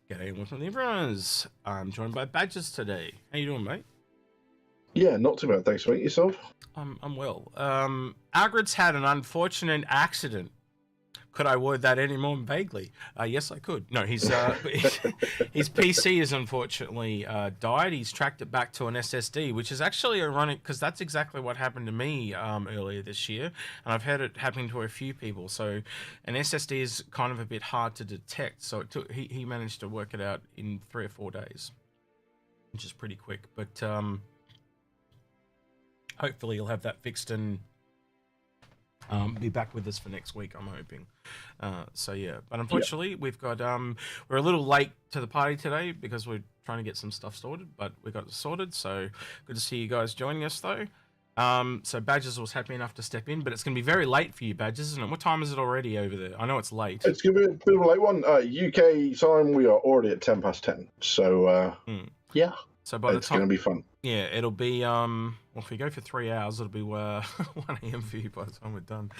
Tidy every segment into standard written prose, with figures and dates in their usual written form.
G'day, and welcome to the Inforunners. I'm joined by Badges today. How you doing, mate? Yeah, not too bad. Thanks, mate. Yourself? I'm well. Algrid's had an unfortunate accident. Could I word that any more vaguely? Yes, I could. No, his PC has unfortunately died. He's tracked it back to an SSD, which is actually ironic because that's exactly what happened to me earlier this year, and I've had it happening to a few people. So, an SSD is kind of a bit hard to detect. So he managed to work it out in 3 or 4 days, which is pretty quick. But hopefully he'll have that fixed and be back with us for next week, I'm hoping. So yeah, but unfortunately we've got we're a little late to the party today because we're trying to get some stuff sorted, but we got it sorted. So good to see you guys joining us though. So Badges was happy enough to step in, but it's going to be very late for you, Badges, isn't it? What time is it already over there? I know it's late. It's going to be a bit of a late one. UK time, we are already at 10:10. So yeah, so by the it's time, going to be fun. Yeah, it'll be well, if we go for 3 hours, it'll be 1 AM for you by the time we're done.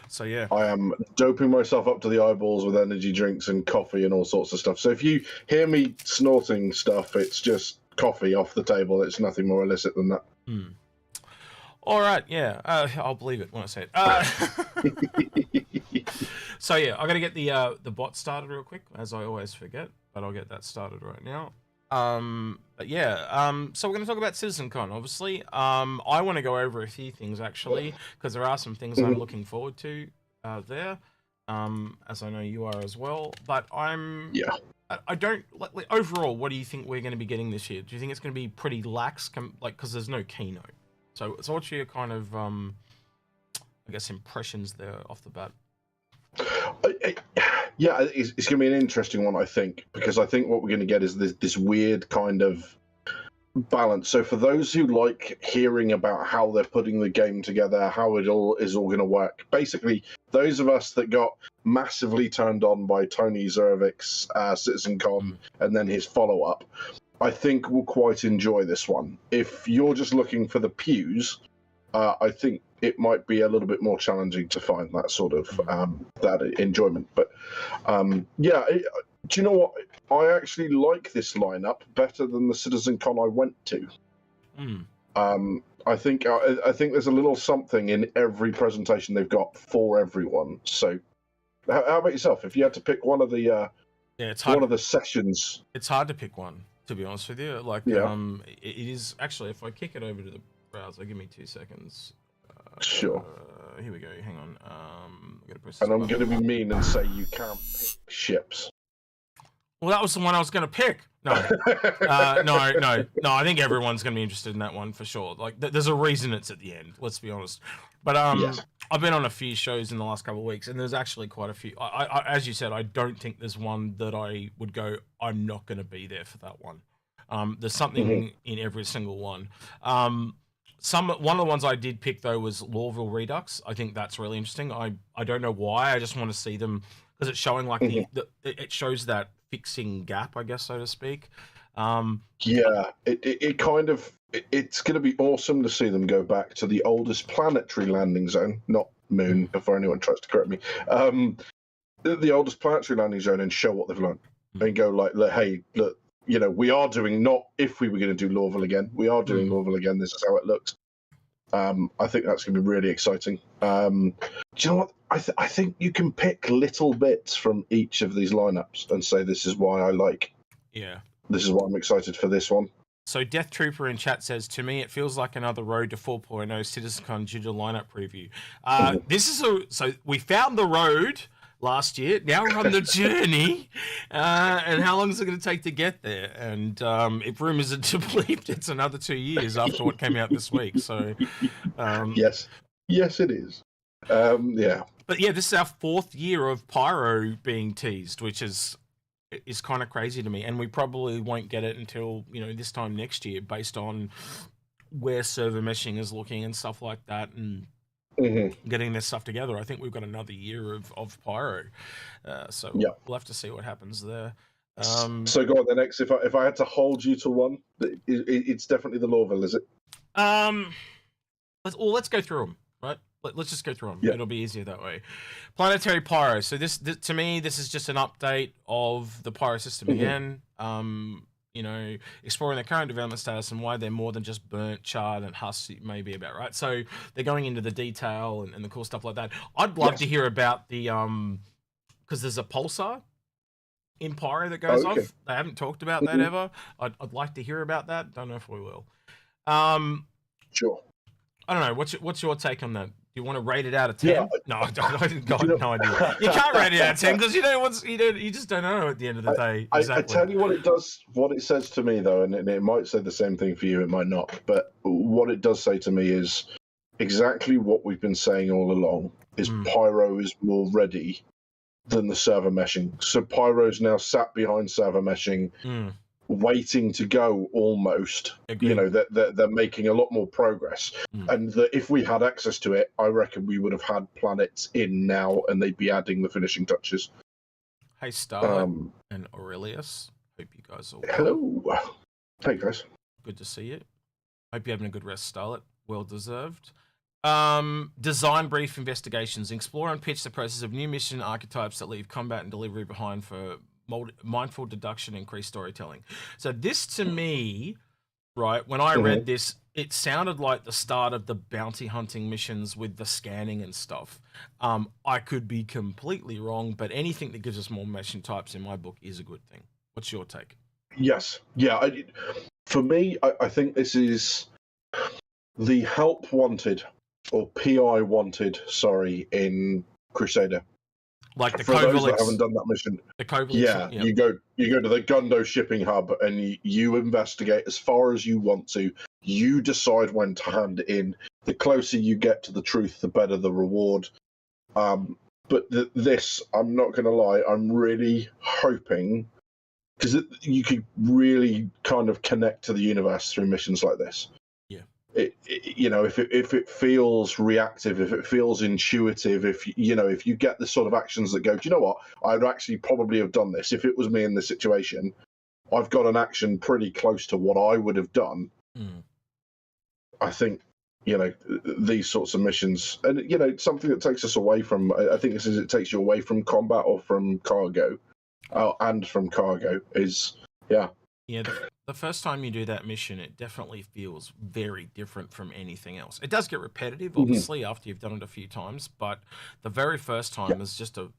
So yeah, I am doping myself up to the eyeballs with energy drinks and coffee and all sorts of stuff. So if you hear me snorting stuff, it's just coffee off the table. It's nothing more illicit than that. All right, yeah, I'll believe it when I say it. So yeah, I got to get the bot started real quick, as I always forget, but I'll get that started right now. But yeah, so we're going to talk about CitizenCon, obviously. I want to go over a few things, actually, because there are some things I'm looking forward to there, as I know you are as well. But I don't, overall, what do you think we're going to be getting this year? Do you think it's going to be pretty lax, because there's no keynote? So what's your kind of, I guess, impressions there off the bat? Yeah, it's going to be an interesting one, I think, because I think what we're going to get is this weird kind of balance. So for those who like hearing about how they're putting the game together, how it all is all going to work, basically those of us that got massively turned on by Tony Zervik's CitizenCon and then his follow-up, I think will quite enjoy this one. If you're just looking for the pews, I think it might be a little bit more challenging to find that sort of that enjoyment. But yeah, do you know what? I actually like this lineup better than the CitizenCon I went to. I think there's a little something in every presentation they've got for everyone. So, how about yourself? If you had to pick one of the it's hard. One of the sessions, it's hard to pick one, to be honest with you. Like, it is actually. If I kick it over to the browser, give me 2 seconds. Sure. Here we go. Hang on. I'm gonna press. And I'm going to be mean and say you can't pick ships. Well, that was the one I was going to pick. No, no. I think everyone's going to be interested in that one for sure. Like, there's a reason it's at the end. Let's be honest. But Yes. I've been on a few shows in the last couple of weeks, and there's actually quite a few. I as you said, I don't think there's one that I would go, I'm not going to be there for that one. There's something in every single one. One of the ones I did pick though was Louisville Redux. I think that's really interesting. I don't know why. I just want to see them because it's showing like it shows that fixing gap, I guess, so to speak. Yeah, it's going to be awesome to see them go back to the oldest planetary landing zone, not moon, before anyone tries to correct me. The oldest planetary landing zone, and show what they've learned, and go like, hey, look. You know, we are doing, not if we were going to do Louisville again, we are doing Louisville again. This is how it looks. I think that's going to be really exciting. Do you know what? I think you can pick little bits from each of these lineups and say, this is why I like. Yeah. This is why I'm excited for this one. So Death Trooper in chat says, to me, it feels like another road to 4.0 CitizenCon due to lineup preview. So we found the road last year. Now we're on the journey, and how long is it going to take to get there? And if rumors are to believe, it's another 2 years after what came out this week. So, yes, it is. Yeah, but yeah, this is our 4th year of Pyro being teased, which is kind of crazy to me. And we probably won't get it until this time next year, based on where server meshing is looking and stuff like that, and getting this stuff together. I think we've got another year of Pyro, so we'll have to see what happens there. So go on the next. If I had to hold you to one, it's definitely the Louisville, is it? Let's go through them, right? Let's just go through them. Yeah. It'll be easier that way. Planetary Power. So this to me, this is just an update of the Power system again. You know, exploring their current development status and why they're more than just burnt, charred, and husk it may be about, right? So they're going into the detail and the cool stuff like that. I'd love to hear about the because there's a pulsar in Pyro that goes off. They haven't talked about that ever. I'd like to hear about that. Don't know if we will. Sure. I don't know. What's your take on that? Do you want to rate it out of 10? Yeah. No, I got no idea. You can't rate it out of 10 because you just don't know at the end of the day. Exactly. I tell you what it does, what it says to me though, and it might say the same thing for you, it might not. But what it does say to me is exactly what we've been saying all along: is Pyro is more ready than the server meshing. So Pyro's now sat behind server meshing, waiting to go almost. Agreed. You know, they're making a lot more progress. And that if we had access to it, I reckon we would have had planets in now and they'd be adding the finishing touches. Hey, Starlight and Aurelius. Hope you guys are well. Hello. Hey, guys. Good to see you. Hope you're having a good rest, Starlight. Well deserved. Design brief investigations. Explore and pitch the process of new mission archetypes that leave combat and delivery behind for mindful deduction, increased storytelling. So this to me, right, when I read this, it sounded like the start of the bounty hunting missions with the scanning and stuff. I could be completely wrong, but anything that gives us more mission types in my book is a good thing. What's your take? Yes. Yeah. For me, I think this is the help wanted, or PI wanted, sorry, in Crusader. Like the For those Covalix, that haven't done that mission, the Covalix, yeah, you go to the Gundo shipping hub and you investigate as far as you want to. You decide when to hand it in. The closer you get to the truth, the better the reward. But this, I'm not going to lie, I'm really hoping, because you could really kind of connect to the universe through missions like this. You know, if it feels reactive, if it feels intuitive, if you get the sort of actions that go, do you know what, I'd actually probably have done this if it was me in this situation. I've got an action pretty close to what I would have done. I think, you know, these sorts of missions, and you know, something that takes us away from, I think this is, it takes you away from combat or from cargo, and from cargo is, yeah. The first time you do that mission, it definitely feels very different from anything else. It does get repetitive, obviously, after you've done it a few times, but the very first time is just a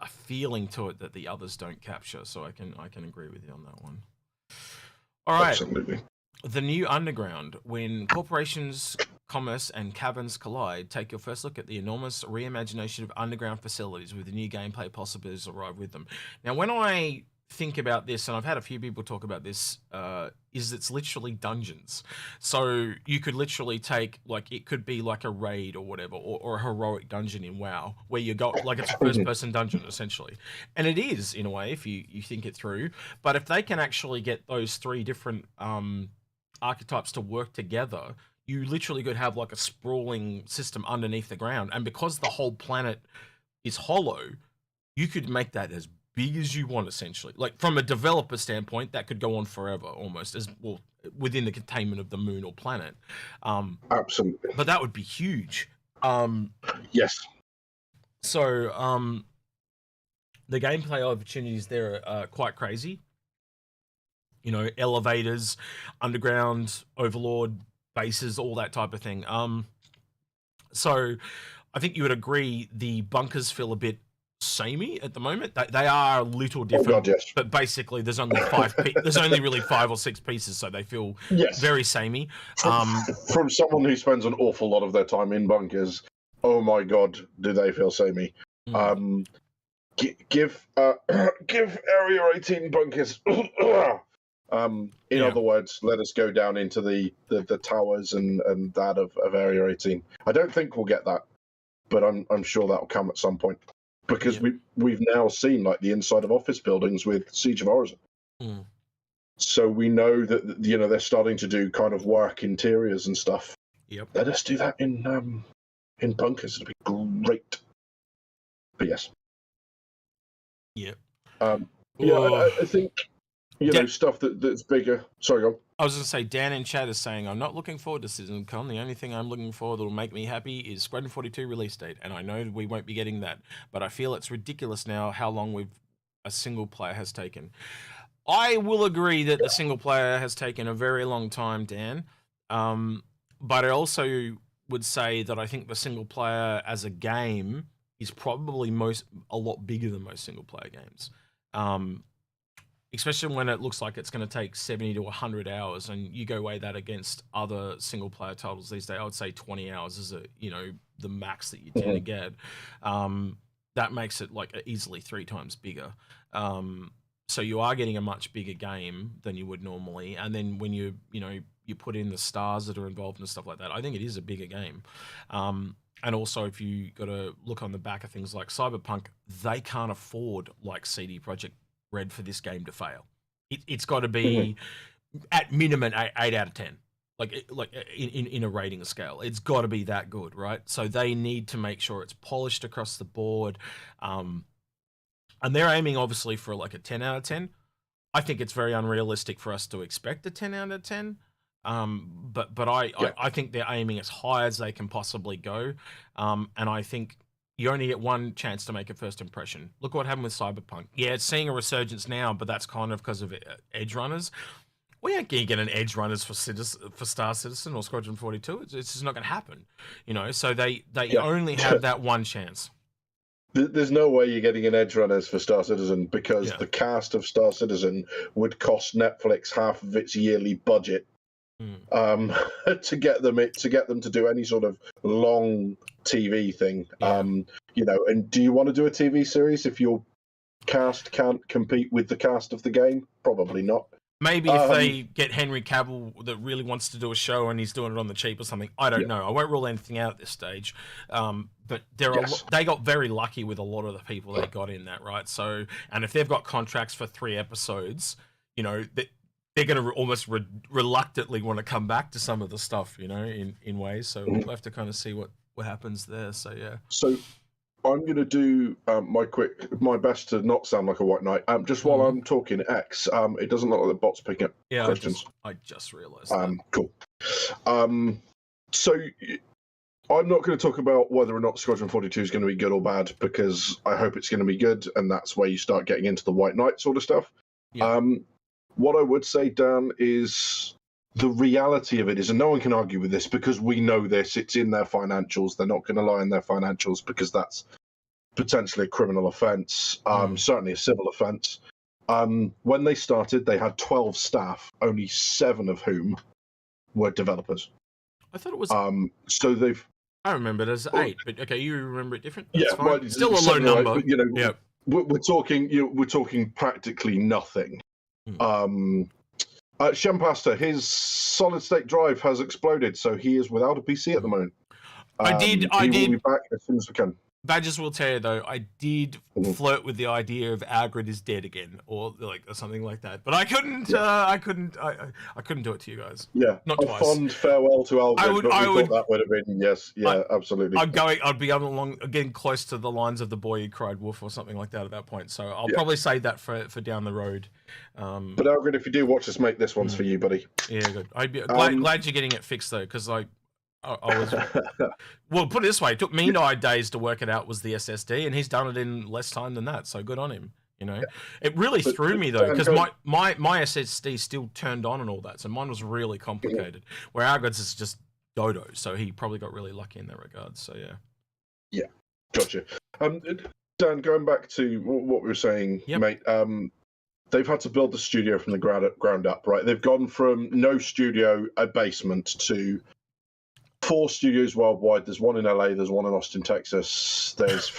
feeling to it that the others don't capture. So I can agree with you on that one. All right. Absolutely. The new underground. When corporations, commerce, and caverns collide, take your first look at the enormous reimagination of underground facilities with the new gameplay possibilities arrive with them. Now, when I think about this, and I've had a few people talk about this, is it's literally dungeons. So you could literally take, like, it could be like a raid or whatever, or a heroic dungeon in WoW, where you go, like, it's a first-person dungeon, essentially. And it is, in a way, if you think it through. But if they can actually get those three different archetypes to work together, you literally could have, like, a sprawling system underneath the ground. And because the whole planet is hollow, you could make that as big as you want, essentially. Like, from a developer standpoint, that could go on forever, almost, as well, within the containment of the moon or planet. Absolutely. But that would be huge. Yes. So, the gameplay opportunities there are quite crazy. You know, elevators, underground, overlord bases, all that type of thing. So, I think you would agree the bunkers feel a bit samey at the moment. They are a little different, God, yes. but basically there's only there's only really 5 or 6 pieces, so they feel very samey. From someone who spends an awful lot of their time in bunkers, oh my God, do they feel samey? Give Area 18 bunkers. In other words, let us go down into the towers and that of Area 18. I don't think we'll get that, but I'm sure that'll come at some point. Because we've now seen, like, the inside of office buildings with Siege of Horizon. So we know that, you know, they're starting to do kind of work interiors and stuff. Let us do that in bunkers. It'll be great. But yes. Yeah. I think you know, stuff that's bigger. Sorry, go on. I was going to say, Dan in chat is saying, I'm not looking forward to CitizenCon. The only thing I'm looking for that will make me happy is Squadron 42 release date. And I know we won't be getting that, but I feel it's ridiculous now how long a single player has taken. I will agree that the single player has taken a very long time, Dan. But I also would say that I think the single player as a game is probably a lot bigger than most single player games. Especially when it looks like it's going to take 70 to 100 hours, and you go weigh that against other single player titles these days. I would say 20 hours is the max that you tend to get. That makes it like easily 3 times bigger. So you are getting a much bigger game than you would normally. And then when you put in the stars that are involved and stuff like that, I think it is a bigger game. And also, if you got to look on the back of things like Cyberpunk, they can't afford like CD Projekt Red for this game to fail. It's got to be at minimum 8 out of 10, like in a rating scale. It's got to be that good, right? So they need to make sure it's polished across the board, and they're aiming obviously for like a 10 out of 10. I think it's very unrealistic for us to expect a 10 out of 10. But I think they're aiming as high as they can possibly go, and I think you only get one chance to make a first impression. Look what happened with Cyberpunk. Yeah, it's seeing a resurgence now, but that's kind of because of Edge Runners. We ain't going to get an Edge Runners for Star Citizen or Squadron 42. It's just not going to happen, So they only have that one chance. There's no way you're getting an Edge Runners for Star Citizen because the cast of Star Citizen would cost Netflix half of its yearly budget to get them to do any sort of long TV thing. And do you want to do a TV series if your cast can't compete with the cast of the game? Probably not. Maybe if they get Henry Cavill that really wants to do a show and he's doing it on the cheap or something. I don't know. I won't rule anything out at this stage. But they got very lucky with a lot of the people they got in that, right? So, and if they've got contracts for 3 episodes, they're going to almost reluctantly want to come back to some of the stuff, in ways. So we'll have to kind of see what happens there. So, yeah. So I'm going to do my best to not sound like a white knight. Just while I'm talking X, it doesn't look like the bot's picking up questions. I just realised that. Cool. So I'm not going to talk about whether or not Squadron 42 is going to be good or bad, because I hope it's going to be good, and that's where you start getting into the white knight sort of stuff. Yeah. What I would say, Dan, is the reality of it is, and no one can argue with this because we know this, it's in their financials. They're not going to lie in their financials because that's potentially a criminal offence, certainly a civil offence. When they started, they had 12 staff, only 7 of whom were developers. I thought it was... so they've... I remember it as 8, but okay, you remember it different? That's fine. Well, still a low number. But, we're talking practically nothing. Shempasta, his solid state drive has exploded, so he is without a PC at the moment. I did. Will be back as soon as we can. Badgers will tell you though, I did flirt with the idea of Algrid is dead again, or something like that. But I couldn't. I couldn't do it to you guys. Yeah, not twice. A fond farewell to Algrid. I would. That would have been yes. Yeah, absolutely. I'd be getting close to the lines of the boy who cried wolf or something like that at that point. So I'll probably save that for down the road. But Algrid, if you do watch us, mate, this one's for you, buddy. Yeah, good. I'd be glad you're getting it fixed though, because I was well, put it this way, it took me 9 days to work it out was the SSD, and he's done it in less time than that, so good on him. It really threw me though, because my SSD still turned on and all that, so mine was really complicated, where Algrid's is just dodo, so he probably got really lucky in that regard. So yeah, gotcha. Dan, going back to what we were saying, mate, they've had to build the studio from the ground up, right? They've gone from no studio, a basement, to 4 studios worldwide. There's one in LA, there's one in Austin, Texas, there's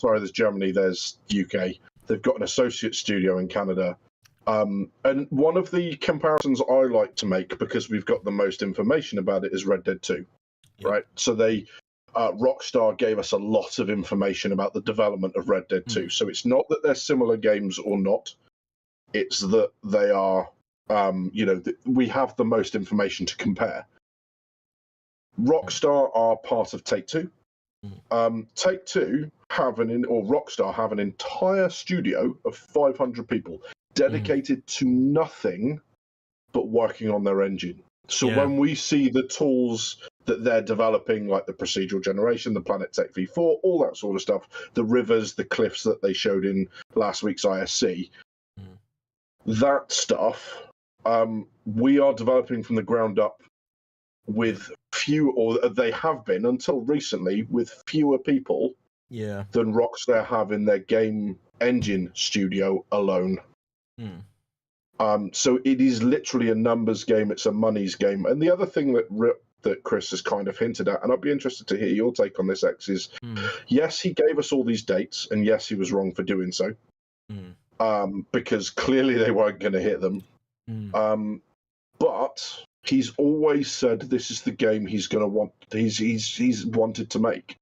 there's Germany, there's UK. They've got an associate studio in Canada. And one of the comparisons I like to make, because we've got the most information about it, is Red Dead 2, right? So Rockstar gave us a lot of information about the development of Red Dead 2. So it's not that they're similar games or not, it's that they are, we have the most information to compare. Rockstar are part of Take-Two. Take-Two Rockstar have an entire studio of 500 people dedicated to nothing but working on their engine. So when we see the tools that they're developing, like the procedural generation, the Planet Tech V4, all that sort of stuff, the rivers, the cliffs that they showed in last week's ISC, that stuff, we are developing from the ground up with few, or they have been until recently, with fewer people than Rockstar have in their game engine studio alone. So it is literally a numbers game, it's a money's game. And the other thing that Chris has kind of hinted at, and I'd be interested to hear your take on this, X, is yes, he gave us all these dates, and yes, he was wrong for doing so, because clearly they weren't going to hit them. But he's always said this is the game he's going to want. He's wanted to make.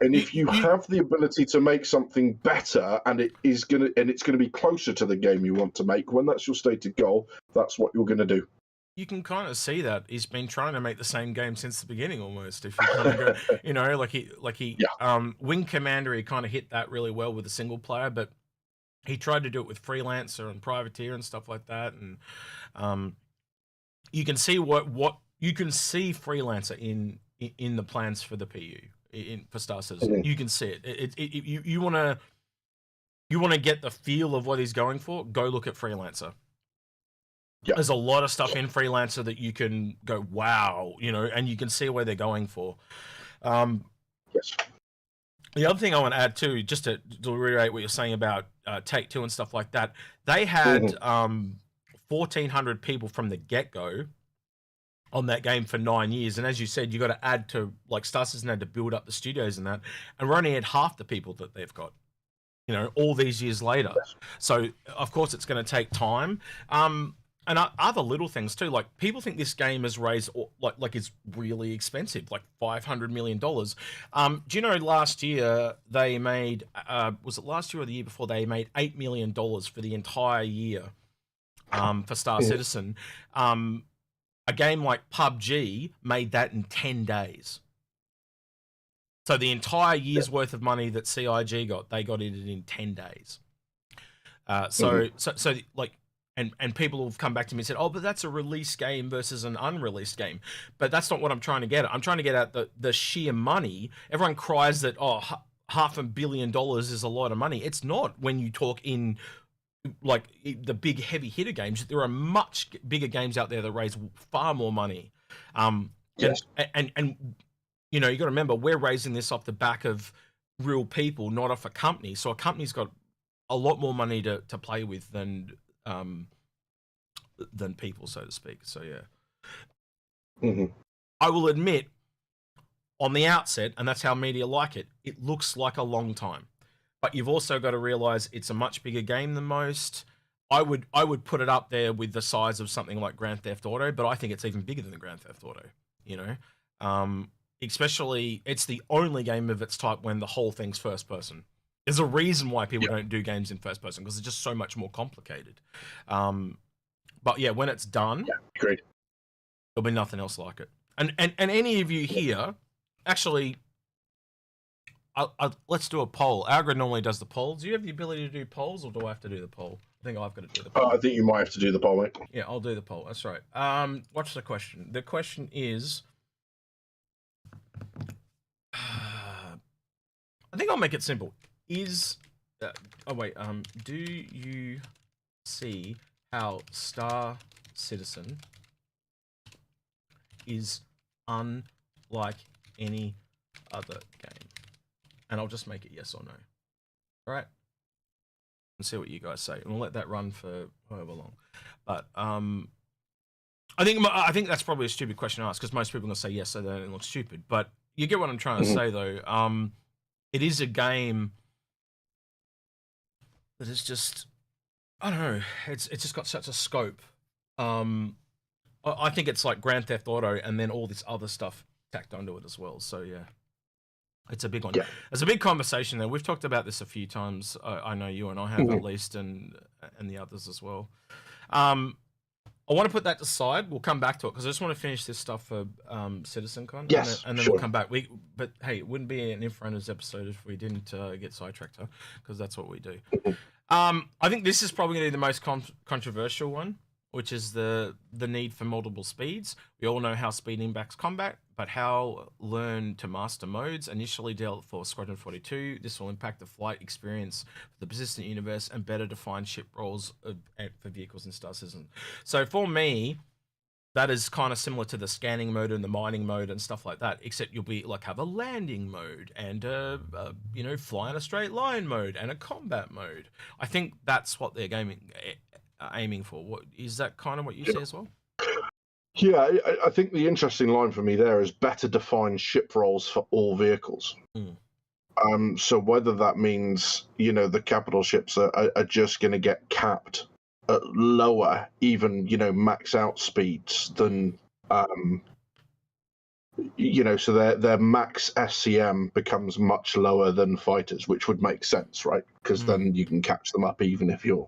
And if you have the ability to make something better, and it's going to be closer to the game you want to make, when that's your stated goal, that's what you're going to do. You can kind of see that he's been trying to make the same game since the beginning, almost. If you kind of go, you know, Wing Commander, he kind of hit that really well with a single player, but he tried to do it with Freelancer and Privateer and stuff like that, and you can see what you can see Freelancer in the plans for the PU. For Star Citizen, you can see it. You want to get the feel of what he's going for. Go look at Freelancer. There's a lot of stuff in Freelancer that you can go, wow, you know, and you can see where they're going for. Yes. The other thing I want to add too, just to reiterate what you're saying about Take-Two and stuff like that, they had 1,400 people from the get-go on that game for 9 years, and as you said, you got to add to, like, Star Citizen had to build up the studios and that, and we're only at half the people that they've got, you know, all these years later. So of course it's going to take time. And other little things too, like people think this game is raised like it's really expensive, like $500 million. Do you know last year they made was it last year or the year before, they made $8 million for the entire year for Star Citizen. A game like PUBG made that in 10 days. So the entire year's worth of money that CIG got, they got it in 10 days. So like, and people have come back to me and said, oh, but that's a release game versus an unreleased game. But that's not what I'm trying to get at. I'm trying to get at the sheer money. Everyone cries that, oh, $500 million is a lot of money. It's not when you talk in, like, the big heavy hitter games. There are much bigger games out there that raise far more money. And you know, you got to remember, we're raising this off the back of real people, not off a company. So a company's got a lot more money to play with than people, so to speak. So yeah. I will admit, on the outset, and that's how media like it, it looks like a long time. But you've also got to realize it's a much bigger game than most. I would put it up there with the size of something like Grand Theft Auto, but I think it's even bigger than the Grand Theft Auto, you know? Especially, it's the only game of its type when the whole thing's first person. There's a reason why people don't do games in first person, because it's just so much more complicated. But yeah, when it's done, great. There'll be nothing else like it. And any of you here, actually, let's do a poll. Algrid normally does the polls. Do you have the ability to do polls, or do I have to do the poll? I think I've got to do the poll. I think you might have to do the poll, mate. Yeah, I'll do the poll. That's right. What's the question? The question is, I think I'll make it simple. Is do you see how Star Citizen is unlike any other game? And I'll just make it yes or no. All right? And see what you guys say. And we'll let that run for however long. But I think that's probably a stupid question to ask, because most people are going to say yes, so they don't look stupid. But you get what I'm trying to say, though. It is a game that is just, I don't know, it's just got such a scope. I think it's like Grand Theft Auto and then all this other stuff tacked onto it as well. So yeah. It's a big one. Yeah. It's a big conversation there. We've talked about this a few times. I know you and I have, at least, and the others as well. I want to put that aside. We'll come back to it because I just want to finish this stuff for CitizenCon. Yes, and then sure. we'll come back. But hey, it wouldn't be an Inforunners episode if we didn't get sidetracked, because that's what we do. I think this is probably going to be the most controversial one, which is the need for multiple speeds. We all know how speed impacts combat, but how learn to master modes. Initially dealt for Squadron 42, this will impact the flight experience for the persistent universe and better define ship roles for vehicles in Star Citizen. So for me, that is kind of similar to the scanning mode and the mining mode and stuff like that, except you'll be like have a landing mode and fly in a straight line mode and a combat mode. I think that's what they're aiming for. What is that kind of what you see as well? Yeah, I think the interesting line for me there is better defined ship roles for all vehicles. So whether that means the capital ships are just going to get capped at lower, even max out speeds than so their max SCM becomes much lower than fighters, which would make sense, right? Because then you can catch them up even if you're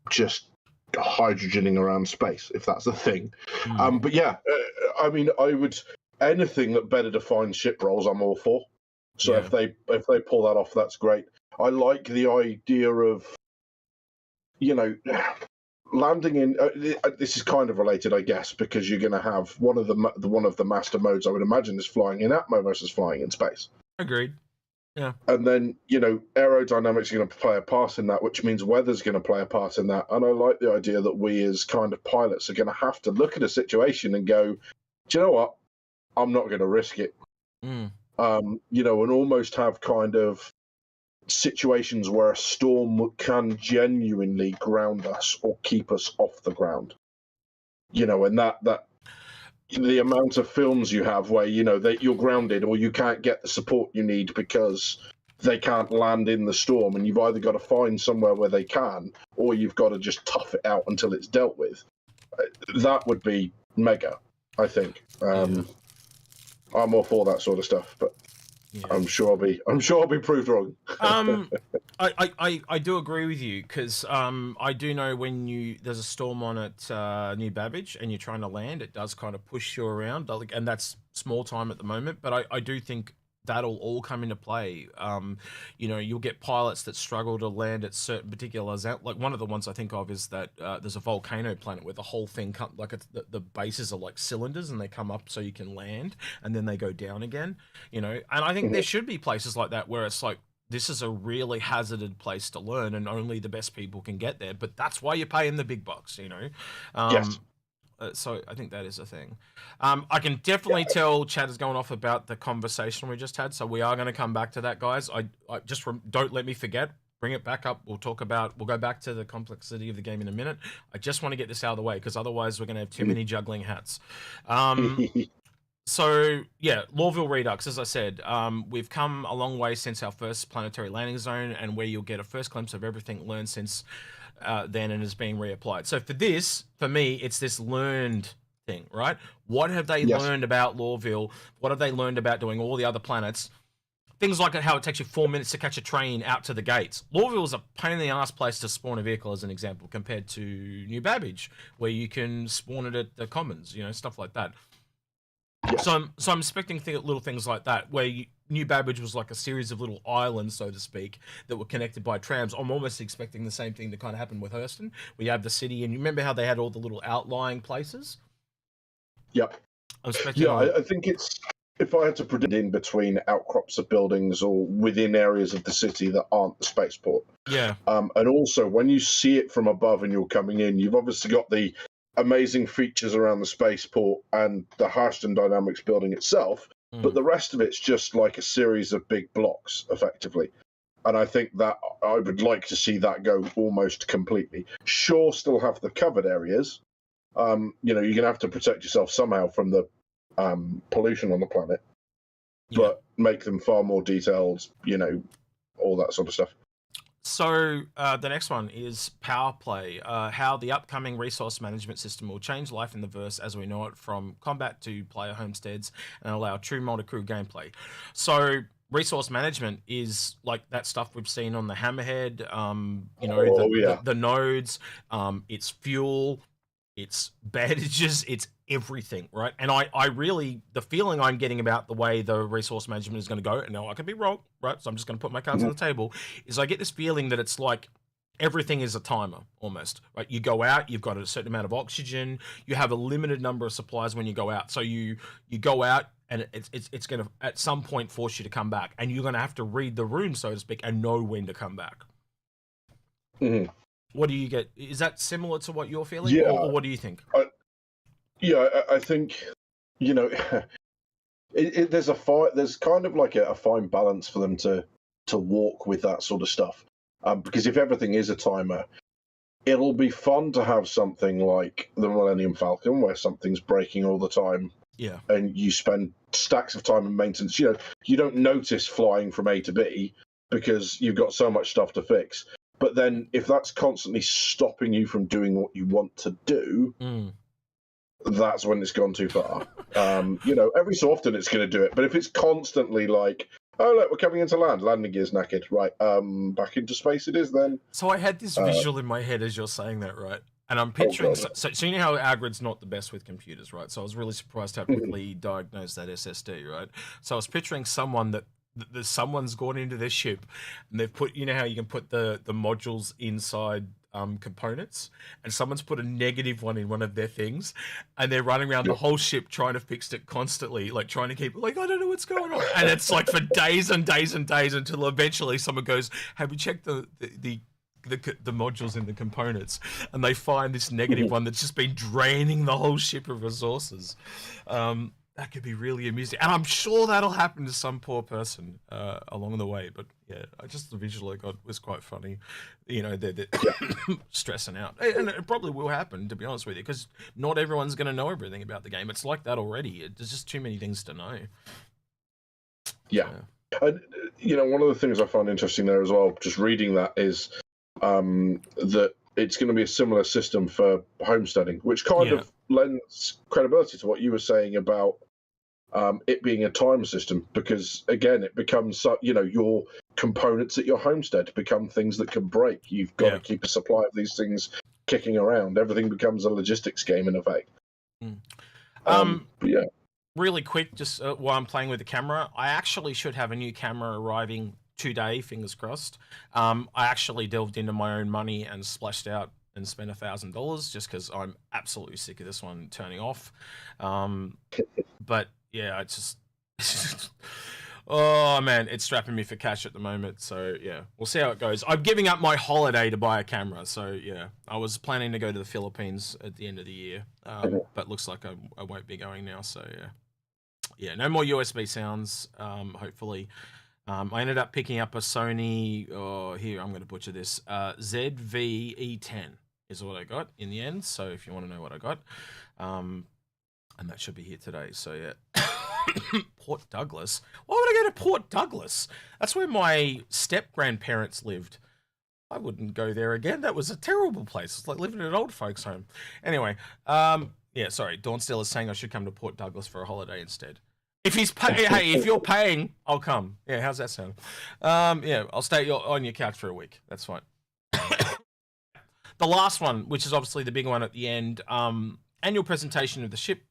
just hydrogening around space, if that's a thing. But yeah, I mean, I would anything that better defines ship roles, I'm all for. So if they pull that off, that's great. I like the idea of landing in. This is kind of related, I guess, because you're going to have one of the master modes. I would imagine is flying in Atmo versus flying in space. Agreed. Yeah. And then, aerodynamics are going to play a part in that, which means weather's going to play a part in that. And I like the idea that we as kind of pilots are going to have to look at a situation and go, do you know what? I'm not going to risk it. And almost have kind of situations where a storm can genuinely ground us or keep us off the ground. And that the amount of films you have where that you're grounded or you can't get the support you need because they can't land in the storm, and you've either got to find somewhere where they can or you've got to just tough it out until it's dealt with. That would be mega, I think. I'm all for that sort of stuff, but I'm sure I'll be proved wrong. I do agree with you, because I do know when there's a storm on at New Babbage and you're trying to land, it does kind of push you around, and that's small time at the moment. But I do think that'll all come into play. You'll get pilots that struggle to land at certain particular like one of the ones I think of is that there's a volcano planet where the whole thing the bases are like cylinders and they come up so you can land and then they go down again. And I think there should be places like that where it's like, this is a really hazarded place to learn and only the best people can get there, but that's why you're paying the big bucks. Yes. So I think that is a thing. I can definitely tell Chad is going off about the conversation we just had, so we are going to come back to that, guys. I just don't let me forget. Bring it back up. We'll go back to the complexity of the game in a minute. I just want to get this out of the way, because otherwise we're going to have too many juggling hats. So yeah, Louisville Redux, as I said, we've come a long way since our first planetary landing zone, and where you'll get a first glimpse of everything learned since then and is being reapplied. So for me, it's this learned thing, right? What have they learned about Louisville? What have they learned about doing all the other planets? Things like how it takes you 4 minutes to catch a train out to the gates. Louisville is a pain in the ass place to spawn a vehicle, as an example, compared to New Babbage, where you can spawn it at the Commons, stuff like that. Yes. So I'm expecting little things like that, where New Babbage was like a series of little islands, so to speak, that were connected by trams. I'm almost expecting the same thing to kind of happen with Hurston. We have the city, and you remember how they had all the little outlying places? Yep. I think it's, if I had to predict, in between outcrops of buildings or within areas of the city that aren't the spaceport. Yeah. And also, when you see it from above and you're coming in, you've obviously got the amazing features around the spaceport and the Hurston Dynamics building itself, but the rest of it's just like a series of big blocks, effectively. And I think that I would like to see that go almost completely. Sure, still have the covered areas. You're going to have to protect yourself somehow from the pollution on the planet, but make them far more detailed, all that sort of stuff. So the next one is Power Play, how the upcoming resource management system will change life in the verse as we know it, from combat to player homesteads, and allow true multi-crew gameplay. So resource management is like that stuff we've seen on the Hammerhead, you know, the nodes, it's fuel, it's bandages, it's everything, right? And I really, the feeling I'm getting about the way the resource management is going to go, and now I could be wrong, right? So I'm just going to put my cards on the table, is I get this feeling that it's like everything is a timer almost, right? You go out, you've got a certain amount of oxygen, you have a limited number of supplies when you go out. So you go out, and it's going to at some point force you to come back, and you're going to have to read the room, so to speak, and know when to come back. What do you get? Is that similar to what you're feeling? Yeah. Or what do you think? I think, you know, there's kind of like a fine balance for them to walk with that sort of stuff. Because if everything is a timer, it'll be fun to have something like the Millennium Falcon where something's breaking all the time. Yeah. And you spend stacks of time in maintenance. You know, you don't notice flying from A to B because you've got so much stuff to fix. But then if that's constantly stopping you from doing what you want to do, that's when it's gone too far. You know, every so often it's going to do it. But if it's constantly like, oh, look, we're coming into land. Landing gear's knackered. Right, back into space it is then. So I had this visual in my head as you're saying that, right? And I'm picturing, so you know how our grid's not the best with computers, right? So I was really surprised how quickly diagnosed that SSD, right? So I was picturing someone that someone's gone into their ship and they've put, you know how you can put the modules inside components, and someone's put a negative one in one of their things, and they're running around the whole ship trying to fix it constantly, like trying to keep, like, I don't know what's going on, and it's like for days and days and days until eventually someone goes, have you checked the modules in the components, and they find this negative one that's just been draining the whole ship of resources. That could be really amusing, and I'm sure that'll happen to some poor person along the way. But yeah, just the visual I got was quite funny. You know, they're stressing out, and it probably will happen, to be honest with you, because not everyone's going to know everything about the game. It's like that already. There's just too many things to know. Yeah, and you know, one of the things I find interesting there as well, just reading that, is that it's going to be a similar system for homesteading, which kind of lends credibility to what you were saying about it being a time system, because again, it becomes, you know, your components at your homestead become things that can break. You've got to keep a supply of these things kicking around. Everything becomes a logistics game in effect. Yeah. Really quick, just while I'm playing with the camera, I actually should have a new camera arriving today, fingers crossed. I actually delved into my own money and splashed out and spent $1,000 just because I'm absolutely sick of this one turning off. But yeah, it's just oh man, it's strapping me for cash at the moment. So yeah, we'll see how it goes. I'm giving up my holiday to buy a camera. So yeah, I was planning to go to the Philippines at the end of the year, but looks like I won't be going now. So yeah, no more USB sounds. Hopefully. I ended up picking up a Sony, here, I'm going to butcher this, ZV-E10 is what I got in the end, so if you want to know what I got, and that should be here today, so yeah. Port Douglas? Why would I go to Port Douglas? That's where my step-grandparents lived. I wouldn't go there again. That was a terrible place. It's like living in an old folks' home. Anyway, yeah, sorry, Dawnstill is saying I should come to Port Douglas for a holiday instead. If he's hey, if you're paying, I'll come. Yeah, how's that sound? Yeah, I'll stay on your couch for a week. That's fine. The last one, which is obviously the big one at the end, annual presentation of the ship.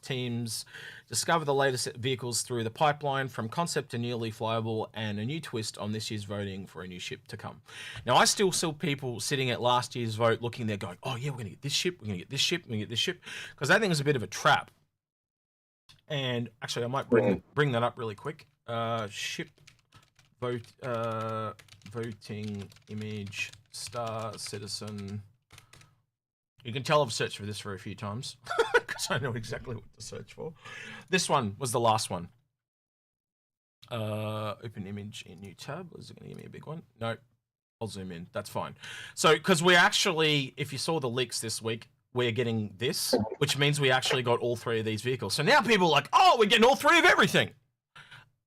Teams discover the latest vehicles through the pipeline, from concept to nearly flyable, and a new twist on this year's voting for a new ship to come. Now, I still see people sitting at last year's vote looking there going, oh yeah, we're going to get this ship, we're going to get this ship, we're going to get this ship, because that thing is a bit of a trap. And actually, I might bring that up really quick. Ship vote, voting image, star citizen. You can tell I've searched for this for a few times because I know exactly what to search for. This one was the last one. Open image in new tab. Is it going to give me a big one? No, I'll zoom in. That's fine. So, because we actually, if you saw the leaks this week, we're getting this, which means we actually got all three of these vehicles. So now people are like, oh, we're getting all three of everything.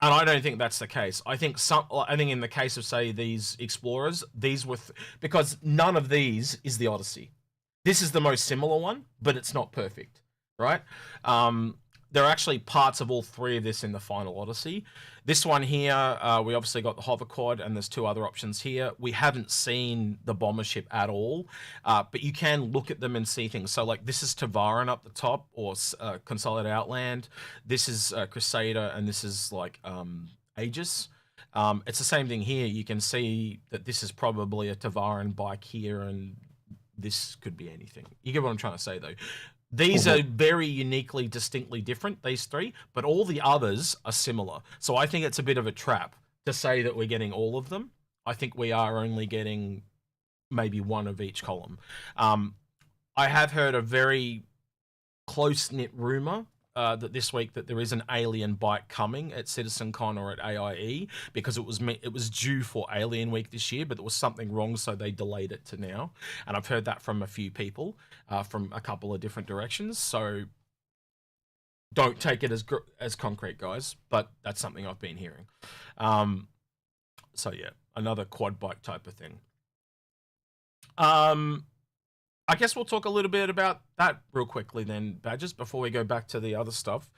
And I don't think that's the case. I think in the case of, say, these Explorers, these were, because none of these is the Odyssey. This is the most similar one, but it's not perfect, right? there are actually parts of all three of this in the final Odyssey. This one here, we obviously got the hover quad, and there's two other options here. We haven't seen the bomber ship at all, but you can look at them and see things. So like this is Tavaran up the top, or Consolidate Outland. This is Crusader, and this is like Aegis. It's the same thing here. You can see that this is probably a Tavaran bike here, and this could be anything. You get what I'm trying to say, though. These are very uniquely, distinctly different, these three, but all the others are similar. So I think it's a bit of a trap to say that we're getting all of them. I think we are only getting maybe one of each column. I have heard a very close-knit rumor that this week that there is an alien bike coming at CitizenCon or at AIE, because it was due for Alien Week this year, but there was something wrong, so they delayed it to now. And I've heard that from a few people from a couple of different directions. So don't take it as concrete, guys, but that's something I've been hearing. So yeah, another quad bike type of thing. I guess we'll talk a little bit about that real quickly then, Badges, before we go back to the other stuff.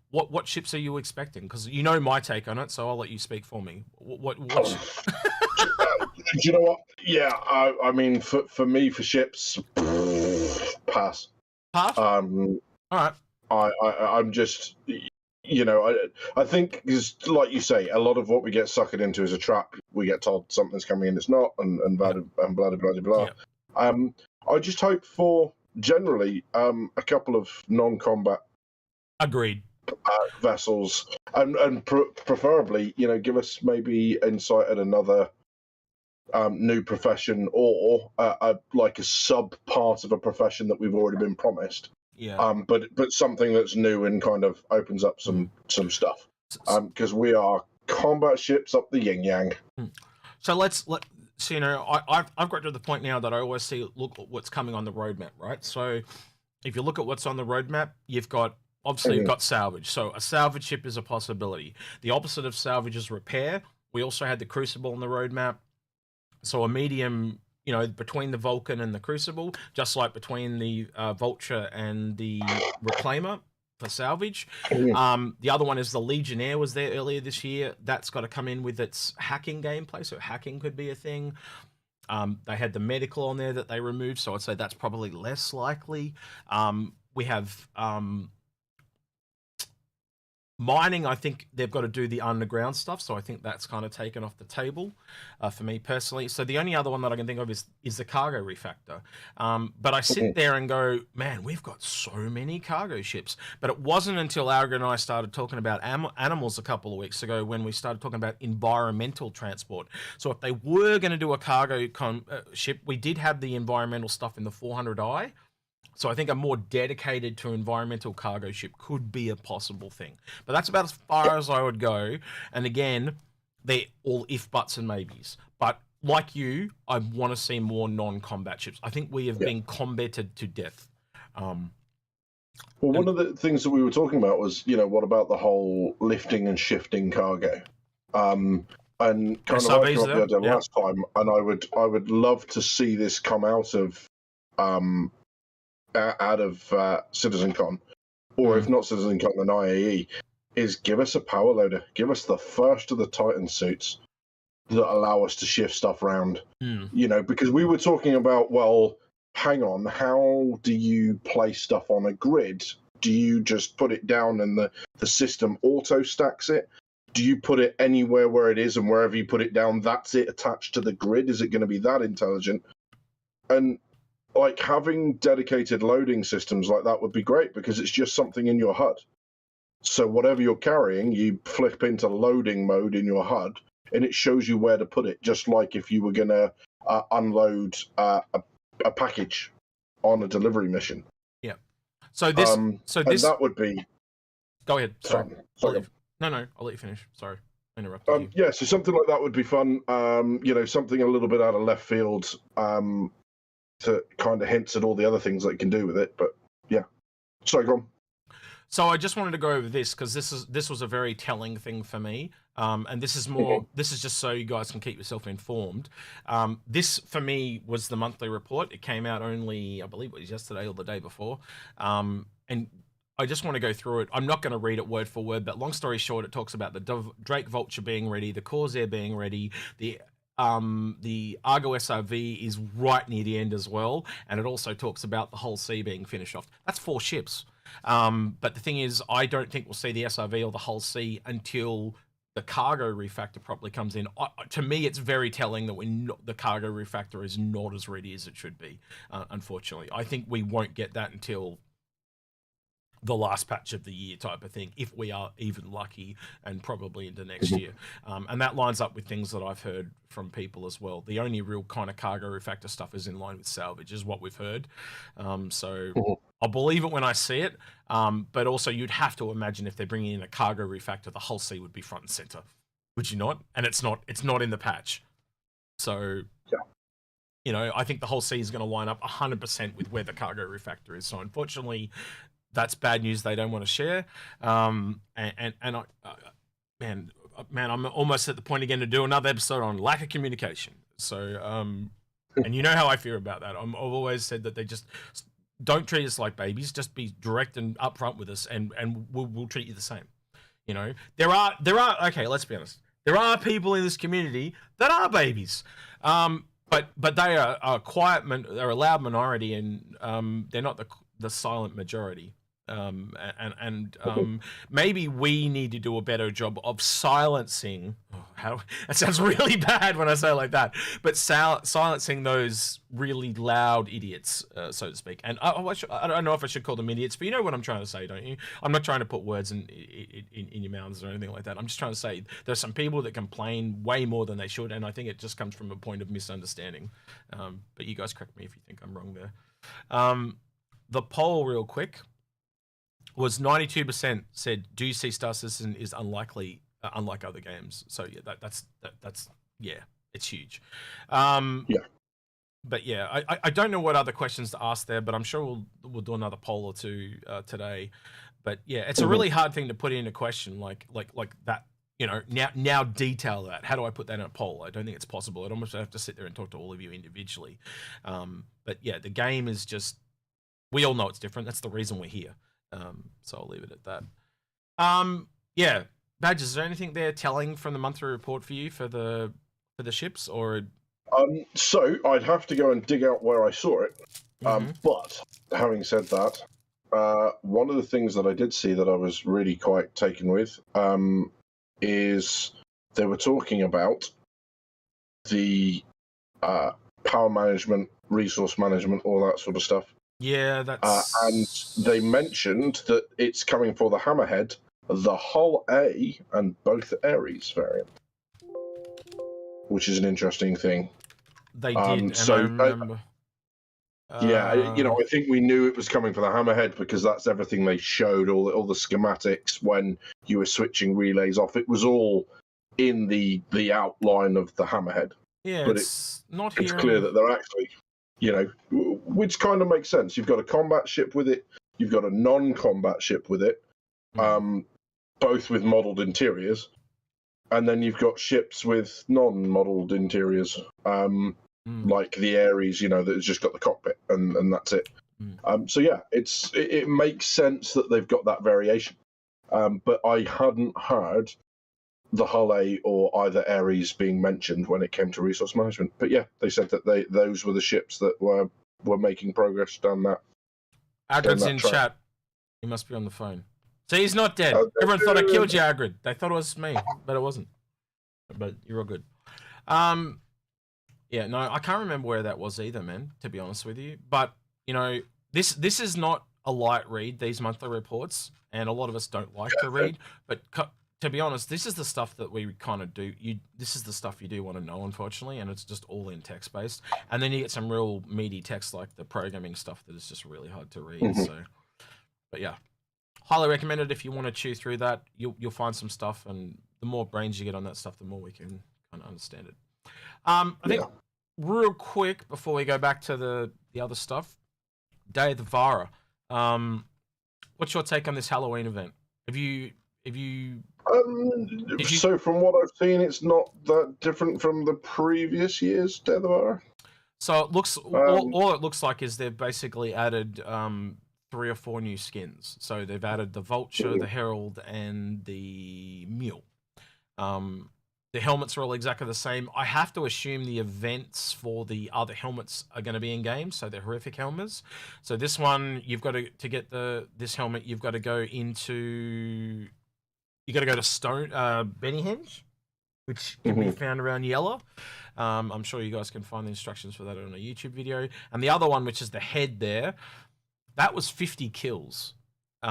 What ships are you expecting? Because you know my take on it, so I'll let you speak for me. What do you know what? Yeah, I mean, for me, for ships, pass. Pass? All right. I'm just, you know, I think, because like you say, a lot of what we get suckered into is a trap. We get told something's coming and it's not, and blah, blah, blah, blah. Yeah. I just hope for, generally, a couple of non-combat agreed vessels, and preferably, you know, give us maybe insight at another new profession, or like a sub part of a profession that we've already been promised. Yeah. But something that's new and kind of opens up some stuff. Because we are combat ships up the yin yang. So so, you know, I've got to the point now that I always look at what's coming on the roadmap, right? So if you look at what's on the roadmap, you've got salvage. So a salvage ship is a possibility. The opposite of salvage is repair. We also had the Crucible on the roadmap. So a medium, you know, between the Vulcan and the Crucible, just like between the Vulture and the Reclaimer for salvage. The other one is the Legionnaire was there earlier this year. That's got to come in with its hacking gameplay, so hacking could be a thing. They had the medical on there that they removed, so I'd say that's probably less likely. We have mining. I think they've got to do the underground stuff, so I think that's kind of taken off the table for me personally. So the only other one that I can think of is the cargo refactor. But I sit there and go, man, we've got so many cargo ships. But it wasn't until Alga and I started talking about animals a couple of weeks ago when we started talking about environmental transport. So if they were going to do a cargo ship, we did have the environmental stuff in the 400i. So I think a more dedicated to environmental cargo ship could be a possible thing. But that's about as far as I would go. And again, they're all if, buts, and maybes. But like you, I want to see more non-combat ships. I think we have been combated to death. Well, one of the things that we were talking about was, you know, what about the whole lifting and shifting cargo? And kind of like the idea last time. And I would love to see this come out of CitizenCon, or if not CitizenCon, then IAE, is give us a power loader. Give us the first of the Titan suits that allow us to shift stuff around. You know, because we were talking about, well, hang on, how do you place stuff on a grid? Do you just put it down and the system auto stacks it? Do you put it anywhere where it is, and wherever you put it down, that's it attached to the grid? Is it going to be that intelligent? And like, having dedicated loading systems like that would be great, because it's just something in your HUD. So whatever you're carrying, you flip into loading mode in your HUD, and it shows you where to put it, just like if you were going to unload a package on a delivery mission. Yeah. So this, that would be. Go ahead. Sorry. No, I'll let you finish. Sorry, I interrupted you. Yeah, so something like that would be fun. You know, something a little bit out of left field. To kind of hints at all the other things that you can do with it, but yeah. Sorry, go on. So I just wanted to go over this because this was a very telling thing for me, and this is more. This is just so you guys can keep yourself informed. This for me was the monthly report. It came out only, I believe, it was yesterday or the day before, and I just want to go through it. I'm not going to read it word for word, but long story short, it talks about the Drake Vulture being ready, the Corsair being ready, the Argo SRV is right near the end as well, and it also talks about the Hull C being finished off. That's 4 ships. But the thing is, I don't think we'll see the SRV or the Hull C until the cargo refactor properly comes in. To me, it's very telling that the cargo refactor is not as ready as it should be, unfortunately. I think we won't get that until the last patch of the year type of thing, if we are even lucky, and probably into next year. And that lines up with things that I've heard from people as well. The only real kind of cargo refactor stuff is in line with salvage, is what we've heard. So I'll believe it when I see it. But also, you'd have to imagine if they're bringing in a cargo refactor, the Hull C would be front and center, would you not? And it's not in the patch. So yeah. You know, I think the Hull C is going to line up 100% with where the cargo refactor is. So unfortunately, that's bad news they don't want to share. Man, I'm almost at the point again to do another episode on lack of communication. So, and you know how I feel about that. I've always said that they just don't treat us like babies. Just be direct and upfront with us, and we'll treat you the same. You know, there are okay. Let's be honest. There are people in this community that are babies, but they are a quiet. They're a loud minority, and they're not the silent majority. Maybe we need to do a better job of silencing. That sounds really bad when I say it like that, but silencing those really loud idiots, so to speak. And I don't know if I should call them idiots, but you know what I'm trying to say, don't you? I'm not trying to put words in your mouths or anything like that. I'm just trying to say there's some people that complain way more than they should, and I think it just comes from a point of misunderstanding. But you guys correct me if you think I'm wrong there. The poll, real quick, was 92% said, do you see Star Citizen is unlikely, unlike other games? So yeah, that's yeah, it's huge. Yeah. But yeah, I don't know what other questions to ask there, but I'm sure we'll do another poll or two today. But yeah, it's a really hard thing to put in a question like that. You know, now detail that. How do I put that in a poll? I don't think it's possible. I'd almost have to sit there and talk to all of you individually. But yeah, the game is just, we all know it's different. That's the reason we're here. So I'll leave it at that. Yeah, Badges, is there anything there telling from the monthly report for you for the ships, or? So I'd have to go and dig out where I saw it. But having said that, one of the things that I did see that I was really quite taken with is they were talking about the power management, resource management, all that sort of stuff. Yeah, that's... and they mentioned that it's coming for the Hammerhead, the Hull A, and both Ares variant, which is an interesting thing. They did, and I remember... yeah, you know, I think we knew it was coming for the Hammerhead because that's everything they showed, all the schematics when you were switching relays off. It was all in the outline of the Hammerhead. Yeah, but it's clear that they're actually... You know, which kind of makes sense. You've got a combat ship with it. You've got a non-combat ship with it, both with modelled interiors. And then you've got ships with non-modelled interiors, like the Ares, you know, that's just got the cockpit, and that's it. So yeah, it makes sense that they've got that variation. But I hadn't heard the Hull A or either Ares being mentioned when it came to resource management. But yeah, they said that those were the ships that were making progress down that. Agrid's in track. Chat. He must be on the phone. So he's not dead. Everyone thought I killed you, Agrid. They thought it was me, but it wasn't. But you're all good. Yeah, no, I can't remember where that was either, man, to be honest with you. But, you know, this is not a light read, these monthly reports, and a lot of us don't like to read, but to be honest, this is the stuff that we kind of do. This is the stuff you do want to know, unfortunately, and it's just all in text-based. And then you get some real meaty text like the programming stuff that is just really hard to read. So, but yeah, highly recommend it if you want to chew through that. You'll find some stuff, and the more brains you get on that stuff, the more we can kind of understand it. I think real quick before we go back to the other stuff, Day of the Vara. What's your take on this Halloween event? Have you so from what I've seen, it's not that different from the previous year's Death of Vara. So it looks all it looks like is they've basically added 3 or 4 new skins. So they've added the Vulture, the Herald, and the Mule. The helmets are all exactly the same. I have to assume the events for the other helmets are going to be in game, so they're horrific helmets. So this one, you've got to get this helmet, you've got to go into, you got to go to Bennyhenge, which can be found around Yellow. I'm sure you guys can find the instructions for that on a YouTube video. And the other one, which is the head there, that was 50 kills. You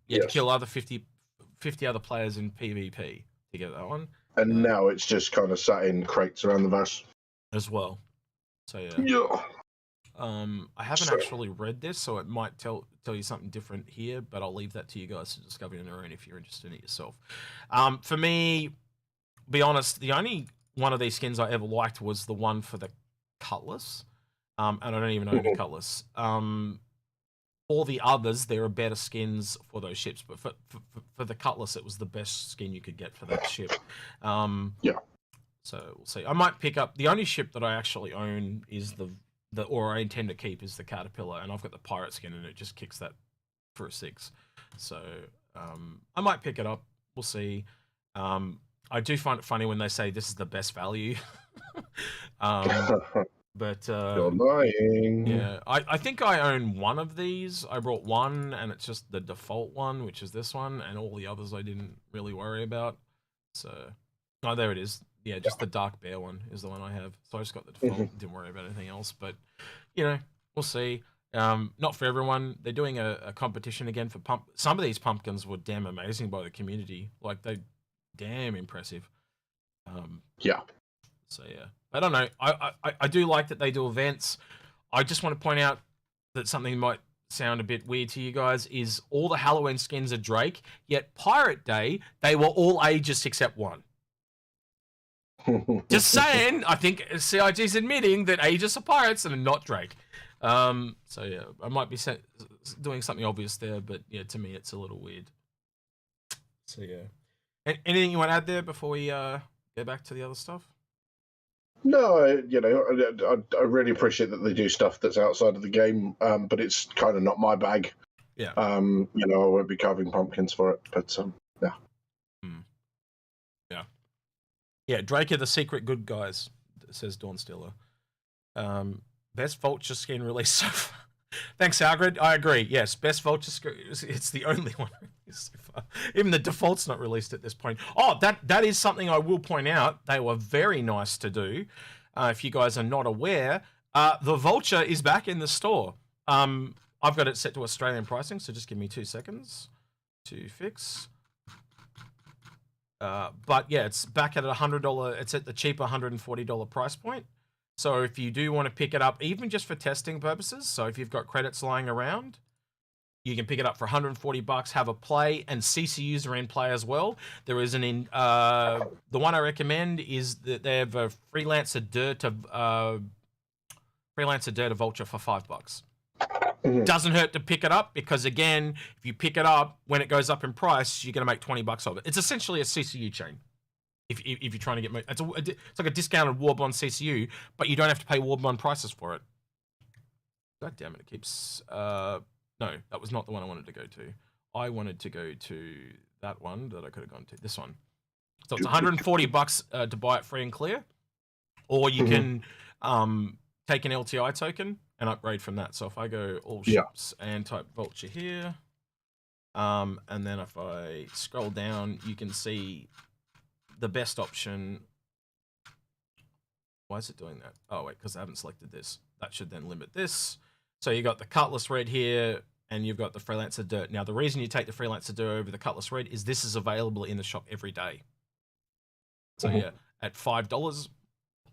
had to kill other 50 other players in PvP to get that one. And now it's just kind of sat in crates around the verse as well. So yeah. I haven't actually read this, so it might tell you something different here, but I'll leave that to you guys to discover on your own if you're interested in it yourself. For me, be honest, the only one of these skins I ever liked was the one for the Cutlass, and I don't even own the Cutlass. All the others, there are better skins for those ships, but for the Cutlass, it was the best skin you could get for that ship. Yeah. So we'll see. I might pick up, the only ship that I actually own is or I intend to keep is the Caterpillar, and I've got the pirate skin, and it just kicks that for a 6. So I might pick it up. We'll see. I do find it funny when they say this is the best value. But you're lying. Yeah, I think I own one of these. I brought one, and it's just the default one, which is this one, and all the others I didn't really worry about. So, oh, there it is. Yeah, just the Dark Bear one is the one I have. So I just got the default. Didn't worry about anything else. But you know, we'll see. Not for everyone. They're doing a competition again for Some of these pumpkins were damn amazing by the community. Like they, damn impressive. Yeah. So yeah. I don't know. I do like that they do events. I just want to point out that something might sound a bit weird to you guys is all the Halloween skins are Drake, yet Pirate Day, they were all ages except one. Just saying, I think CIG's admitting that Aegis are pirates and not Drake. So yeah, I might be doing something obvious there, but yeah, to me it's a little weird. So yeah. Anything you want to add there before we go back to the other stuff? No, I really appreciate that they do stuff that's outside of the game, but it's kind of not my bag. Yeah. I won't be carving pumpkins for it, but yeah. Yeah. Yeah, Drake are the secret good guys, says Dawnstealer. Best Vulture skin released so far. Thanks, Algrid. I agree. Yes, best Vulture skin. It's the only one released so far. Even the default's not released at this point. Oh, that is something I will point out. They were very nice to do. If you guys are not aware, the Vulture is back in the store. I've got it set to Australian pricing, so just give me 2 seconds to fix. But yeah, it's back at $100. It's at the cheaper $140 price point. So if you do want to pick it up, even just for testing purposes, so if you've got credits lying around, you can pick it up for $140, have a play, and CCUs are in play as well. There is the one I recommend is that they have a Freelancer Dirt Vulture for $5. Doesn't hurt to pick it up because again, if you pick it up when it goes up in price, you're going to make $20 of it. It's essentially a CCU chain. If you're trying to get, it's like a discounted Warbond CCU, but you don't have to pay Warbond prices for it. God damn it! It keeps. No, that was not the one I wanted to go to. I wanted to go to that one that I could have gone to. This one. So it's $140 to buy it free and clear, or you can take an LTI token and upgrade from that. So if I go all ships and type Vulture here, and then if I scroll down, you can see the best option. Why is it doing that? Oh wait, because I haven't selected this. That should then limit this. So you got the Cutlass Red here, and you've got the Freelancer Dirt. Now the reason you take the Freelancer Dirt over the Cutlass Red is this is available in the shop every day. So yeah, at $5,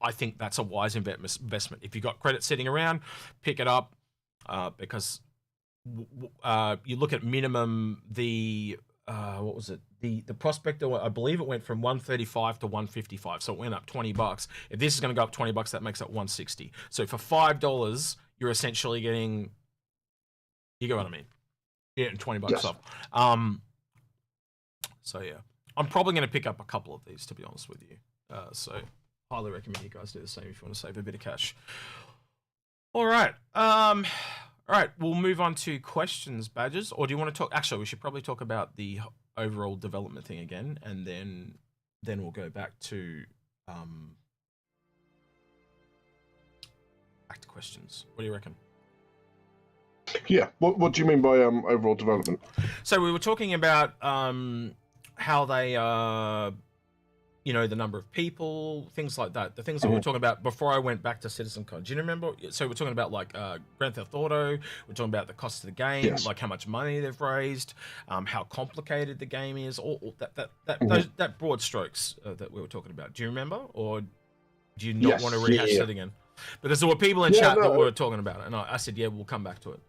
I think that's a wise investment. If you've got credit sitting around, pick it up because you look at minimum what was it? The Prospector, I believe it went from 135 to 155, so it went up $20. If this is going to go up $20, that makes it 160. So for $5, you're essentially getting, you get what I mean? You're getting $20 off. So yeah, I'm probably going to pick up a couple of these, to be honest with you. So highly recommend you guys do the same if you want to save a bit of cash. All right. All right, we'll move on to questions, Badges. Or do you want to talk? Actually, we should probably talk about the overall development thing again, and then we'll go back to questions. What do you reckon? Yeah. What do you mean by overall development? So we were talking about how they you know, the number of people, things like that. The things that we were talking about before I went back to CitizenCon. Do you remember? So we're talking about like Grand Theft Auto. We're talking about the cost of the game, Yes. like how much money they've raised, how complicated the game is, all that that broad strokes that we were talking about. Do you remember, or do you not want to rehash that again? Because there were people in chat that were talking about it, and I said, yeah, we'll come back to it.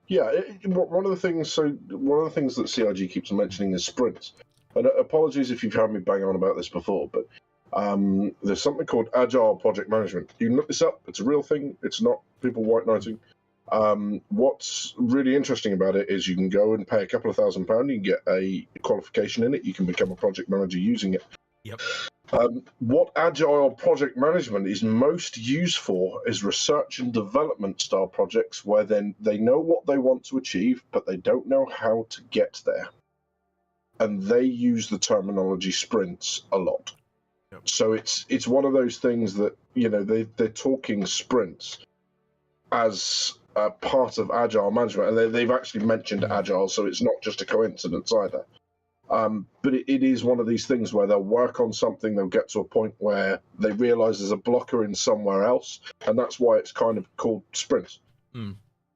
Yeah, one of the things. So one of the things that CIG keeps mentioning is sprints. And apologies if you've heard me bang on about this before, but there's something called Agile project management. You can look this up. It's a real thing. It's not people white knighting. What's really interesting about it is you can go and pay a couple of £1,000. You can get a qualification in it. You can become a project manager using it. Yep. What Agile project management is most used for is research and development style projects where then they know what they want to achieve, but they don't know how to get there. And they use the terminology sprints a lot. Yep. So it's one of those things that, you know, they're talking sprints as a part of Agile management, and they've actually mentioned Agile, so it's not just a coincidence either. But it is one of these things where they'll work on something, they'll get to a point where they realize there's a blocker in somewhere else, and that's why it's kind of called sprints.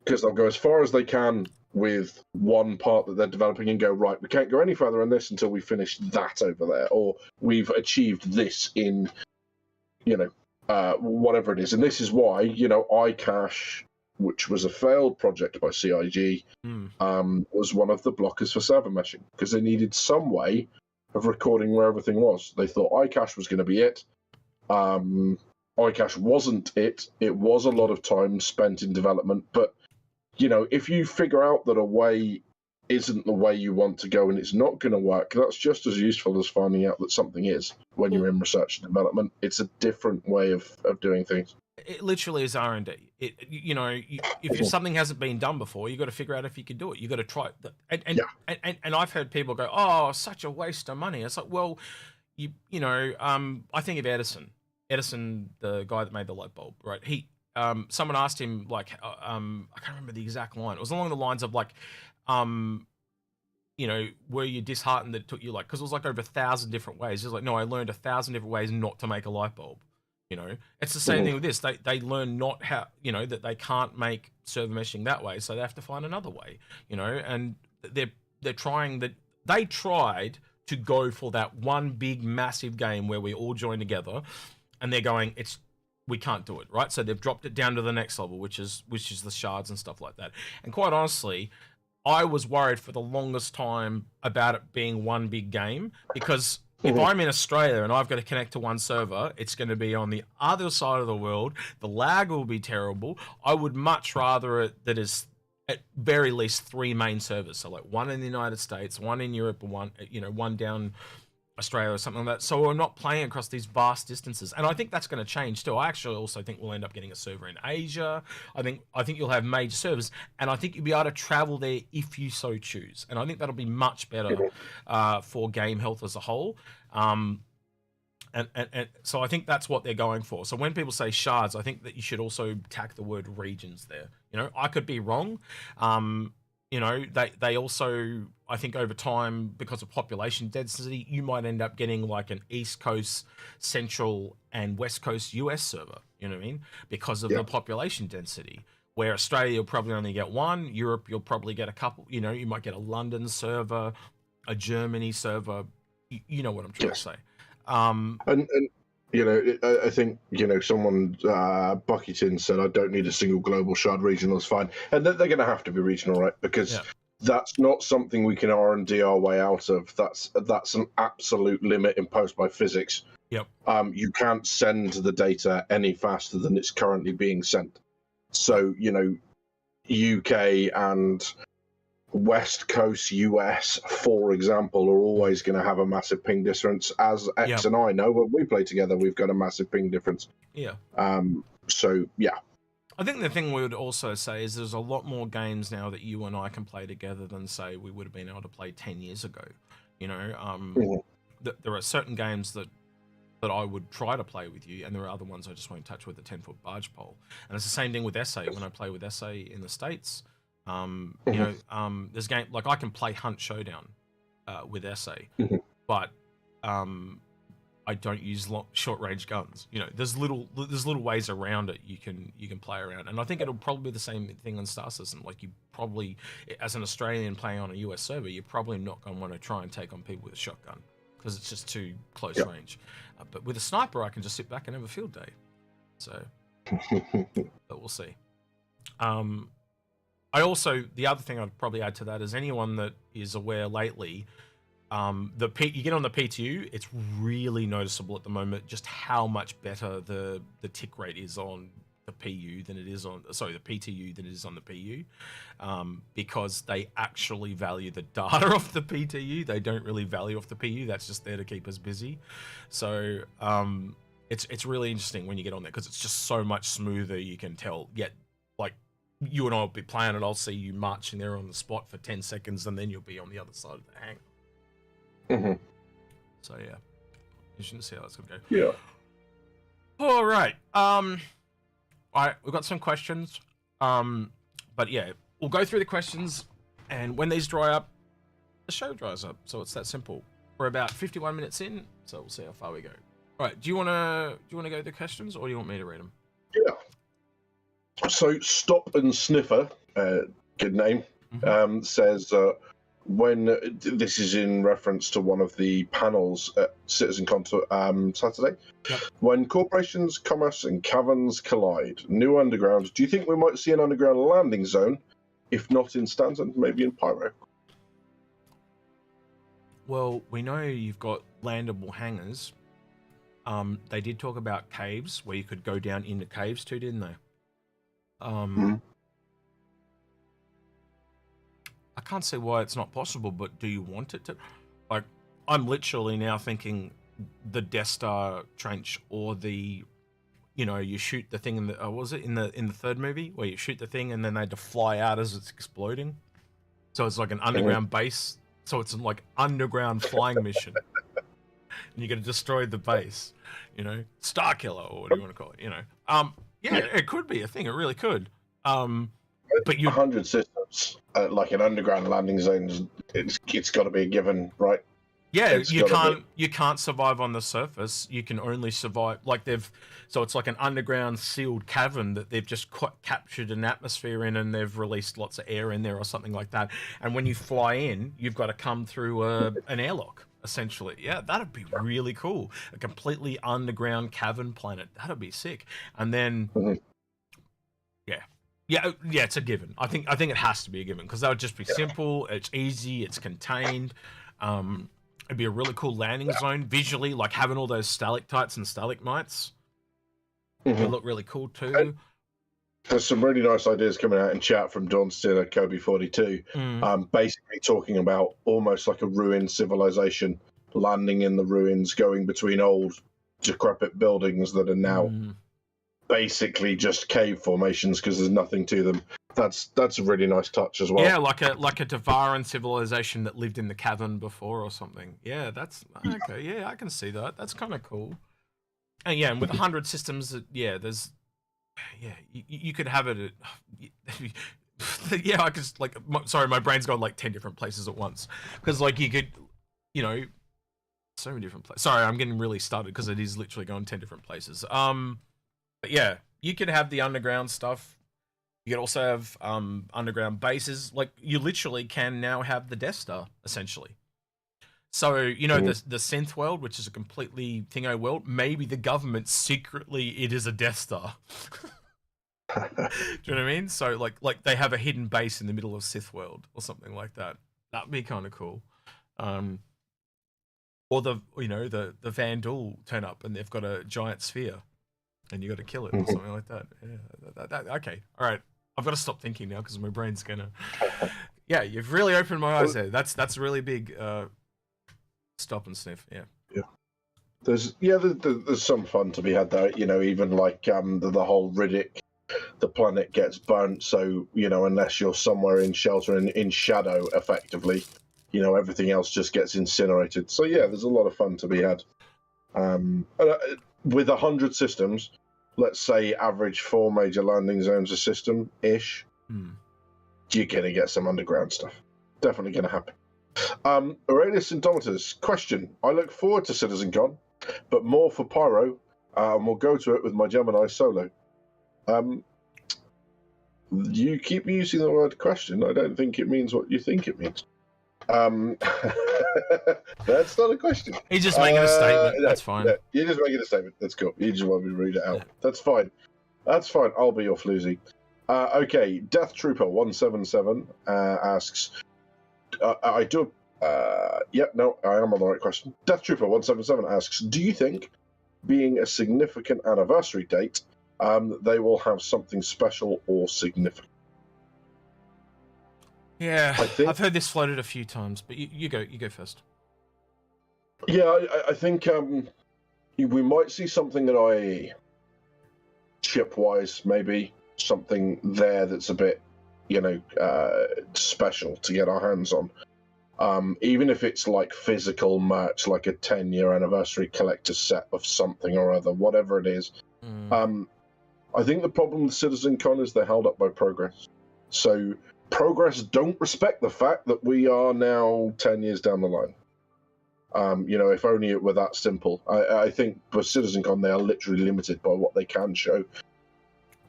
Because they'll go as far as they can with one part that they're developing and go, right, we can't go any further on this until we finish that over there, or we've achieved this in, you know, whatever it is. And this is why, you know, iCache, which was a failed project by CIG, was one of the blockers for server meshing, because they needed some way of recording where everything was. They thought iCache was going to be it. iCache wasn't it. It was a lot of time spent in development, but you know, if you figure out that a way isn't the way you want to go and it's not going to work, that's just as useful as finding out that something is when you're in research and development. It's a different way of doing things. It literally is R&D. You know, if something hasn't been done before, you got to figure out if you can do it. You got to try it. And I've heard people go, "Oh, such a waste of money." It's like, well, you know, I think of Edison, the guy that made the light bulb, right? Someone asked him, like, I can't remember the exact line. It was along the lines of, like, you know, were you disheartened that it took you, like, because it was like over 1,000 different ways. He was like, no, I learned 1,000 different ways not to make a light bulb. You know, it's the same thing with this. They learn not how, you know, that they can't make server meshing that way, so they have to find another way. You know, and they're trying that. They tried to go for that one big massive game where we all join together, and they're going, we can't do it, right? So they've dropped it down to the next level, which is the shards and stuff like that. And quite honestly, I was worried for the longest time about it being one big game, because if I'm in Australia and I've got to connect to one server, it's going to be on the other side of the world. The lag will be terrible. I would much rather it that is at very least 3 main servers. So like one in the United States, one in Europe, and one down Australia or something like that, so we're not playing across these vast distances. And I think that's going to change too. I actually also think we'll end up getting a server in Asia. I think you'll have major servers, and I think you'll be able to travel there if you so choose. And I think that'll be much better for game health as a whole. And so I think that's what they're going for. So when people say shards, I think that you should also tack the word regions there. You know, I could be wrong. You know, they also, I think over time, because of population density, you might end up getting like an East Coast, Central, and West Coast US server, you know what I mean? Because of the population density. Where Australia, you'll probably only get one. Europe, you'll probably get a couple. You know, you might get a London server, a Germany server. You know what I'm trying to say. And you know, I think, you know, someone, Buckyton said, I don't need a single global shard regional, is fine. And they're going to have to be regional, right? Because that's not something we can R&D our way out of. That's an absolute limit imposed by physics. Yep. You can't send the data any faster than it's currently being sent. So, you know, UK and West Coast US, for example, are always going to have a massive ping difference. As X and I know, when we play together, we've got a massive ping difference. Yeah. So yeah. I think the thing we would also say is there's a lot more games now that you and I can play together than say we would have been able to play 10 years ago. You know, there are certain games that I would try to play with you, and there are other ones I just won't touch with a 10-foot barge pole. And it's the same thing with Essay. When I play with Essay in the States, you know, there's game like I can play Hunt Showdown with Essay, but I don't use short range guns. You know, there's little ways around it you can play around, and I think it'll probably be the same thing on Star System. Like you probably, as an Australian playing on a US server, you're probably not going to want to try and take on people with a shotgun because it's just too close range. But with a sniper, I can just sit back and have a field day. So, but we'll see. I also, the other thing I'd probably add to that is anyone that is aware lately, you get on the PTU, it's really noticeable at the moment just how much better the tick rate is on the PU than it is on, sorry, the PTU than it is on the PU, because they actually value the data off the PTU. They don't really value off the PU. That's just there to keep us busy. So it's really interesting when you get on there because it's just so much smoother. You can tell, yet like you and I will be playing it, I'll see you marching there on the spot for 10 seconds and then you'll be on the other side of the hang. So yeah, you shouldn't see how that's gonna go. Yeah. All right. All right, we've got some questions. But yeah, we'll go through the questions, and when these dry up, the show dries up. So it's that simple. We're about 51 minutes in, so we'll see how far we go. All right, do you wanna go to the questions, or do you want me to read them? Yeah. So Stop and Sniffer, good name, says when this is in reference to one of the panels at CitizenCon Saturday, when corporations, commerce, and caverns collide, new underground. Do you think we might see an underground landing zone? If not in Stanton, maybe in Pyro. Well, we know you've got landable hangars. They did talk about caves where you could go down into caves too, didn't they? I can't see why it's not possible, but do you want it to? Like, I'm literally now thinking the Death Star trench, or the, you know, you shoot the thing in the, what was it in the third movie where you shoot the thing and then they had to fly out as it's exploding. So it's like an underground base. So it's like underground flying mission, and you're gonna destroy the base. You know, Star Killer, or what do you want to call it? You know, yeah, it could be a thing. It really could. But you 100 systems, like an underground landing zone, it's got to be a given, right? Yeah, you can't survive on the surface. You can only survive so it's like an underground sealed cavern that they've just captured an atmosphere in, and they've released lots of air in there or something like that. And when you fly in, you've got to come through an airlock, essentially. Yeah, that'd be really cool. A completely underground cavern planet. That'd be sick. And then, yeah, it's a given. I think it has to be a given because that would just be simple. It's easy. It's contained. It'd be a really cool landing zone visually, like having all those stalactites and stalagmites. It would look really cool too. And there's some really nice ideas coming out in chat from Donstin at Kobe42. Basically talking about almost like a ruined civilization, landing in the ruins, going between old, decrepit buildings that are now basically just cave formations because there's nothing to them. That's a really nice touch as well. Yeah, like a Devaran civilization that lived in the cavern before or something. Yeah, that's okay. Yeah, I can see that. That's kind of cool. And yeah, and with 100 systems, there's you could have it at, yeah, I could sorry, my brain's gone like 10 different places at once because like you could, you know, so many different places. Sorry, I'm getting really started because it is literally going 10 different places. But yeah, you could have the underground stuff. You could also have underground bases. Like, you literally can now have the Death Star, essentially. So, you know, the synth world, which is a completely thingo world, maybe the government secretly, it is a Death Star. Do you know what I mean? So, like they have a hidden base in the middle of Sith world or something like that. That'd be kind of cool. Or the Vandal turn up and they've got a giant sphere. And you got to kill it or something like that. Yeah, okay, all right. I've got to stop thinking now because my brain's gonna. Yeah, you've really opened my eyes there. That's really big. Stop and sniff. Yeah. There's some fun to be had there. You know, even like the whole Riddick the planet gets burnt. So, you know, unless you're somewhere in shelter and in shadow, effectively, you know, everything else just gets incinerated. So yeah, there's a lot of fun to be had. With 100 systems, let's say average 4 major landing zones a system ish, you're gonna get some underground stuff. Definitely gonna happen. Aurelius Indomitus, question. I look forward to CitizenCon, but more for Pyro, and we'll go to it with my Gemini solo. You keep using the word question. I don't think it means what you think it means. That's not a question. He's just making a statement. That's fine. Yeah, you're just making a statement. That's cool. You just want me to read it out. Yeah. That's fine. That's fine. I'll be your floozy. Okay, Death Trooper 177 asks, I do. No, I am on the right question. Death Trooper 177 asks, do you think, being a significant anniversary date, they will have something special or significant? Yeah, I've heard this floated a few times, but you go first. Yeah, I think we might see something at IE, chip-wise, maybe something there that's a bit, you know, special to get our hands on. Even if it's like physical merch, like a 10-year anniversary collector's set of something or other, whatever it is. I think the problem with CitizenCon is they're held up by progress. So progress don't respect the fact that we are now 10 years down the line. You know, if only it were that simple. I think for CitizenCon, they are literally limited by what they can show,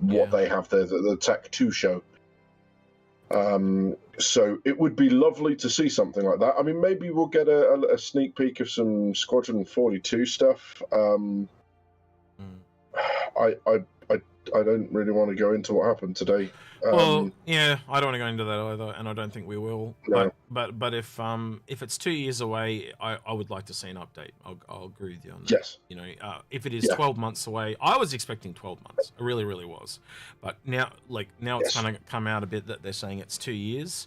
what they have the tech to show. So it would be lovely to see something like that. I mean, maybe we'll get a sneak peek of some Squadron 42 stuff. I don't really want to go into what happened today. Well, yeah, I don't want to go into that either, and I don't think we will. No. But if it's 2 years away, I would like to see an update. I'll agree with you on that. Yes. You know, if it is 12 months away, I was expecting 12 months. I really, really was. But now it's kind of come out a bit that they're saying it's 2 years.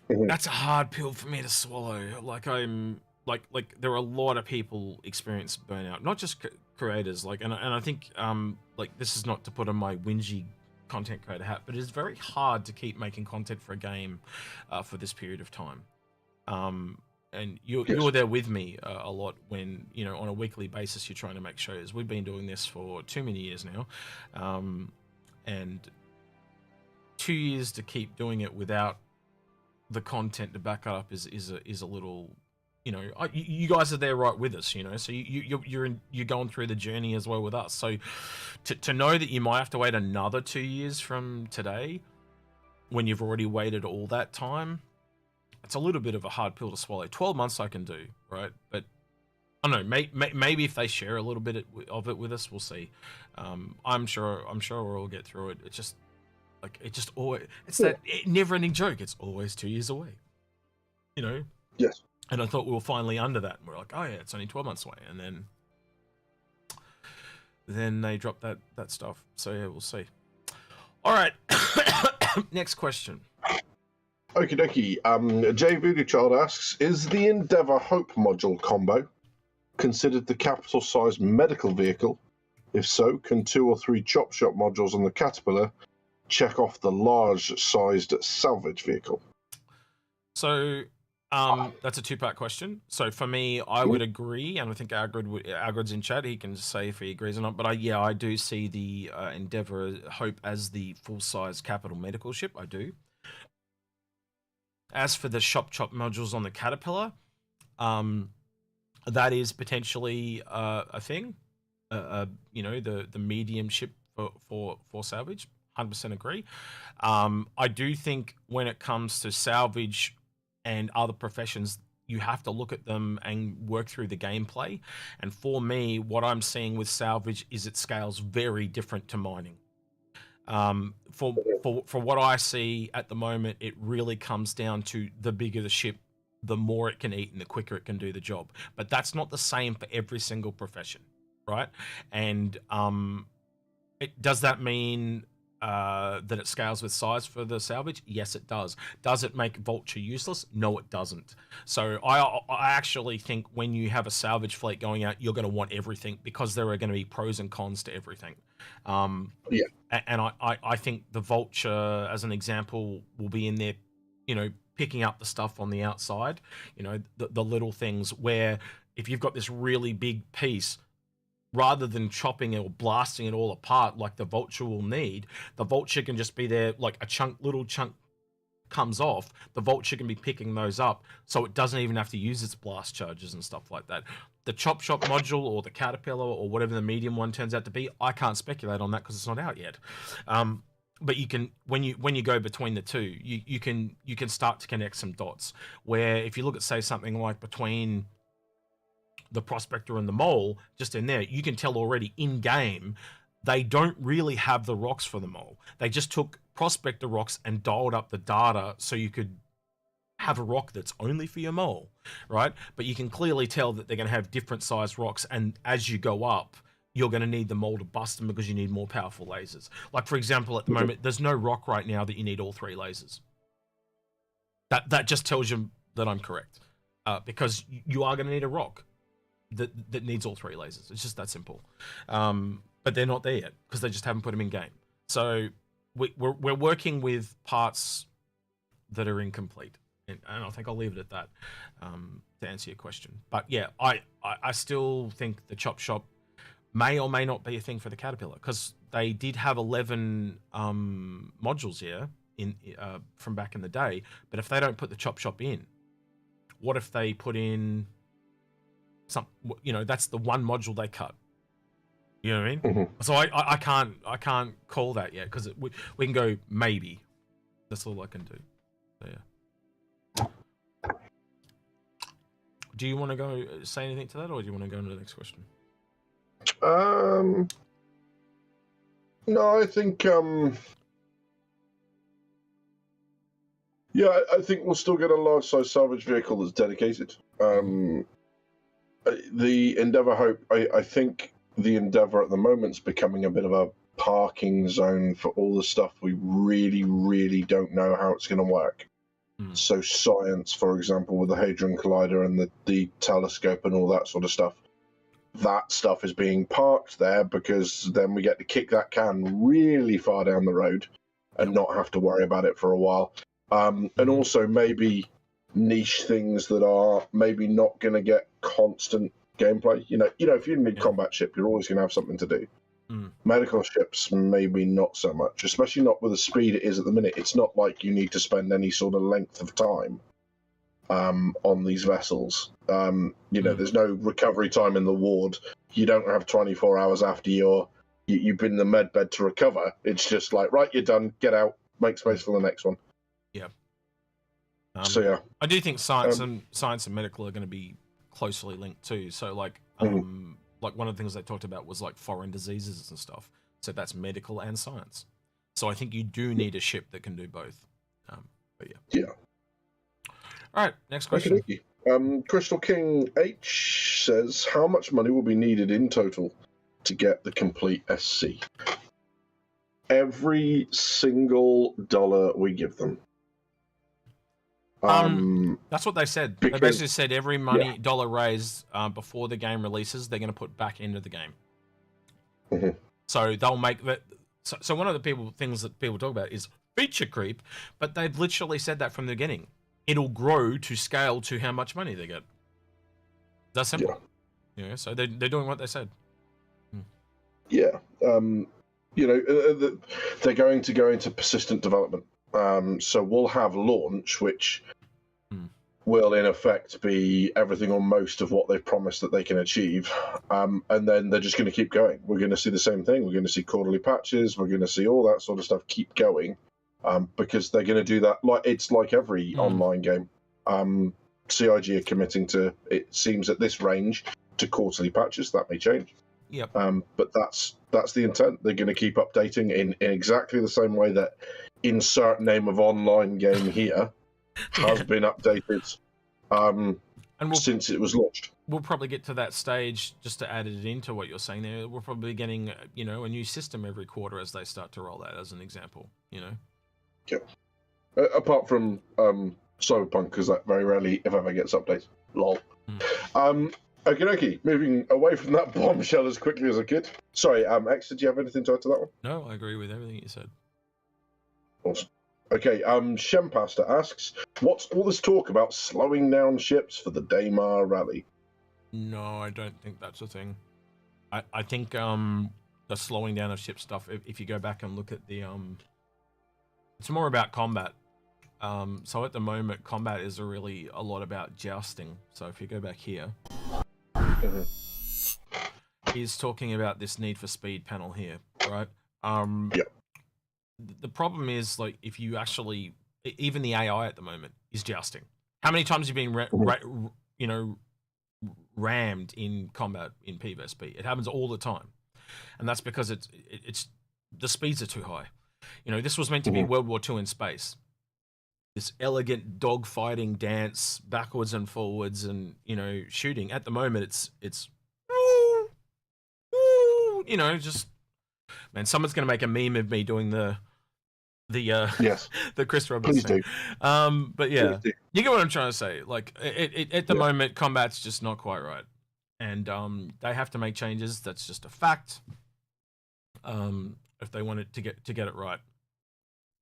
That's a hard pill for me to swallow. Like there are a lot of people experience burnout, not just creators. And I think this is not to put on my whingy content creator hat, but it's very hard to keep making content for a game for this period of time. And you're there with me a lot when, you know, on a weekly basis you're trying to make shows. We've been doing this for too many years now, and 2 years to keep doing it without the content to back it up is a little, you know, you guys are there right with us, you know, so you're going through the journey as well with us. So to know that you might have to wait another 2 years from today, when you've already waited all that time, it's a little bit of a hard pill to swallow. 12 months I can do, right? But I don't know, maybe if they share a little bit of it with us, we'll see. I'm sure we'll get through it. It's just that never-ending joke. It's always 2 years away, you know. Yes. And I thought we were finally under that. And we're like, oh yeah, it's only 12 months away. And then they dropped that stuff. So yeah, we'll see. All right. Next question. Okie dokie. Jay Voodoo Child asks, is the Endeavour Hope module combo considered the capital-sized medical vehicle? If so, can 2 or 3 chop shop modules on the Caterpillar check off the large-sized salvage vehicle? So that's a two-part question. So for me, I would agree, and I think Agrid's in chat. He can say if he agrees or not. But I do see the Endeavour Hope as the full-size capital medical ship. I do. As for the chop modules on the Caterpillar, that is potentially a thing. You know, the medium ship for salvage. 100% agree. I do think when it comes to salvage and other professions, you have to look at them and work through the gameplay. And for me, what I'm seeing with salvage is it scales very different to mining. For what I see at the moment, it really comes down to the bigger the ship, the more it can eat and the quicker it can do the job. But that's not the same for every single profession, right? And does that mean that it scales with size for the salvage? Yes, it does. Does it make Vulture useless? No, it doesn't. So I actually think when you have a salvage fleet going out, you're going to want everything, because there are going to be pros and cons to everything. Yeah. And I think the Vulture, as an example, will be in there, picking up the stuff on the outside, the little things where if you've got this really big piece, rather than chopping it or blasting it all apart like the Vulture will need, the Vulture can just be there, like little chunk comes off, the Vulture can be picking those up, so it doesn't even have to use its blast charges and stuff like that. The Chop Shop module or the Caterpillar or whatever the medium one turns out to be, I can't speculate on that because it's not out yet. But you can, when you go between the two, you can start to connect some dots. Where if you look at, say, something like between the Prospector and the Mole, just in there, you can tell already in game they don't really have the rocks for the Mole. They just took Prospector rocks and dialed up the data so you could have a rock that's only for your Mole, right? But you can clearly tell that they're going to have different sized rocks, and as you go up, you're going to need the Mole to bust them because you need more powerful lasers. Like, for example, at the moment, there's no rock right now that you need all 3 lasers. That just tells you that I'm correct, because you are going to need a rock that needs all 3 lasers. It's just that simple. But they're not there yet because they just haven't put them in game. So we're working with parts that are incomplete, and I think I'll leave it at that, to answer your question. But yeah, I still think the Chop Shop may or may not be a thing for the Caterpillar, because they did have 11 modules here from back in the day. But if they don't put the Chop Shop in, what if they put in some, that's the one module they cut. You know what I mean? Mm-hmm. So I can't call that yet, because we can go maybe. That's all I can do. So yeah. Do you want to go say anything to that, or do you want to go into the next question? No, I think yeah, I think we'll still get a large size salvage vehicle that's dedicated. The Endeavour Hope, I think the Endeavour at the moment is becoming a bit of a parking zone for all the stuff we really, really don't know how it's going to work. So science, for example, with the Hadron Collider and the telescope and all that sort of stuff, that stuff is being parked there because then we get to kick that can really far down the road and not have to worry about it for a while. And also maybe niche things that are maybe not going to get constant gameplay. If you need combat ship, you're always going to have something to do. Medical ships, maybe not so much, especially not with the speed it is at the minute. It's not like you need to spend any sort of length of time on these vessels. There's no recovery time in the ward. You don't have 24 hours after you've been in the med bed to recover. It's just like, right, you're done, get out, make space for the next one. Yeah. So yeah, I do think science and medical are going to be closely linked too. So like one of the things they talked about was like foreign diseases and stuff. So that's medical and science. So I think you do need a ship that can do both. But yeah. Yeah. All right, next question. Crystal King H says, how much money will be needed in total to get the complete SC? Every single dollar we give them. That's what they said. They basically said every dollar raised before the game releases, they're going to put back into the game. So they'll make that. So one of the things that people talk about is feature creep, but they've literally said that from the beginning. It'll grow to scale to how much money they get. That's simple. Yeah. So they're doing what they said. Yeah. They're going to go into persistent development. So we'll have launch, which will in effect be everything or most of what they've promised that they can achieve. And then they're just going to keep going. We're going to see the same thing. We're going to see quarterly patches. We're going to see all that sort of stuff keep going, because they're going to do that. It's like every online game. CIG are committing to, it seems at this range, to quarterly patches. That may change. Yep. But that's the intent. They're going to keep updating in exactly the same way that insert name of online game here has been updated. And And since it was launched. We'll probably get to that stage, just to add it into what you're saying there. We're probably getting, a new system every quarter as they start to roll out, as an example, Yeah. Apart from Cyberpunk, because that very rarely, if ever, gets updates. Lol. Okie dokie. Moving away from that bombshell as quickly as I could. Sorry, X, did you have anything to add to that one? No, I agree with everything you said. Awesome. Okay, Shempasta asks, what's all this talk about slowing down ships for the Daymar rally? No, I don't think that's a thing. I think the slowing down of ship stuff, if you go back and look at the it's more about combat. So at the moment, combat is really a lot about jousting. So if you go back here, he's talking about this need for speed panel here, right? Yeah. The problem is, like, if you actually, even the AI at the moment is jousting. How many times have you been, rammed in combat in PvP? It happens all the time, and that's because it's the speeds are too high. This was meant to be World War II in space. This elegant dogfighting dance, backwards and forwards, and shooting. At the moment, it's just, man. Someone's gonna make a meme of me doing the yes, the Chris Roberts please thing. do. But yeah, you get what I'm trying to say. Like, at the moment, combat's just not quite right, and they have to make changes. That's just a fact. If they want it to get it right.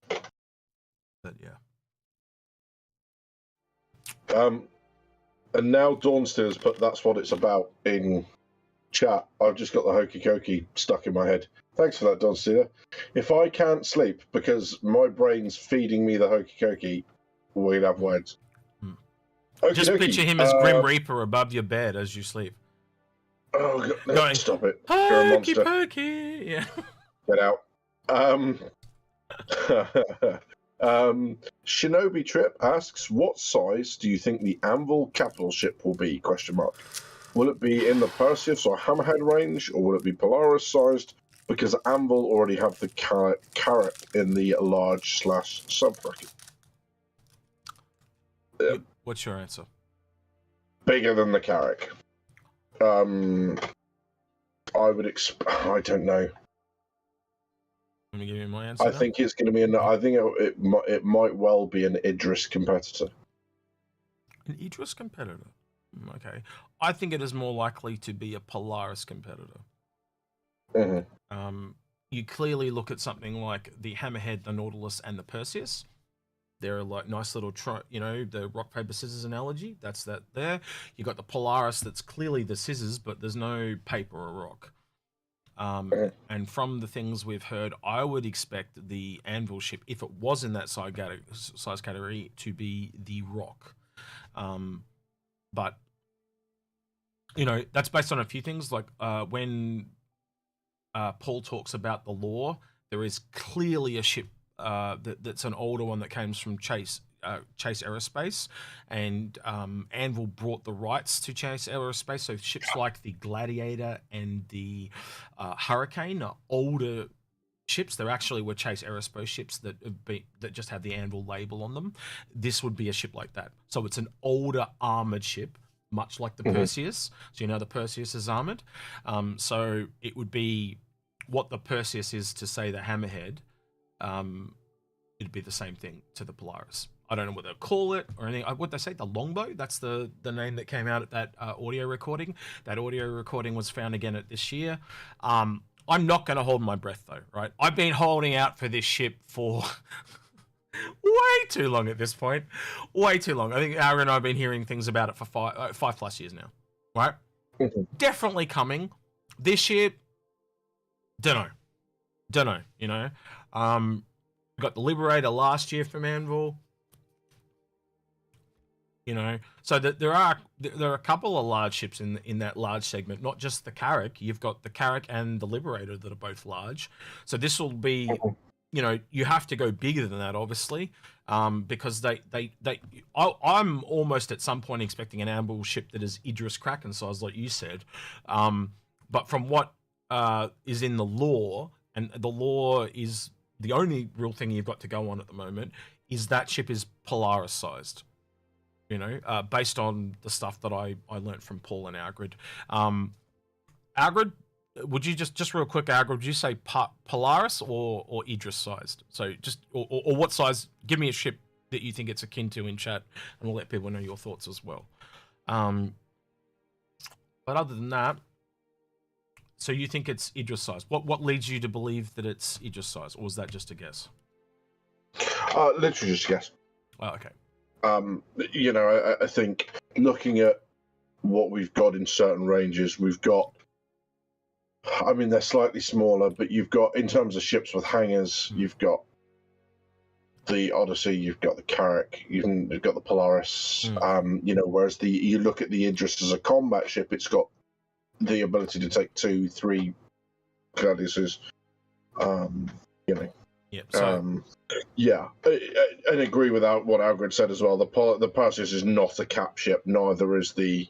But yeah. And now Dawnstill has put "that's what it's about" in chat. I've just got the hokey cokey stuck in my head. Thanks for that, Dawnstill. If I can't sleep because my brain's feeding me the hokey cokey, we'll have words. Just picture him as Grim Reaper above your bed as you sleep. Oh, God, going, stop it! You're a monster. Pokey. Yeah. Get out. Shinobi Trip asks, what size do you think the Anvil capital ship will be? Will it be in the Perseus or Hammerhead range, or will it be Polaris sized? Because Anvil already have the carrot in the large / sub bracket. What's your answer? Bigger than the Carrack. I would I don't know. Let me give you my answer. I think it's going to be I think it might well be an Idris competitor. An Idris competitor? Okay. I think it is more likely to be a Polaris competitor. You clearly look at something like the Hammerhead, the Nautilus, and the Perseus. They're like nice little, the rock, paper, scissors analogy. That's that there. You got the Polaris that's clearly the scissors, but there's no paper or rock. And from the things we've heard, I would expect the Anvil ship, if it was in that size category, to be the rock. But, that's based on a few things. Like when Paul talks about the lore, there is clearly a ship that's an older one that came from Chase Aerospace, and Anvil brought the rights to Chase Aerospace. So ships like the Gladiator and the Hurricane are older ships. There actually were Chase Aerospace ships that just have the Anvil label on them. This would be a ship like that. So it's an older armored ship, much like the Perseus. So the Perseus is armored. So it would be what the Perseus is to, say, the Hammerhead. It'd be the same thing to the Polaris. I don't know what they'll call it or anything. What they say, the Longbow? That's the name that came out at that audio recording. That audio recording was found again at this year. I'm not going to hold my breath, though, right? I've been holding out for this ship for way too long at this point. Way too long. I think Aaron and I have been hearing things about it for 5+ years now, right? Definitely coming. This year, don't know. Got the Liberator last year from Anvil. So that there are a couple of large ships in that large segment, not just the Carrack. You've got the Carrack and the Liberator that are both large. So this will be, you have to go bigger than that, obviously, because I'm almost at some point expecting an Anvil ship that is Idris Kraken size, like you said. But from what is in the lore, and the lore is the only real thing you've got to go on at the moment, is that ship is Polaris sized. you know, based on the stuff that I learned from Paul and Algrid. Algrid, would you just real quick, Algrid, would you say Polaris or Idris sized? So just, or what size, give me a ship that you think it's akin to in chat, and we'll let people know your thoughts as well. But other than that, so you think it's Idris size. What leads you to believe that it's Idris size, or was that just a guess? Literally just a guess. Oh, okay. You know, I think looking at what we've got in certain ranges, we've got, I mean, they're slightly smaller, but you've got, in terms of ships with hangars, you've got the Odyssey, you've got the Carrack, you've got the Polaris. You know, whereas you look at the Idris as a combat ship, it's got the ability to take 2, 3 Gladiuses. You know. Yeah. So, yeah, and agree with what Algrid said as well. The Perseus is not a cap ship. Neither is the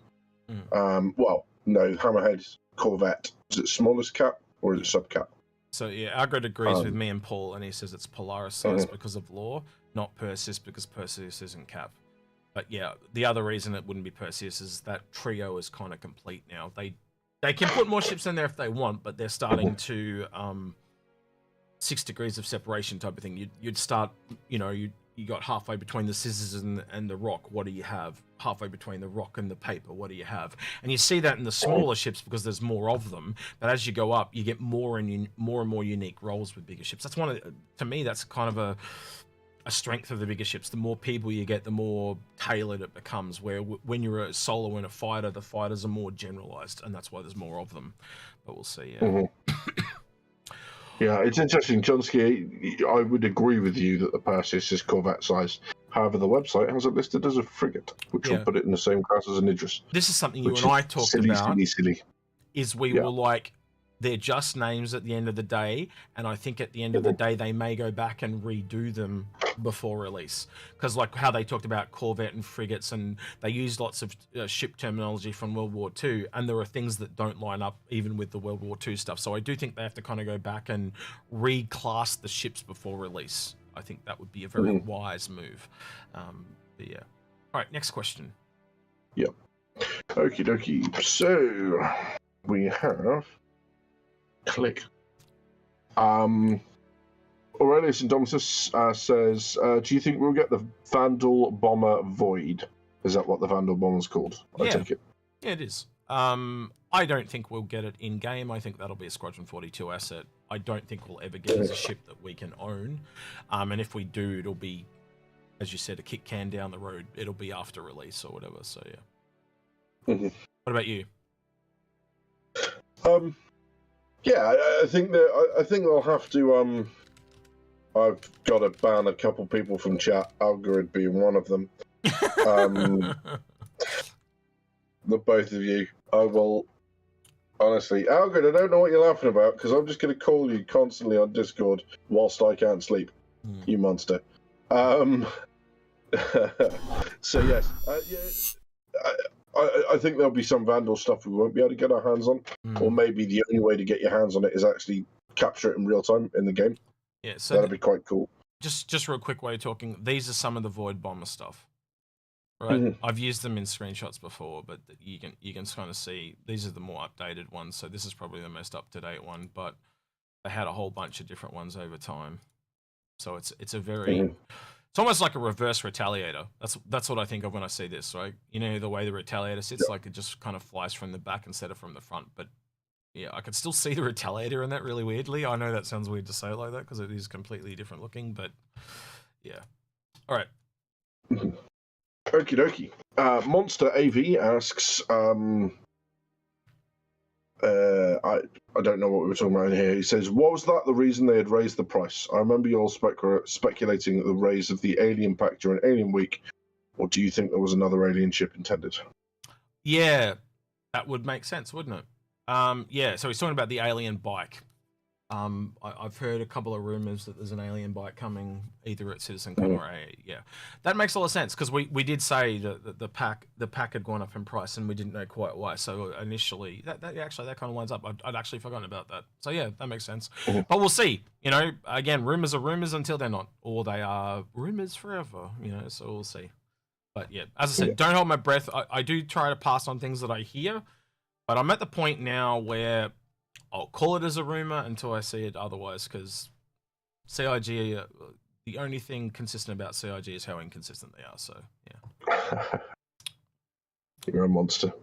well, no, Hammerhead Corvette. Is it smallest cap or is it sub cap? So yeah, Algrid agrees with me and Paul, and he says it's Polaris size because of lore, not Perseus because Perseus isn't cap. But yeah, the other reason it wouldn't be Perseus is that trio is kind of complete now. They can put more ships in there if they want, but they're starting to 6 degrees of separation type of thing. You'd start, you know, you got halfway between the scissors and the rock. What do you have? Halfway between the rock and the paper. What do you have? And you see that in the smaller ships because there's more of them. But as you go up, you get more and more unique roles with bigger ships. That's to me, that's kind of a strength of the bigger ships. The more people you get, the more tailored it becomes. Where when you're a solo and a fighter, the fighters are more generalized, and that's why there's more of them. But we'll see. Yeah. Yeah, it's interesting, Johnsky. I would agree with you that the Perseus is Corvette size. However, the website has it listed as a frigate, which will put it in the same class as an Idris. This is something you and I talked about. Silly. Is we were like, they're just names at the end of the day, and I think at the end of the day they may go back and redo them before release, because like how they talked about Corvette and frigates, and they used lots of ship terminology from World War II, and there are things that don't line up even with the World War II stuff. So I do think they have to kind of go back and reclass the ships before release. I think that would be a very wise move. But yeah. All right, next question. Yep. Okie dokie. So we have click. Aurelius Indomitus says, do you think we'll get the Vandal Bomber Void? Is that what the Vandal Bomber's called? I take it. Yeah, it is. I don't think we'll get it in game. I think that'll be a Squadron 42 asset. I don't think we'll ever get it as a ship that we can own. And if we do, it'll be, as you said, a kick can down the road. It'll be after release or whatever. So yeah. What about you? Yeah, I think they'll have to. I've got to ban a couple people from chat. Algrid being one of them. The both of you. I will. Honestly, Algrid, I don't know what you're laughing about because I'm just going to call you constantly on Discord whilst I can't sleep. You monster. So yes, I think there'll be some Vandal stuff we won't be able to get our hands on, or maybe the only way to get your hands on it is actually capture it in real time in the game. Yeah, so that'd be quite cool. Just real quick way of talking. These are some of the Void Bomber stuff, right? I've used them in screenshots before, but you can kind of see these are the more updated ones. So this is probably the most up to date one, but they had a whole bunch of different ones over time. So it's a very it's almost like a reverse Retaliator. That's what I think of when I see this, right? You know, the way the Retaliator sits, like it just kind of flies from the back instead of from the front. But yeah, I can still see the Retaliator in that really weirdly. I know that sounds weird to say it like that because it is completely different looking, but yeah. All right. Okie dokie. Monster AV asks, I don't know what we were talking about in here. He says, was that the reason they had raised the price? I remember you all speculating at the raise of the Alien Pack during Alien Week, or do you think there was another alien ship intended? Yeah, that would make sense, wouldn't it? Yeah, so he's talking about the alien bike. I've heard a couple of rumors that there's an alien bike coming either at CitizenCon or yeah. That makes a lot of sense because we did say that the pack had gone up in price and we didn't know quite why. So initially that kind of lines up. I'd actually forgotten about that. So yeah, that makes sense. But we'll see. You know, again, rumors are rumors until they're not, or they are rumors forever. You know, so we'll see. But yeah, as I said, don't hold my breath. I do try to pass on things that I hear, but I'm at the point now where I'll call it as a rumor until I see it otherwise, because CIG, the only thing consistent about CIG is how inconsistent they are. So yeah. You're a monster.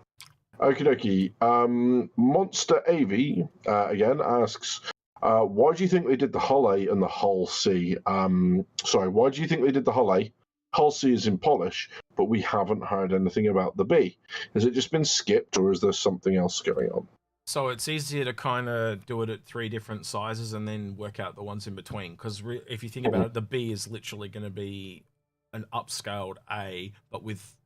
Okie dokie. Monster AV again asks, why do you think they did the Hull A and the Hull C? Sorry, why do you think they did the Hull A? Hull C is in polish, but we haven't heard anything about the B. Has it just been skipped, or is there something else going on? So it's easier to kind of do it at 3 different sizes and then work out the ones in between. Because if you think about it, the B is literally going to be an upscaled A, but with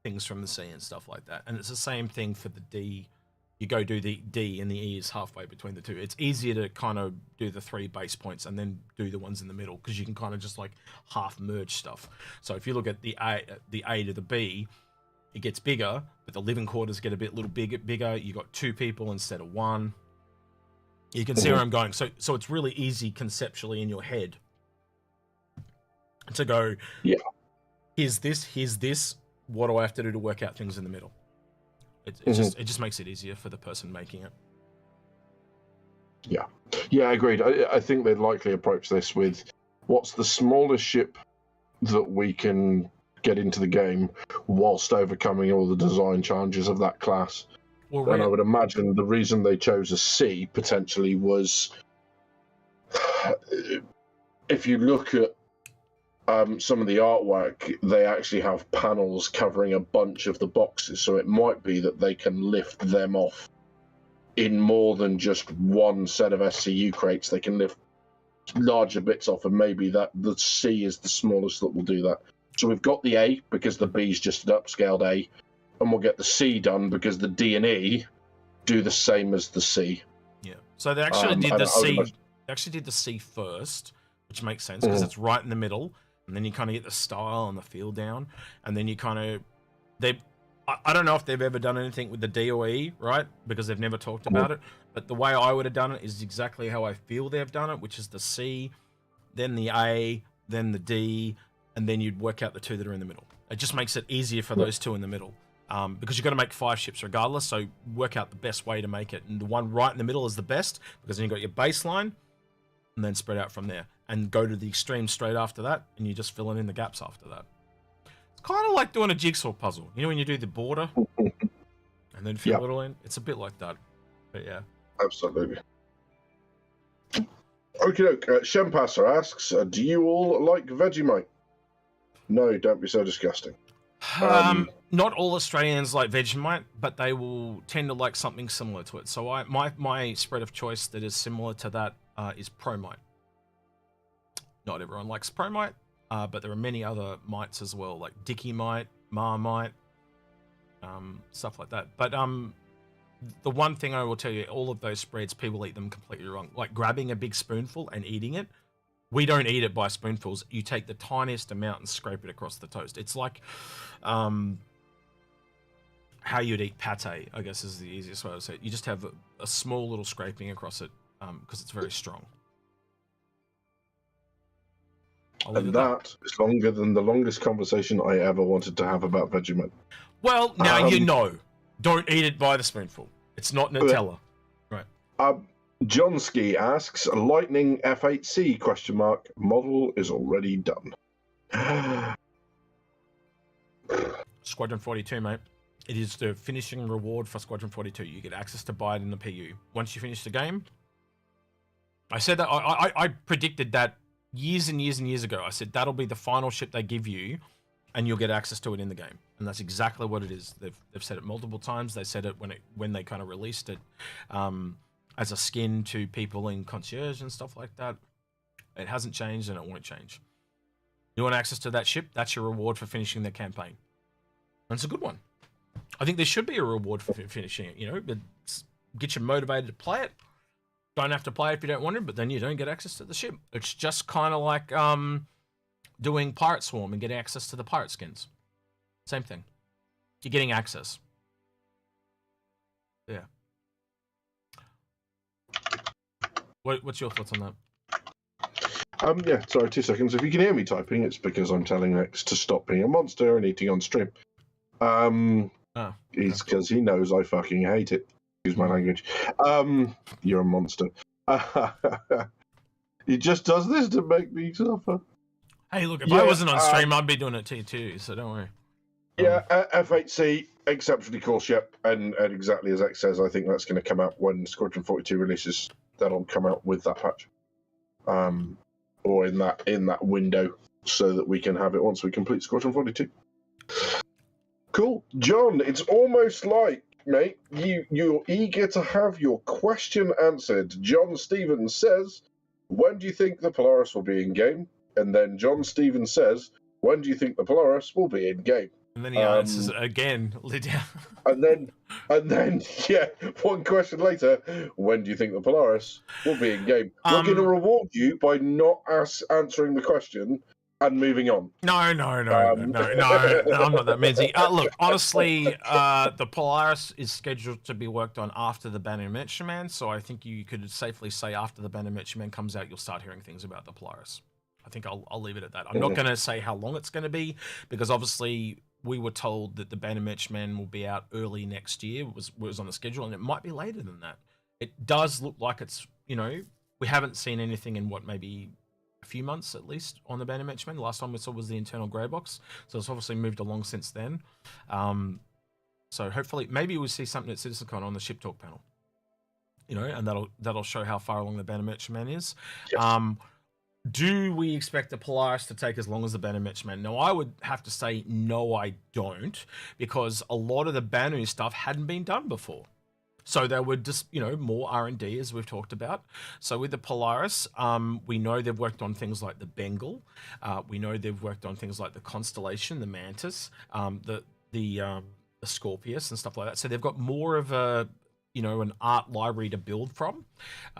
things from the C and stuff like that. And it's the same thing for the D. You go do the D and the E is halfway between the two. It's easier to kind of do the 3 base points and then do the ones in the middle, because you can kind of just like half merge stuff. So if you look at the A to the B, it gets bigger, but the living quarters get a little bigger. You got 2 people instead of 1. You can see where I'm going. So it's really easy conceptually in your head to go, yeah, here's this. What do I have to do to work out things in the middle? It just makes it easier for the person making it. Yeah, agreed. I think they'd likely approach this with, what's the smallest ship that we can get into the game whilst overcoming all the design challenges of that class. Well, and I would imagine the reason they chose a C potentially was, if you look at some of the artwork, they actually have panels covering a bunch of the boxes, so it might be that they can lift them off in more than just one set of SCU crates. They can lift larger bits off, and maybe that the C is the smallest that will do that. So we've got the A because the B is just an upscaled A, and we'll get the C done because the D and E do the same as the C. Yeah. So they actually did the C. They actually did the C first, which makes sense because it's right in the middle, and then you kind of get the style and the feel down, and then you kind of I don't know if they've ever done anything with the D or E, right? Because they've never talked about it. But the way I would have done it is exactly how I feel they've done it, which is the C, then the A, then the D, and then you'd work out the 2 that are in the middle. It just makes it easier for those 2 in the middle. Because you've got to make 5 ships regardless, so work out the best way to make it. And the one right in the middle is the best, because then you've got your baseline, and then spread out from there. And go to the extreme straight after that, and you're just filling in the gaps after that. Kind of like doing a jigsaw puzzle. You know when you do the border and then fill it all in? It's a bit like that. But yeah. Absolutely. Okay, Shempasser asks, do you all like Vegemite? No, don't be so disgusting. Not all Australians like Vegemite, but they will tend to like something similar to it. So my spread of choice that is similar to that is Promite. Not everyone likes Promite. But there are many other mites as well, like Dicky Mite, Marmite, stuff like that. But the one thing I will tell you, all of those spreads, people eat them completely wrong. Like grabbing a big spoonful and eating it. We don't eat it by spoonfuls. You take the tiniest amount and scrape it across the toast. It's like how you'd eat pate, I guess is the easiest way to say it. You just have a small little scraping across it because it's very strong. And that is longer than the longest conversation I ever wanted to have about Vegemite. Well, now you know. Don't eat it by the spoonful. It's not Nutella. Right. Johnski asks, Lightning F8C, question mark, model is already done. Squadron 42, mate. It is the finishing reward for Squadron 42. You get access to buy it in the PU. Once you finish the game, I said that, I predicted that years and years and years ago. I said that'll be the final ship they give you, and you'll get access to it in the game. And that's exactly what it is. They've said it multiple times. They said it when they kind of released it as a skin to people in concierge and stuff like that. It hasn't changed, and it won't change. You want access to that ship? That's your reward for finishing the campaign. And it's a good one. I think there should be a reward for finishing it. You know, but get you motivated to play it. Don't have to play it if you don't want to, but then you don't get access to the ship. It's just kind of like doing Pirate Swarm and getting access to the pirate skins. Same thing. You're getting access. Yeah. What's your thoughts on that? Yeah, sorry, 2 seconds. If you can hear me typing, it's because I'm telling X to stop being a monster and eating on stream. It's because he knows I fucking hate it. Excuse my language. You're a monster. He just does this to make me suffer. Hey, look, if I wasn't on stream, I'd be doing it to you too, so don't worry. Yeah, F8C, exceptionally cool ship, and exactly as X says, I think that's going to come out when Squadron 42 releases. That'll come out with that patch. Or in that window, so that we can have it once we complete Squadron 42. Cool, John. It's almost like, mate, you're eager to have your question answered. John Stevens says, "When do you think the Polaris will be in game?" And then John Stevens says, "When do you think the Polaris will be in game?" And then he answers again, Lydia. and then, yeah, one question later, when do you think the Polaris will be in game? We're going to reward you by not answering the question and moving on. No, I'm not that meansy. Look, honestly, the Polaris is scheduled to be worked on after the Banner Adventure Man, so I think you could safely say after the Banner Adventure Man comes out, you'll start hearing things about the Polaris. I think I'll leave it at that. I'm not going to say how long it's going to be, because obviously we were told that the Banner Adventure Man will be out early next year, was on the schedule, and it might be later than that. It does look like it's, we haven't seen anything in maybe a few months at least on the Banner Adventure Man. The last time we saw was the internal grey box, so it's obviously moved along since then. So hopefully, maybe we'll see something at CitizenCon on the Ship Talk panel, and that'll show how far along the Banner Adventure Man is. Yes. Do we expect the Polaris to take as long as the Banner Adventure Man? No, I would have to say no, I don't, because a lot of the Banu stuff hadn't been done before. So there were just, more R&D, as we've talked about. So with the Polaris, we know they've worked on things like the Bengal. We know they've worked on things like the Constellation, the Mantis, the Scorpius and stuff like that. So they've got more of a, an art library to build from.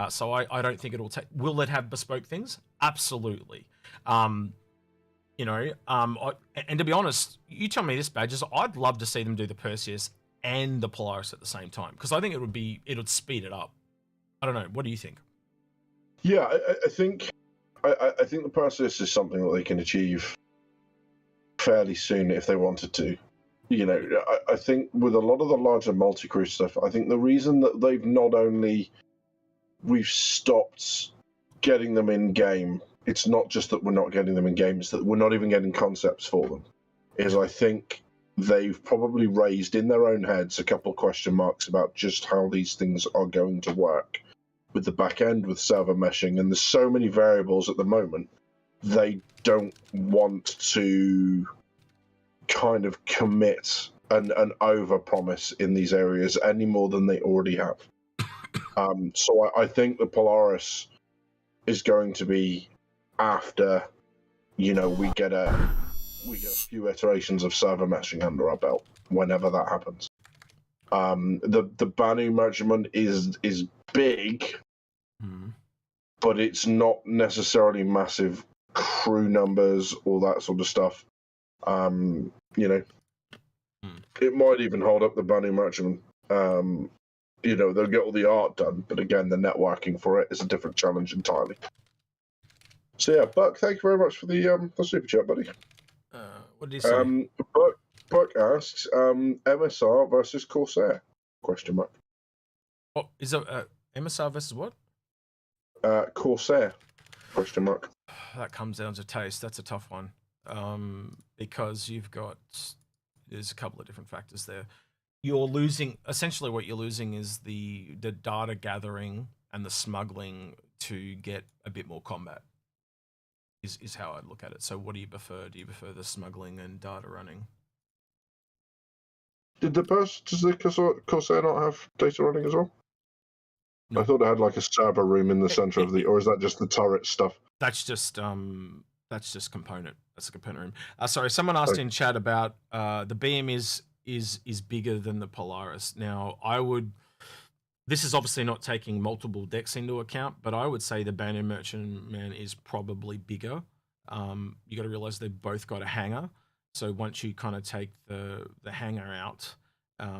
So I don't think it'll take... Will it have bespoke things? Absolutely. And to be honest, you tell me this, Badges, I'd love to see them do the Perseus and the Polaris at the same time, because I think it would speed it up. I don't know. What do you think? Yeah, I think the Perseus is something that they can achieve fairly soon if they wanted to. I think with a lot of the larger multi-crew stuff, I think the reason that we've stopped getting them in game, it's not just that we're not getting them in game, it's that we're not even getting concepts for them. I think they've probably raised in their own heads a couple of question marks about just how these things are going to work with the back end, with server meshing, and there's so many variables at the moment, they don't want to kind of commit and over-promise in these areas any more than they already have. So I think the Polaris is going to be after, we get a few iterations of server meshing under our belt, whenever that happens. The Banu measurement is big, but it's not necessarily massive crew numbers or that sort of stuff. It might even hold up the Banu measurement. They'll get all the art done, but again, the networking for it is a different challenge entirely. So yeah, Buck, thank you very much for the super chat, buddy. What did he say? Buck asks, MSR versus Corsair? Question mark. What is it? MSR versus what? Corsair? Question mark. That comes down to taste. That's a tough one, because there's a couple of different factors there. You're losing, essentially what you're losing is the data gathering and the smuggling to get a bit more combat. Is how I'd look at it. So what do you prefer? Do you prefer the smuggling and data running? Does the Corsair not have data running as well? No. I thought it had like a server room in the center of or is that just the turret stuff? That's just component. That's a component room. Sorry, someone asked in chat about the BM is bigger than the Polaris. Now this is obviously not taking multiple decks into account, but I would say the Banner Merchant Man is probably bigger. You got to realize they've both got a hangar. So once you kind of take the hangar out, I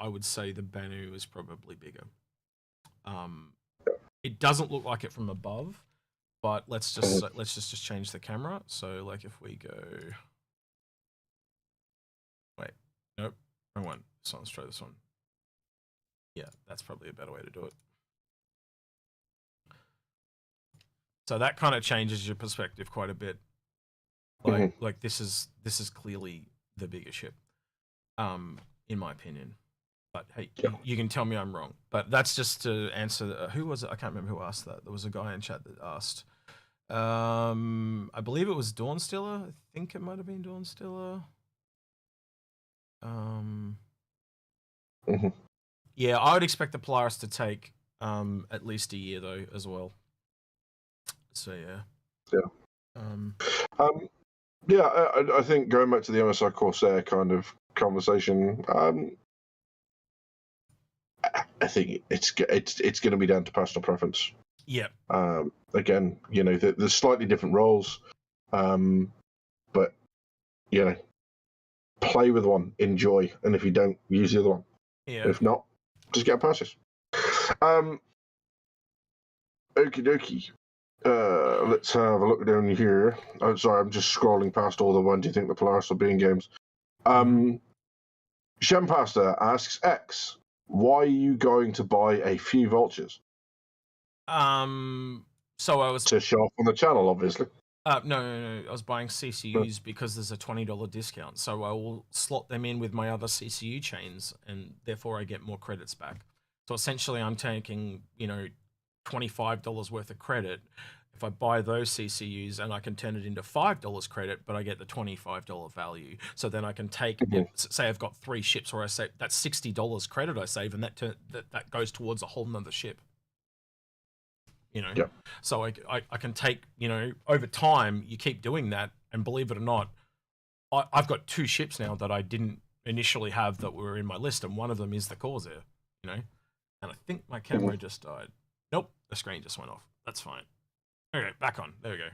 would say the Banu is probably bigger. it doesn't look like it from above, but let's just change the camera. So like if we go, wait, nope, wrong one. So let's try this one. Yeah, that's probably a better way to do it. So that kind of changes your perspective quite a bit. Like this is clearly the bigger ship, in my opinion. But hey, you can tell me I'm wrong. But that's just to answer. Who was it? I can't remember who asked that. There was a guy in chat that asked. I believe it was Dawnstiller. I think it might have been Dawnstiller. Yeah, I would expect the Polaris to take at least a year though as well. So yeah. Yeah, I think going back to the MSI Corsair kind of conversation, I think it's going to be down to personal preference. Yeah. Again, you know, there's slightly different roles, but you know, play with one, enjoy, and if you don't, use the other one. Yeah. If not, just get a purchase. Okie dokie. Let's have a look down here. Oh, sorry, I'm just scrolling past all the ones. Do you think the Polaris will be in games? Shampasta asks X, why are you going to buy a few vultures? So I was to show off on the channel, obviously. No. I was buying CCUs because there's a $20 discount, so I will slot them in with my other CCU chains, and therefore I get more credits back. So essentially, I'm taking, you know, $25 worth of credit if I buy those CCUs, and I can turn it into $5 credit, but I get the $25 value. So then I can take, say I've got 3 ships, where I say that's $60 credit I save, and that goes towards a whole nother ship. You know, so I can take, you know, over time you keep doing that, and believe it or not, I've got 2 ships now that I didn't initially have that were in my list, and one of them is the Corsair, you know, and I think my camera just died. Nope, the screen just went off. That's fine. Okay, back on. There we go.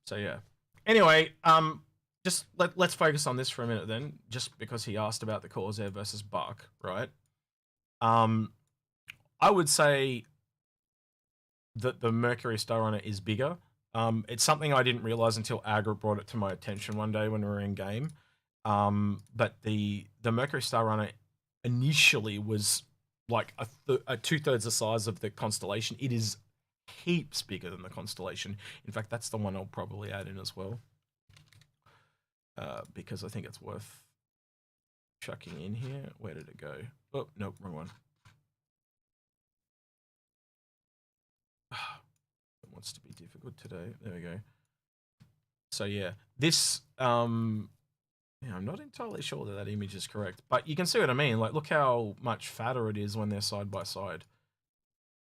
So yeah. Anyway, just let's focus on this for a minute then, just because he asked about the Corsair versus Buck, right? I would say that the Mercury Star-Runner is bigger. It's something I didn't realize until Agra brought it to my attention one day when we were in game. But the Mercury Star-Runner initially was like a 2/3 the size of the Constellation. It is heaps bigger than the Constellation. In fact, that's the one I'll probably add in as well, because I think it's worth chucking in here. Where did it go? Oh, nope, wrong one. It wants to be difficult today. There we go. So yeah, this yeah, I'm not entirely sure that image is correct, but you can see what I mean. Like, look how much fatter it is when they're side by side.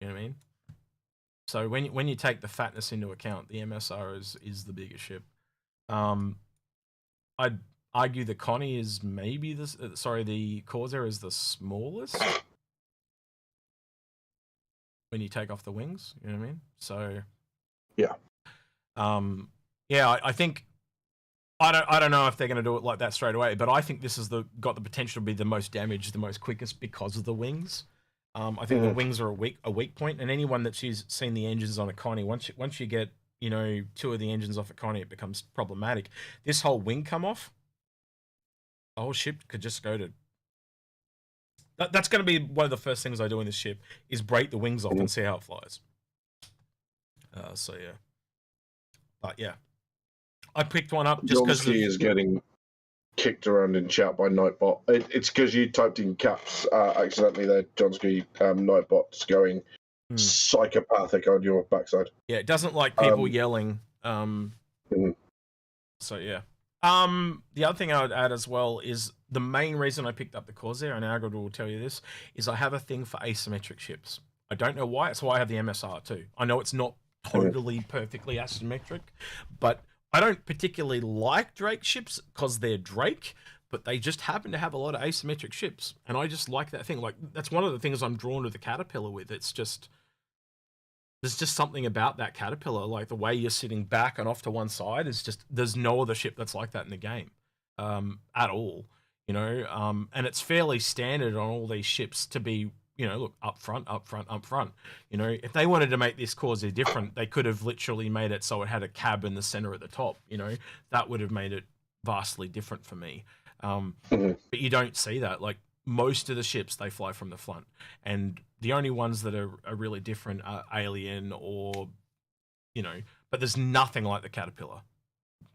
You know what I mean? So when you take the fatness into account, the MSR is the bigger ship. I'd argue the Connie is maybe the Corsair is the smallest when you take off the wings. You know what I mean? So yeah, yeah, I think. I don't know if they're going to do it like that straight away, but I think this is got the potential to be the most damaged, the most quickest because of the wings. I think the wings are a weak point, and anyone that's seen the engines on a Connie, once you get, you know, 2 of the engines off a Connie, it becomes problematic. This whole wing come off, the whole ship could just go to. That's going to be one of the first things I do in this ship is break the wings off and see how it flies. So yeah, but yeah. I picked one up just because is getting kicked around in chat by Nightbot. It's because you typed in caps accidentally there, Johnsky. Nightbot's going psychopathic on your backside. Yeah, it doesn't like people yelling. So yeah. The other thing I would add as well is the main reason I picked up the Corsair, and Agrid will tell you this, is I have a thing for asymmetric ships. I don't know why. It's why I have the MSR too. I know it's not totally perfectly asymmetric, but I don't particularly like Drake ships because they're Drake, but they just happen to have a lot of asymmetric ships, and I just like that thing. Like, that's one of the things I'm drawn to the Caterpillar with. It's just, there's just something about that Caterpillar, like the way you're sitting back and off to one side is just, there's no other ship that's like that in the game at all, you know. And it's fairly standard on all these ships to be, you know, look, up front. You know, if they wanted to make this Corsair different, they could have literally made it so it had a cab in the center at the top. You know, that would have made it vastly different for me. But you don't see that. Like, most of the ships, they fly from the front, and the only ones that are really different are Alien or, you know, but there's nothing like the Caterpillar.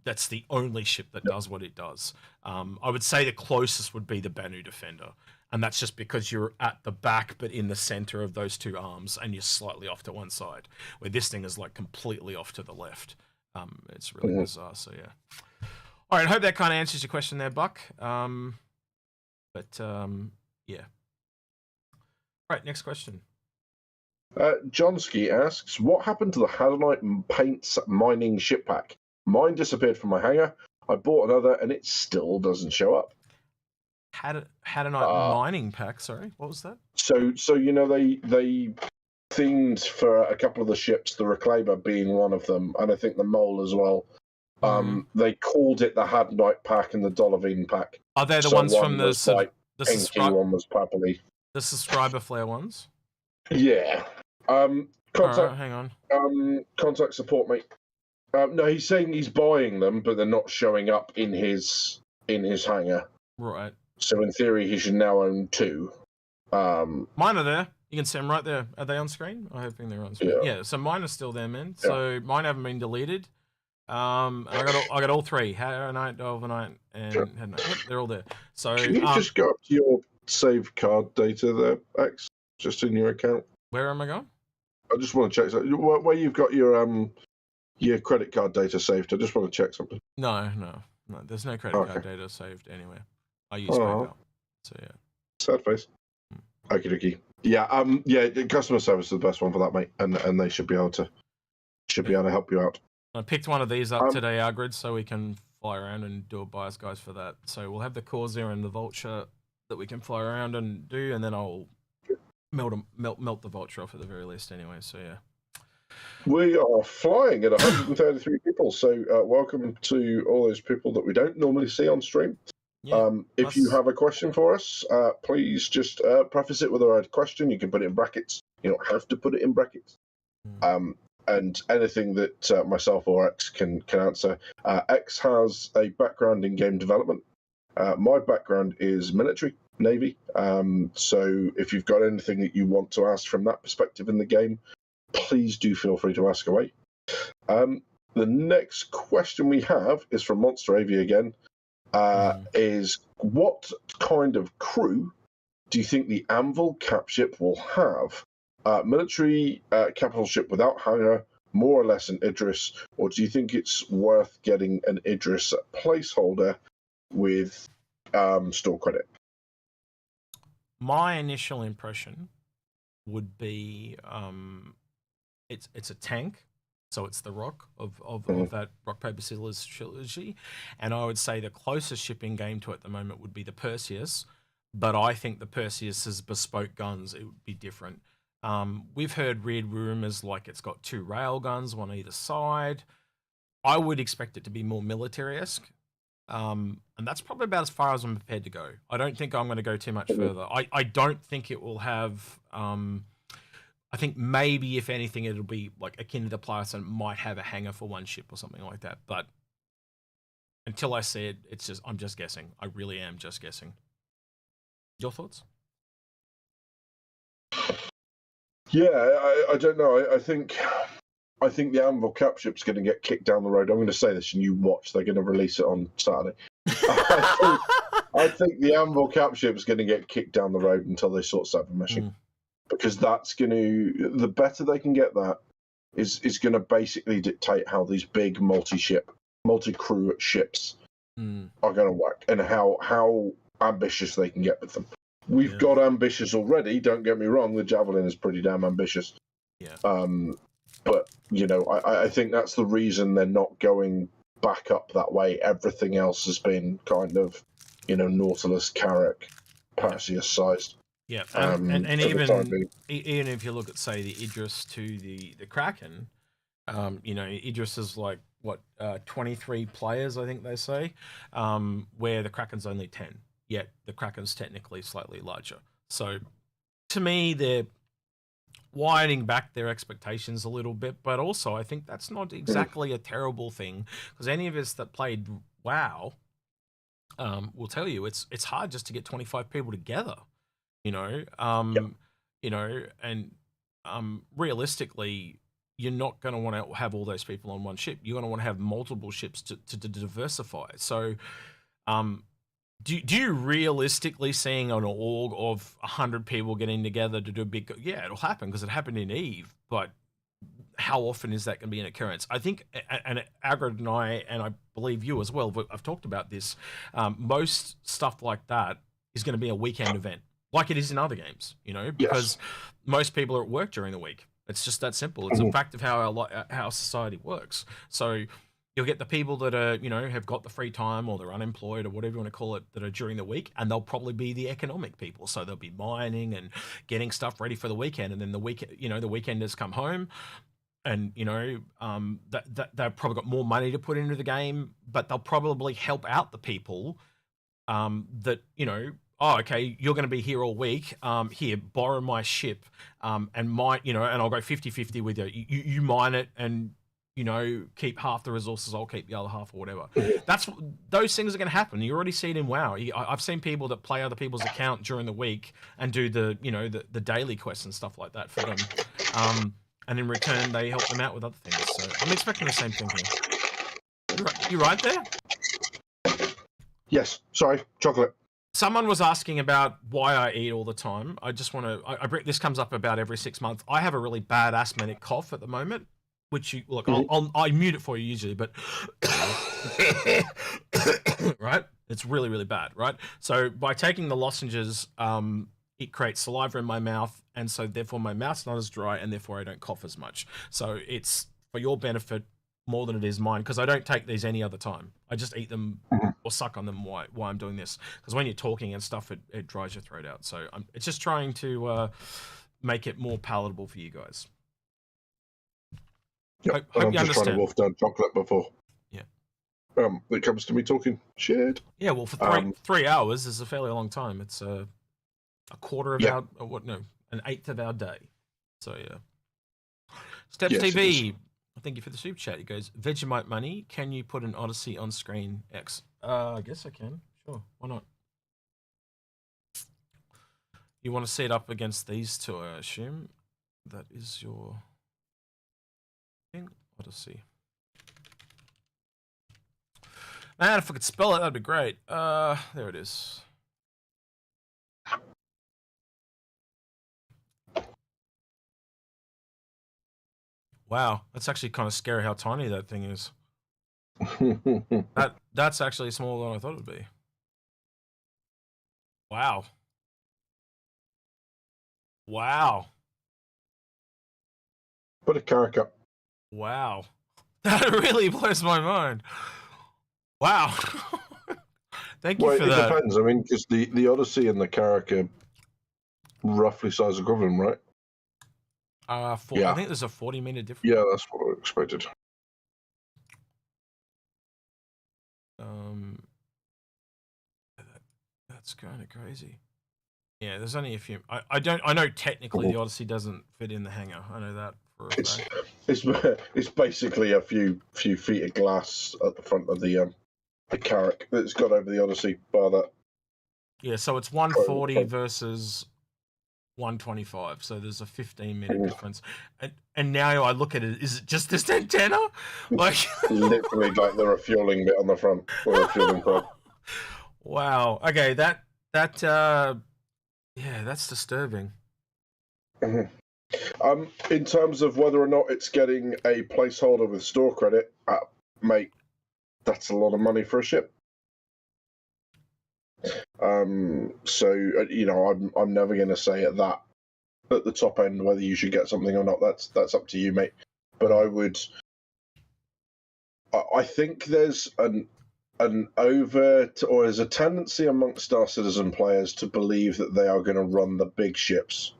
That's the only ship that does what it does. I would say the closest would be the Banu Defender, and that's just because you're at the back but in the center of those two arms, and you're slightly off to one side, where this thing is like completely off to the left. It's really bizarre. So yeah. All right, I hope that kind of answers your question there, Buck. Yeah. All right, next question. Johnsky asks, what happened to the Hadonite Paints mining ship pack? Mine disappeared from my hangar. I bought another, and it still doesn't show up. Hadonite mining pack. Sorry, what was that? So you know, they themed for a couple of the ships, the Reclaimer being one of them, and I think the Mole as well. They called it the Hadonite pack and the Dolovine pack. Are they the ones from the one was probably the subscriber flare ones? Yeah. Contact, hang on. Contact support, mate. No, he's saying he's buying them, but they're not showing up in his hangar. Right. So in theory, he should now own two. Mine are there. You can see them right there. Are they on screen? I hope they're on screen. Yeah. So mine are still there, man. Yeah. So mine haven't been deleted. I got all three: Hadonite, Dolvinite, and Hadonite. Yep, they're all there. So can you just go up to your save card data there, X, just in your account? Where am I going? I just want to check something. Where you've got your credit card data saved. I just want to check something. No. There's no credit card data saved anywhere. I use PayPal. So yeah. Sad face. Okie dokie. Yeah. Customer service is the best one for that, mate, and they should be able to help you out. I picked one of these up today, Agrid, so we can fly around and do a bias guys for that. So we'll have the Corsair and the Vulture that we can fly around and do, and then I'll melt the Vulture off at the very least anyway. So yeah. We are flying at 133 people, so welcome to all those people that we don't normally see on stream. Yeah, if you have a question for us, please just preface it with a right question. You can put it in brackets. You don't have to put it in brackets. And anything that myself or X can answer. X has a background in game development. My background is military, Navy. So if you've got anything that you want to ask from that perspective in the game, please do feel free to ask away. The next question we have is from Monster AV again. Is what kind of crew do you think the Anvil cap ship will have? Military capital ship without hangar, more or less an Idris, or do you think it's worth getting an Idris placeholder with store credit? My initial impression would be it's a tank, so it's the Rock of that Rock Paper Scissors trilogy, and I would say the closest shipping game to it at the moment would be the Perseus, but I think the Perseus's bespoke guns, it would be different. We've heard weird rumors like it's got 2 rail guns on either side. I would expect it to be more military-esque. And that's probably about as far as I'm prepared to go. I don't think I'm going to go too much further. I don't think it will have... I think maybe, if anything, it'll be like akin to the Polaris and might have a hangar for one ship or something like that. But until I see it, I'm just guessing. I really am just guessing. Your thoughts? Yeah, I don't know. I think the Anvil cap ship's going to get kicked down the road. I'm going to say this, and you watch. They're going to release it on Saturday. I think the Anvil cap ship's going to get kicked down the road until they sort cyber meshing, because that's going to, the better they can get that is going to basically dictate how these big multi-crew ships are going to work, and how ambitious they can get with them. We've got ambitious already, don't get me wrong. The Javelin is pretty damn ambitious. Yeah. But, you know, I think that's the reason they're not going back up that way. Everything else has been kind of, you know, Nautilus, Carrack, Perseus sized. Yeah, and even if you look at, say, the Idris to the Kraken, you know, Idris is like, 23 players, I think they say, where the Kraken's only 10. Yet the Kraken's technically slightly larger. So to me, they're widening back their expectations a little bit, but also I think that's not exactly a terrible thing, because any of us that played WoW will tell you it's hard just to get 25 people together, you know. You know, and realistically, you're not going to want to have all those people on one ship. You're going to want to have multiple ships to diversify. So, do you realistically seeing an org of 100 people getting together to do a big? Yeah, it'll happen because it happened in Eve, but how often is that going to be an occurrence? I think, and Agrid and I believe you as well, but I've talked about this. Most stuff like that is going to be a weekend event, like it is in other games, you know, because most people are at work during the week. It's just that simple. It's a fact of how society works. So you'll get the people that are, you know, have got the free time, or they're unemployed, or whatever you want to call it, that are during the week, and they'll probably be the economic people. So they'll be mining and getting stuff ready for the weekend, and then the weekenders come home, and you know, they've probably got more money to put into the game, but they'll probably help out the people that, you know. Oh, okay, you're going to be here all week. Here, borrow my ship, and mine, you know, and I'll go 50-50 with you. You mine it, and you know, keep half the resources. I'll keep the other half, or whatever. Those things are going to happen. You already see it in WoW. I've seen people that play other people's account during the week and do the, you know, the daily quests and stuff like that for them. And in return, they help them out with other things. So I'm expecting the same thing here. You right there? Yes. Sorry, chocolate. Someone was asking about why I eat all the time. I just want to. This comes up about every 6 months. I have a really bad asthmatic cough at the moment, which you look. I'll mute it for you usually, but right, it's really really bad, right? So by taking the lozenges, it creates saliva in my mouth, and so therefore my mouth's not as dry, and therefore I don't cough as much. So it's for your benefit more than it is mine, because I don't take these any other time. I just eat them or suck on them while I'm doing this, because when you're talking and stuff, it dries your throat out. So it's just trying to make it more palatable for you guys. Yep. Hope I'm you just trying to understand. wolf down chocolate before. Yeah. It comes to me talking shit. Yeah, well, for 3 hours is a fairly long time. It's a quarter of our, an eighth of our day. So yeah. Steps Yes, TV. Thank you for the super chat. It goes, Vegemite money. Can you put an Odyssey on screen? X. I guess I can. Sure. Why not? You want to see it up against these two, I assume. That is your thing. Odyssey. Man, if I could spell it, that'd be great. There it is. Wow, that's actually kind of scary how tiny that thing is. That's actually smaller than I thought it would be. Wow. Wow. Put a carrot up. Wow. That really blows my mind. Wow. Thank you for that. It depends. I mean, because the Odyssey and the Carrack are roughly size equivalent, right? I think there's a 40-meter difference. Yeah, that's what I expected. That's kind of crazy. Yeah, there's only a few. I know technically the Odyssey doesn't fit in the hangar. I know that for a fact. It's basically a few feet of glass at the front of the Carrack that's got over the Odyssey, bar that. Yeah, so it's 140 versus 125, so there's a 15-meter difference. And now I look at it, is it just this antenna? Like literally like the refueling bit on the front, or refueling pod. Wow. Okay, that's disturbing. In terms of whether or not it's getting a placeholder with store credit, mate, that's a lot of money for a ship. So you know, I'm never going to say at the top end whether you should get something or not. That's up to you, mate. But I think there's there's a tendency amongst our citizen players to believe that they are going to run the big ships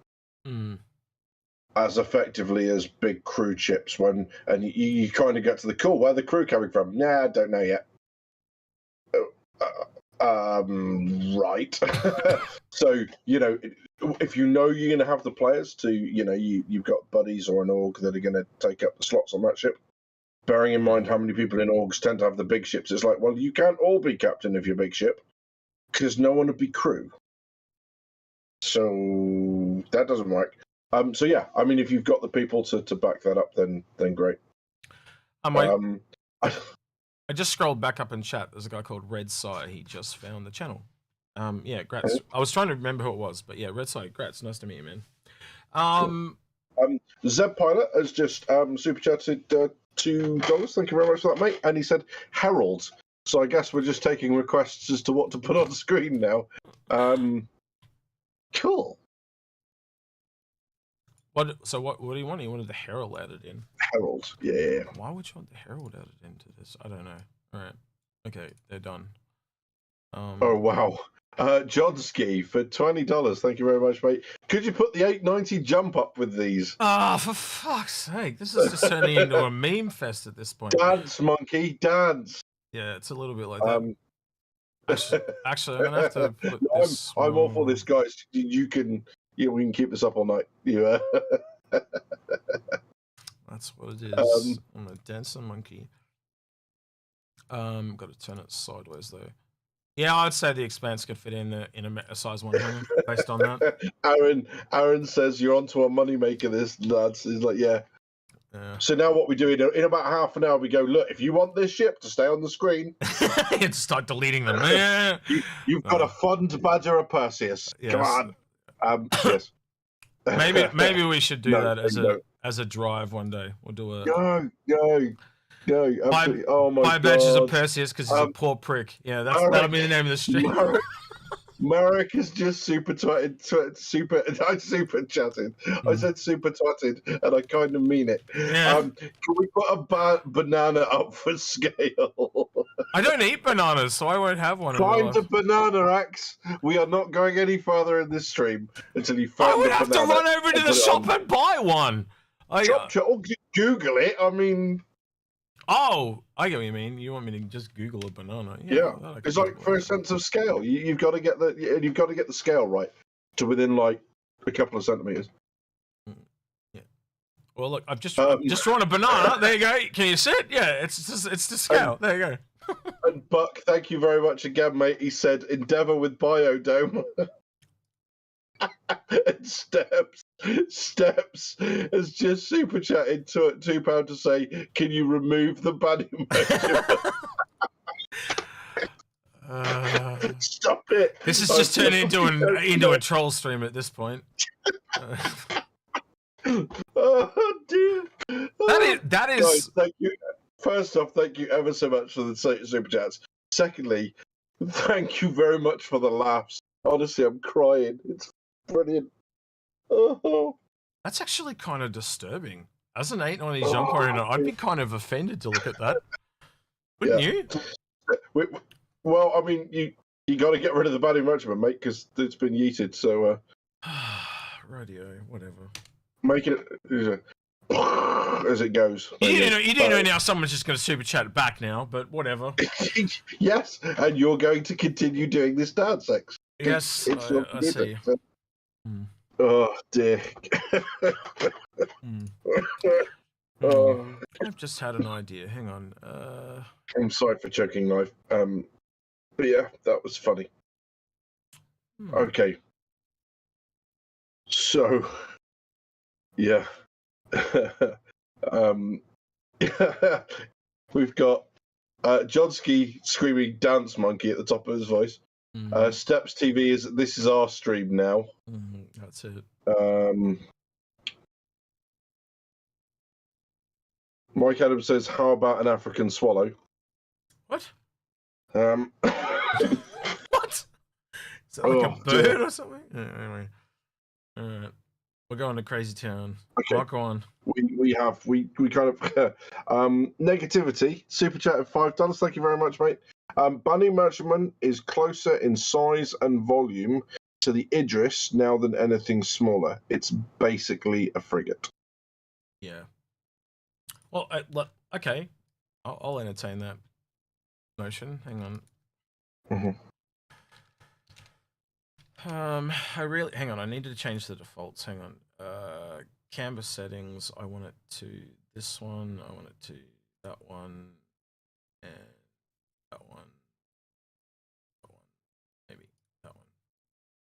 as effectively as big crew ships. And you kind of get to the cool. Where the crew coming from? Nah, I don't know yet. Right. So, if you know you're going to have the players to, you've got buddies or an org that are going to take up the slots on that ship. Bearing in mind how many people in orgs tend to have the big ships, it's like, well, you can't all be captain of your big ship because no one would be crew. So that doesn't work. So yeah, I mean, if you've got the people to back that up, then great. I just scrolled back up in chat. There's a guy called Red Sai. He just found the channel. Yeah, grats. I was trying to remember who it was, but yeah, Red Sai, grats. Nice to meet you, man. Zeb Pilot has just super chatted $2. Thank you very much for that, mate. And he said Herald. So I guess we're just taking requests as to what to put on the screen now. Cool. What do you want? You wanted the Herald added in. Herald, yeah. Why would you want the Herald added into this? I don't know. All right. Okay, they're done. Oh wow. Johnski for $20. Thank you very much, mate. Could you put the 890 jump up with these? Ah, for fuck's sake! This is just turning into a meme fest at this point. Dance, monkey, dance. Yeah, it's a little bit like that. Actually, I'm gonna have to put this. I'm all for this, guys. We can keep this up all night. That's what it is. I'm a dancer monkey. Got to turn it sideways though. Yeah, I'd say the Expanse could fit in a size 100 based on that. Aaron says you're onto a moneymaker. This lads. He's like, yeah. So now what we do in about half an hour, we go, look, if you want this ship to stay on the screen, you start deleting them. Yeah. You've got to fund Badger of Perseus. Yes. Come on. Yes. Maybe we should do that as a drive one day. We'll do a go. Oh my God. Badges of Perseus because he's a poor prick. Yeah, that'll be the name of the stream. Marek is just super twatted. I super chatted. I said super twatted, and I kind of mean it. Yeah. Can we put a banana up for scale? I don't eat bananas, so I won't have one. Find a banana, Axe. We are not going any further in this stream until you find. I would have to run over to the shop and buy one. Google it. I mean. Oh, I get what you mean. You want me to just Google a banana? Yeah. It's like for a sense of scale. You've got to get the scale right to within like a couple of centimeters. Yeah. Well, look, I've just drawn a banana. There you go. Can you see it? Yeah, it's the scale. There you go. And Buck, thank you very much again, mate. He said endeavour with Biodome. And Steps has just super chatted to £2 to say, can you remove the banning motion? Stop it! This is just turning into a troll stream at this point. Oh dear! That is. Guys, thank you. First off, thank you ever so much for the super chats. Secondly, thank you very much for the laughs. Honestly, I'm crying. It's brilliant. Oh. That's actually kind of disturbing. As an 890 jumper, I'd be kind of offended to look at that. Wouldn't you? Well, I mean, you got to get rid of the banning merchantman, mate, because it's been yeeted. So, radio, whatever. Make it as it goes. You do know now. Someone's just going to super chat it back now, but whatever. Yes, and you're going to continue doing this dance, X. Yes, I see. Oh dear. I've just had an idea. Hang on. I'm sorry for choking knife. But yeah, that was funny. Okay. So, yeah. We've got Jodsky screaming "Dance Monkey" at the top of his voice. Steps TV is "This is our stream now." That's it. Mike Adams says, "How about an African swallow?" What? What? Is that like a bird or something? Anyway, all right. We're going to Crazy Town. Okay. Rock on. We kind of negativity super chat at $5. Thank you very much, mate. Bunny Merchantman is closer in size and volume to the Idris now than anything smaller. It's basically a frigate. Yeah. Well, okay. I'll entertain that notion. Hang on. I really hang on. I needed to change the defaults. Hang on. Canvas settings. I want it to this one. I want it to that one, and that one. That one. Maybe that one.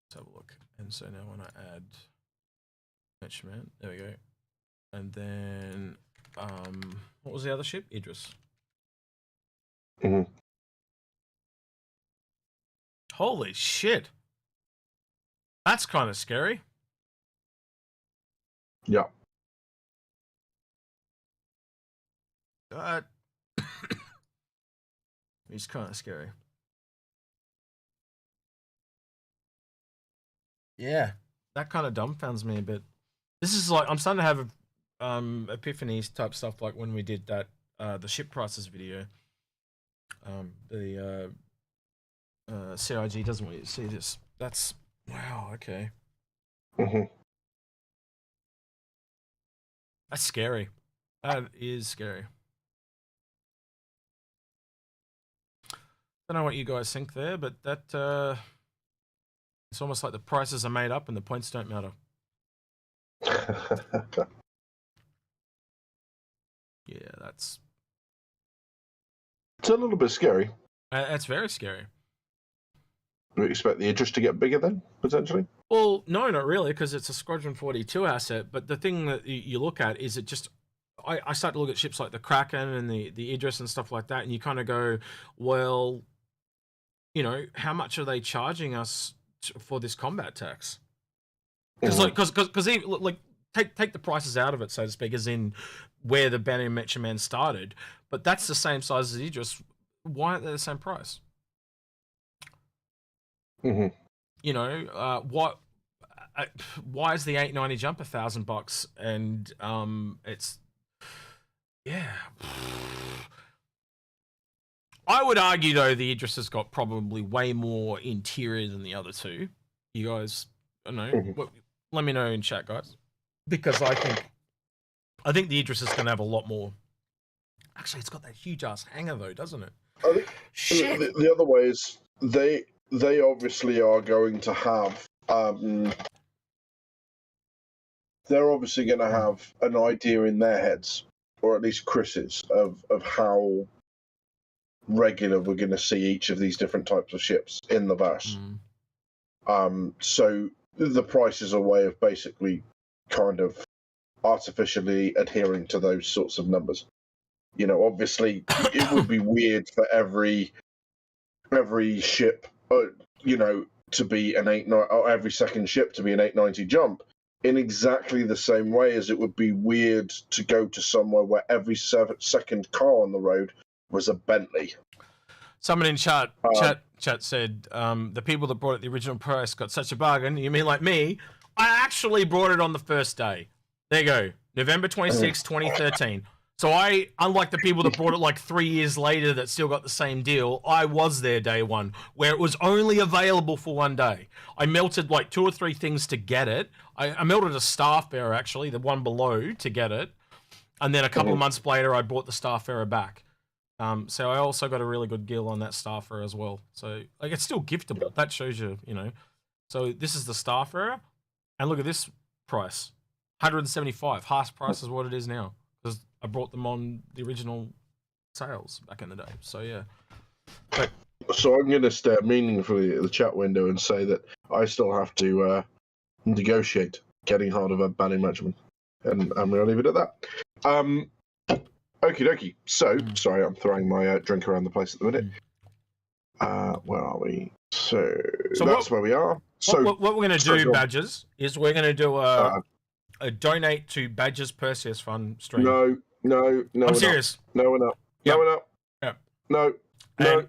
Let's have a look. And so now when I add measurement, there we go. And then what was the other ship? Idris. Mm-hmm. Holy shit. That's kind of scary. Yeah. He's kind of scary. Yeah, that kind of dumbfounds me a bit. This is like I'm starting to have epiphanies type stuff, like when we did that the ship prices video. The CIG doesn't want you to see this. That's wow. Okay. Mm-hmm. That's scary. That is scary. Don't know what you guys think there, but that it's almost like the prices are made up and the points don't matter. Yeah, it's a little bit scary. That's very scary. Do we expect the interest to get bigger then, potentially? Well, no, not really, because it's a Squadron 42 asset. But the thing that you look at is it just... I start to look at ships like the Kraken and the Idris and stuff like that, and you kind of go, well, you know, how much are they charging us for this combat tax? Because like take the prices out of it, so to speak, as in where the Banner Metro Man started, but that's the same size as Idris. Why aren't they the same price? Mm-hmm. You know, why is the 890 jump $1,000 and it's yeah. I would argue though the Idris has got probably way more interior than the other two. You guys, I don't know. Let me know in chat, guys, because I think the Idris is going to have a lot more. Actually, it's got that huge ass hangar though, doesn't it? I think shit. The other way is they obviously are going to have they're obviously going to have an idea in their heads, or at least Chris's, of how regular we're going to see each of these different types of ships in the verse. So the price is a way of basically kind of artificially adhering to those sorts of numbers. You know, obviously it would be weird for every ship, you know, to be an 890, or every second ship to be an 890 jump, in exactly the same way as it would be weird to go to somewhere where every second car on the road was a Bentley. Someone in chat said the people that brought it the original price got such a bargain. You mean like me? I actually brought it on the first day. There you go, November 26, 2013. So I, unlike the people that bought it like 3 years later that still got the same deal, I was there day one, where it was only available for 1 day. I melted like 2 or 3 things to get it. I melted a Starfarer, actually, the one below, to get it. And then a couple of months later, I bought the Starfarer back. So I also got a really good deal on that Starfarer as well. So like it's still giftable. That shows you, you know. So this is the Starfarer. And look at this price. 175. Half price is what it is now. Because I brought them on the original sales back in the day. So yeah. But, so I'm going to stare meaningfully at the chat window and say that I still have to negotiate getting hold of a banning measurement. And I'm going to leave it at that. Okie dokie. So, sorry, I'm throwing my drink around the place at the minute. Where are we? So that's where we are. So what we're going to do, Badgers, is we're going to do a donate to Badgers Perseus Fund stream. No. I'm serious. No, we're not. Yep. No, we're not. Yep. No.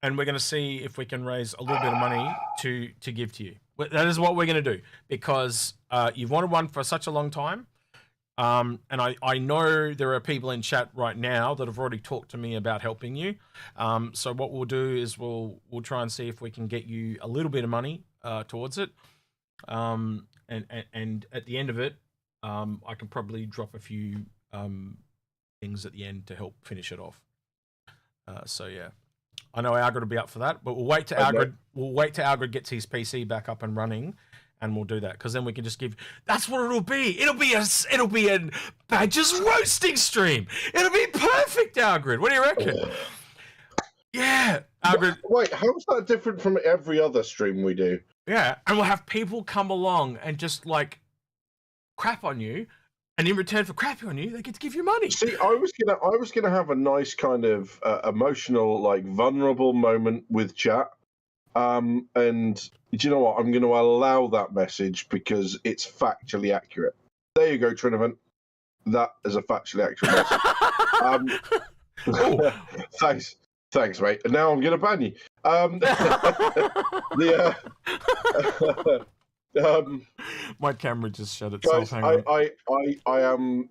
And we're going to see if we can raise a little bit of money to give to you. That is what we're going to do, because you've wanted one for such a long time. And I know there are people in chat right now that have already talked to me about helping you. So what we'll do is we'll try and see if we can get you a little bit of money towards it. And at the end of it, I can probably drop a few things at the end to help finish it off. So yeah. I know Algrid will be up for that, but we'll wait to Algrid. We'll wait till Algrid gets his PC back up and running, and we'll do that because then we can just give. That's what it'll be. It'll be a Badger's roasting stream. It'll be perfect, Algrid. What do you reckon? Yeah, Algrid. Wait, how's that different from every other stream we do? Yeah, and we'll have people come along and just like crap on you. And in return for crapping on you, they get to give you money. See, I was gonna have a nice kind of emotional, like vulnerable moment with chat, and do you know what? I'm going to allow that message because it's factually accurate. There you go, Trinivant. That is a factually accurate message. Thanks, mate. And now I'm going to ban you. My camera just shut guys, itself. Hang on. I am.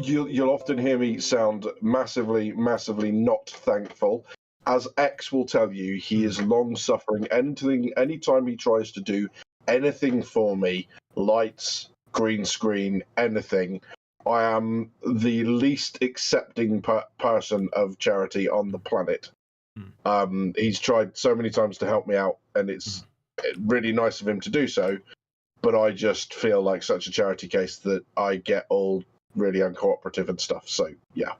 You'll often hear me sound massively not thankful. As X will tell you, he is long-suffering. Anytime he tries to do anything for me, lights, green screen, anything, I am the least accepting person of charity on the planet. He's tried so many times to help me out, and it's really nice of him to do so, but I just feel like such a charity case that I get all really uncooperative and stuff. So yeah,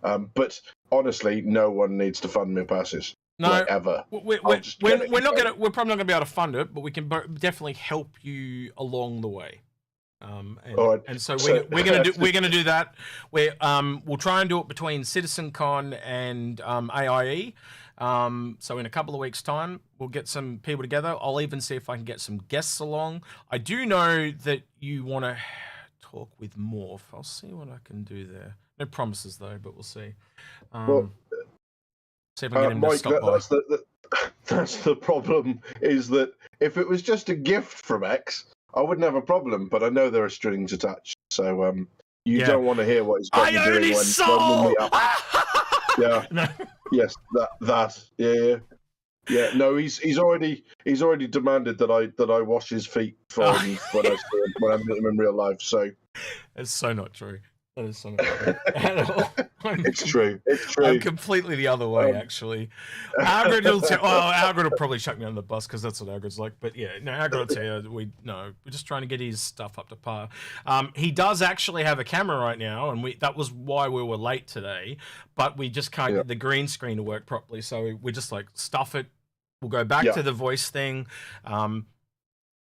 but honestly, no one needs to fund me passes. No, like, ever. We're probably not gonna be able to fund it, but we can definitely help you along the way. And so we're gonna do that. We'll try and do it between CitizenCon and AIE. So in a couple of weeks' time, we'll get some people together. I'll even see if I can get some guests along. I do know that you want to talk with Morph. I'll see what I can do there. No promises though, but we'll see. See if I can get him to stop by. That's the problem. Is that if it was just a gift from X, I wouldn't have a problem. But I know there are strings attached, so you don't want to hear what he's got to doing when we up. Yeah. No. Yes, yeah. No, he's already demanded that I wash his feet for him when I meet him in real life. So it's so not true. That is so not true at all. It's true. I'm completely the other way, actually. Algrid will probably chuck me on the bus because that's what Algrid's like. But yeah, no, Algrid will tell you, we're just trying to get his stuff up to par. He does actually have a camera right now, and that was why we were late today. But we just can't get the green screen to work properly, so we just like stuff it. We'll go back to the voice thing,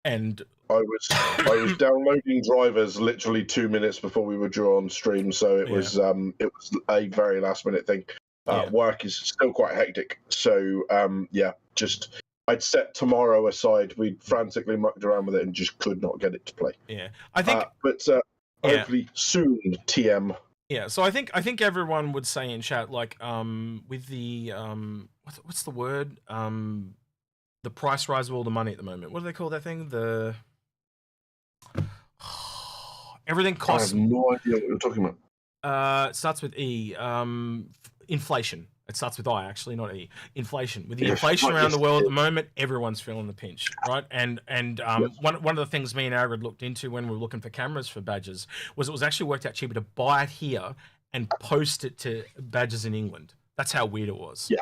and. I was downloading drivers literally 2 minutes before we were due on stream, so it was a very last minute thing. Work is still quite hectic, so I'd set tomorrow aside. We'd frantically mucked around with it and just could not get it to play. Yeah, I think, but hopefully soon, TM. Yeah, so I think everyone would say in chat like with the what's the word the price rise of all the money at the moment. What do they call that thing? Everything costs. I have no idea what you're talking about. It starts with E. Inflation. It starts with I, actually, not E. Inflation. With the inflation around the world at the moment, everyone's feeling the pinch, right? And one of the things me and Algrid looked into when we were looking for cameras for Badgers was it was actually worked out cheaper to buy it here and post it to Badgers in England. That's how weird it was. Yeah.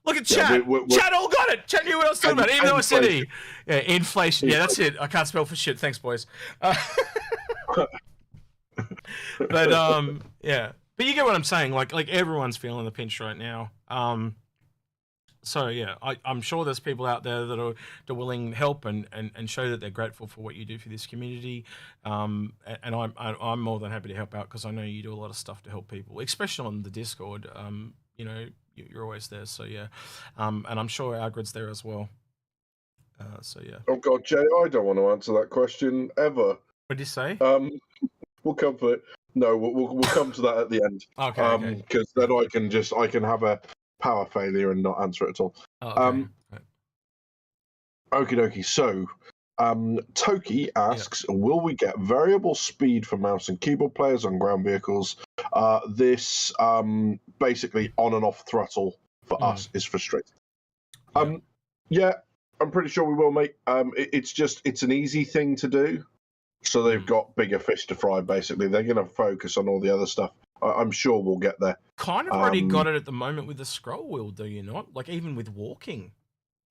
Look at chat. Chat all got it. Chat knew what I was talking about, even though I said E. Yeah, inflation. Yeah, that's it. I can't spell for shit. Thanks, boys. But yeah. But you get what I'm saying. Like everyone's feeling the pinch right now. So yeah, I'm sure there's people out there that are willing to help and show that they're grateful for what you do for this community. And I'm more than happy to help out because I know you do a lot of stuff to help people, especially on the Discord. You know, you're always there. So yeah, and I'm sure Algrid's there as well. So yeah. Oh God, Jay, I don't want to answer that question ever. What did you say? We'll come for it. No, we'll come to that at the end. Okay. Because then I can have a power failure and not answer it at all. Okay. Okie dokie. So, Toki asks, will we get variable speed for mouse and keyboard players on ground vehicles? This basically on and off throttle for us is frustrating. Yeah, I'm pretty sure we will, mate. It's an easy thing to do. So they've got bigger fish to fry, basically. They're going to focus on all the other stuff. I'm sure we'll get there. Kind of already got it at the moment with the scroll wheel, do you not? Like even with walking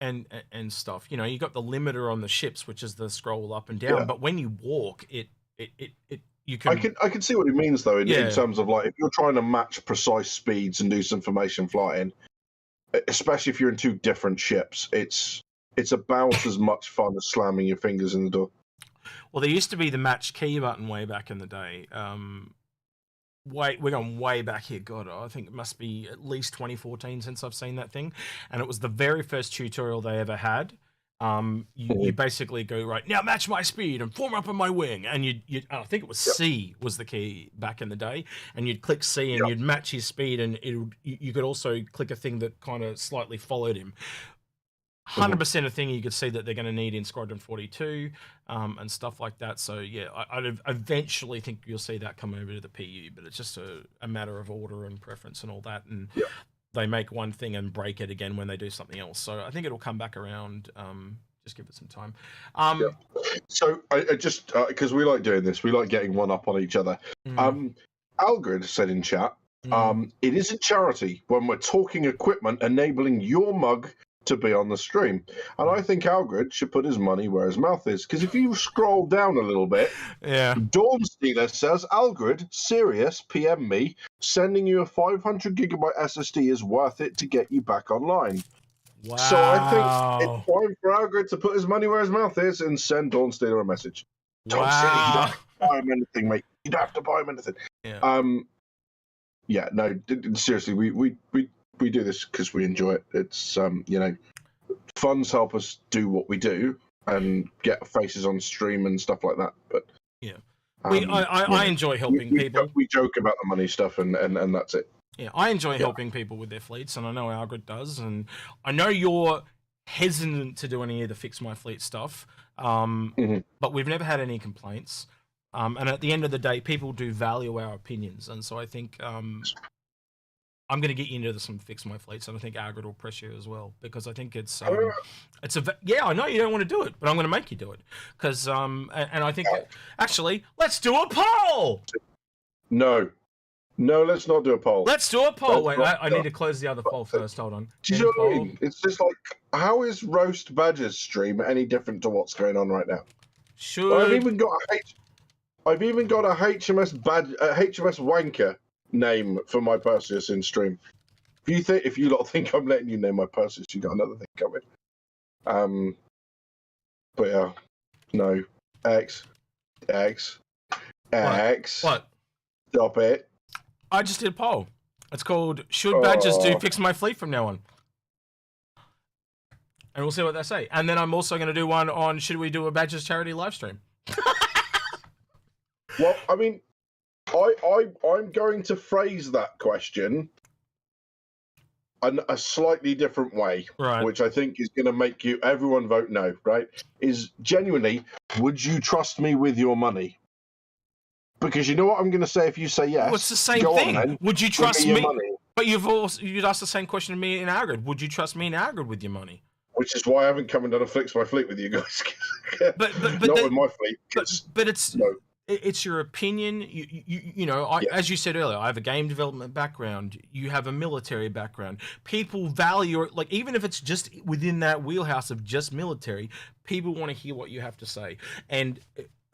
and stuff, you know, you got the limiter on the ships, which is the scroll up and down. Yeah. But when you walk, you can. I can see what he means though, in Yeah. terms of like if you're trying to match precise speeds and do some formation flying, especially if you're in two different ships, it's about as much fun as slamming your fingers in the door. Well, there used to be the match key button way back in the day. We're going way back here. God, I think it must be at least 2014 since I've seen that thing, and it was the very first tutorial they ever had. You basically go, right now match my speed and form up on my wing, and you I think it was C was the key back in the day, and you'd click C and you'd match his speed, and you could also click a thing that kind of slightly followed him. 100% a thing you could see that they're going to need in Squadron 42 and stuff like that. So yeah, I'd eventually think you'll see that come over to the PU, but it's just a matter of order and preference and all that. And they make one thing and break it again when they do something else. So I think it'll come back around. Just give it some time. So I just because we like doing this, we like getting one up on each other. Algrid said in chat, it isn't charity when we're talking equipment enabling your mug to be on the stream. And I think Algrid should put his money where his mouth is, because if you scroll down a little bit, Dawn Stealer says, Algrid, serious, PM me, sending you a 500 gigabyte SSD is worth it to get you back online. Wow. So I think it's time for Algrid to put his money where his mouth is and send Dawn Stealer a message. Don't say you don't have to buy him anything, mate. You don't have to buy him anything. No, seriously, we do this because we enjoy it. It's you know, funds help us do what we do and get faces on stream and stuff like that. But I enjoy helping people. We joke about the money stuff and that's it. Yeah, I enjoy helping people with their fleets, and I know Algrid does, and I know you're hesitant to do any of the fix my fleet stuff, but we've never had any complaints. And at the end of the day, people do value our opinions, and so I think I'm going to get you into some fix my fleets, and I think Algrid will press you as well, because I think it's I know you don't want to do it, but I'm going to make you do it, because and I think actually let's do a poll. No, let's not do a poll. Let's do a poll. Wait, I need to close the other poll first. Hold on. Do you know what I mean? It's just like, how is Roast Badger's stream any different to what's going on right now? I've even got a HMS Wanker name for my Perseus in stream. If you lot think I'm letting you name my Perseus, you got another thing coming. But yeah, no. X. What? Stop it. I just did a poll. It's called "Should Badgers do fix my fleet from now on?" And we'll see what they say. And then I'm also going to do one on should we do a Badgers charity live stream? Well, I mean, I'm going to phrase that question a slightly different way, right? Which I think is going to make everyone vote no. Right? Is genuinely, would you trust me with your money? Because you know what I'm going to say if you say yes. Well, it's the same thing. Would you trust me? But you'd asked the same question to me in Algrid. Would you trust me in Algrid with your money? Which is why I haven't come and done a fix my fleet with you guys. But not with my fleet. But it's your opinion. You know, as you said earlier, I have a game development background. You have a military background. People value it, like even if it's just within that wheelhouse of just military, people want to hear what you have to say. And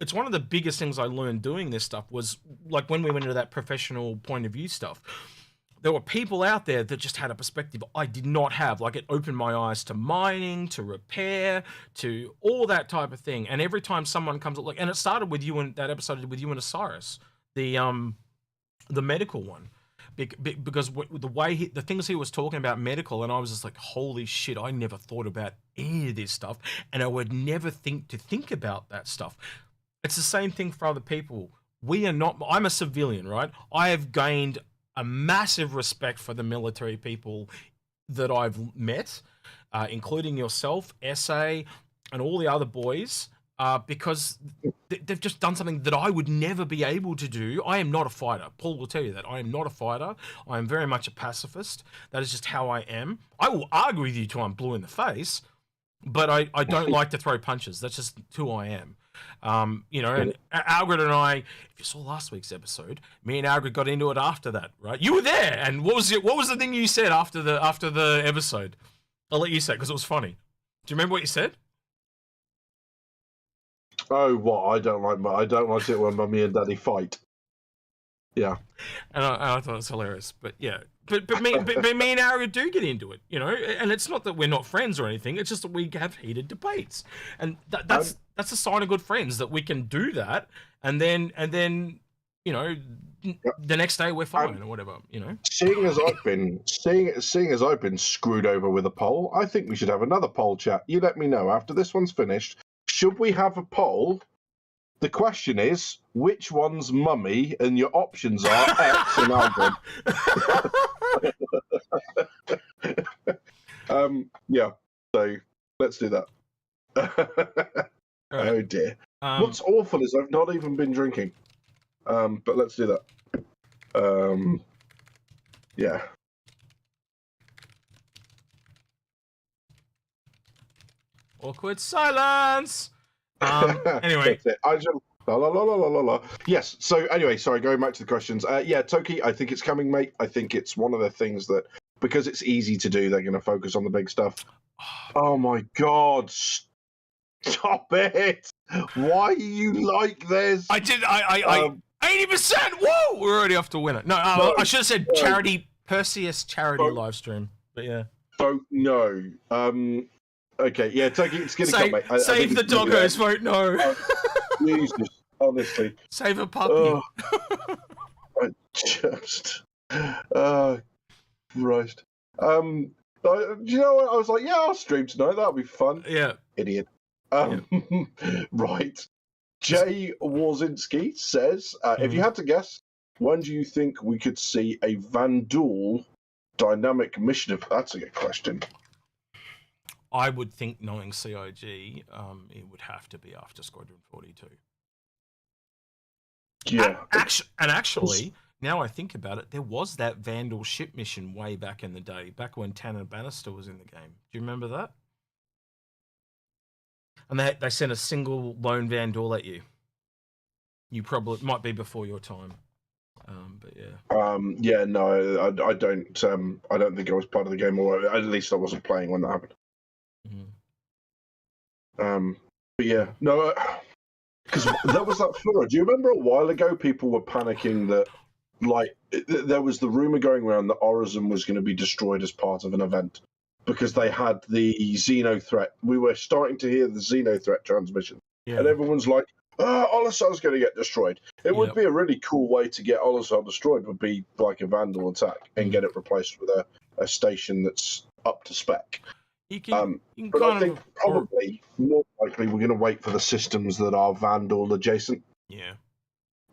it's one of the biggest things I learned doing this stuff was like when we went into that professional point of view stuff, there were people out there that just had a perspective I did not have. Like it opened my eyes to mining, to repair, to all that type of thing. And every time someone comes up, and it started with you in that episode with you and Osiris, the medical one, because the things he was talking about medical, and I was just like, holy shit, I never thought about any of this stuff, and I would never think about that stuff. It's the same thing for other people. I'm a civilian, right? I have gained a massive respect for the military people that I've met, including yourself, SA, and all the other boys, because they've just done something that I would never be able to do. I am not a fighter. Paul will tell you that. I am not a fighter. I am very much a pacifist. That is just how I am. I will argue with you till I'm blue in the face, but I don't like to throw punches. That's just who I am. You know, and Algrid and I, if you saw last week's episode, me and Algrid got into it after that, right? You were there, and what was the thing you said after the episode? I'll let you say because it was funny. Do you remember what you said? Oh, what? I don't like it when Mummy and Daddy fight. Yeah, and I thought it was hilarious. But yeah, but me and Algrid do get into it, you know. And it's not that we're not friends or anything. It's just that we have heated debates, and that's a sign of good friends that we can do that, and then you know, the next day we're fine or whatever, you know. Seeing as I've been screwed over with a poll, I think we should have another poll chat. You let me know after this one's finished. Should we have a poll? The question is, which one's Mummy? And your options are X and Algrid. Yeah. So let's do that. Right. Oh dear. What's awful is I've not even been drinking. But let's do that. Yeah. Awkward silence. Anyway. Yes. So anyway, sorry, going back to the questions. Yeah, Toki, I think it's coming, mate. I think it's one of the things that, because it's easy to do, they're going to focus on the big stuff. Oh my God. Stop it. Why are you like this? I 80%. Whoa, we're already off to win it. No, I should have said Perseus charity live stream. But yeah. Vote no. Okay, yeah, Toki, it's going to come, mate. Save the doggos. Vote no. Jesus, honestly. Save a puppy. I just. Christ. You know what? I was like, yeah, I'll stream tonight. That'll be fun. Yeah. Idiot. Right. Jay Warzinski says, if you had to guess, when do you think we could see a Vandal dynamic mission? That's a good question. I would think, knowing CIG, it would have to be after Squadron 42. Yeah. Actually, now I think about it, there was that Vandal ship mission way back in the day, back when Tanner Bannister was in the game. Do you remember that? And they sent a single lone Vandal at you. You probably might be before your time, but yeah. Yeah, no, I don't. I don't think I was part of the game, or at least I wasn't playing when that happened. Mm-hmm. But yeah, no, because there was that furor. Do you remember a while ago people were panicking that, like, there was the rumor going around that Orison was going to be destroyed as part of an event because they had the Xeno threat. We were starting to hear the Xeno threat transmission, and everyone's like, Olisar's going to get destroyed. It would be a really cool way to get Olisar destroyed, would be like a Vandal attack and get it replaced with a station that's up to spec. But I think probably more likely we're going to wait for the systems that are Vandal adjacent. Yeah.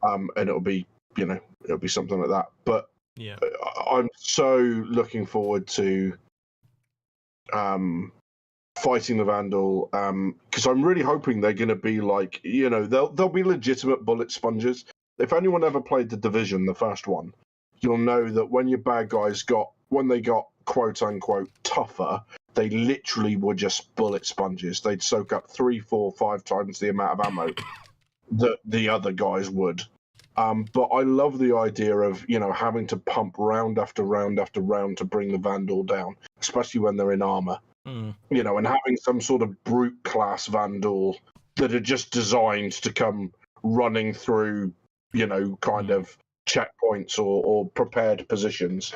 And it'll be something like that. But yeah, I'm so looking forward to fighting the Vandal, because I'm really hoping they're going to be like, they'll be legitimate bullet sponges. If anyone ever played the Division, the first one, you'll know that when your bad guys got quote unquote tougher, they literally were just bullet sponges. They'd soak up 3, 4, 5 times the amount of ammo that the other guys would. But I love the idea of, having to pump round after round after round to bring the Vandal down, especially when they're in armor. And having some sort of brute class Vandal that are just designed to come running through, kind of checkpoints or prepared positions.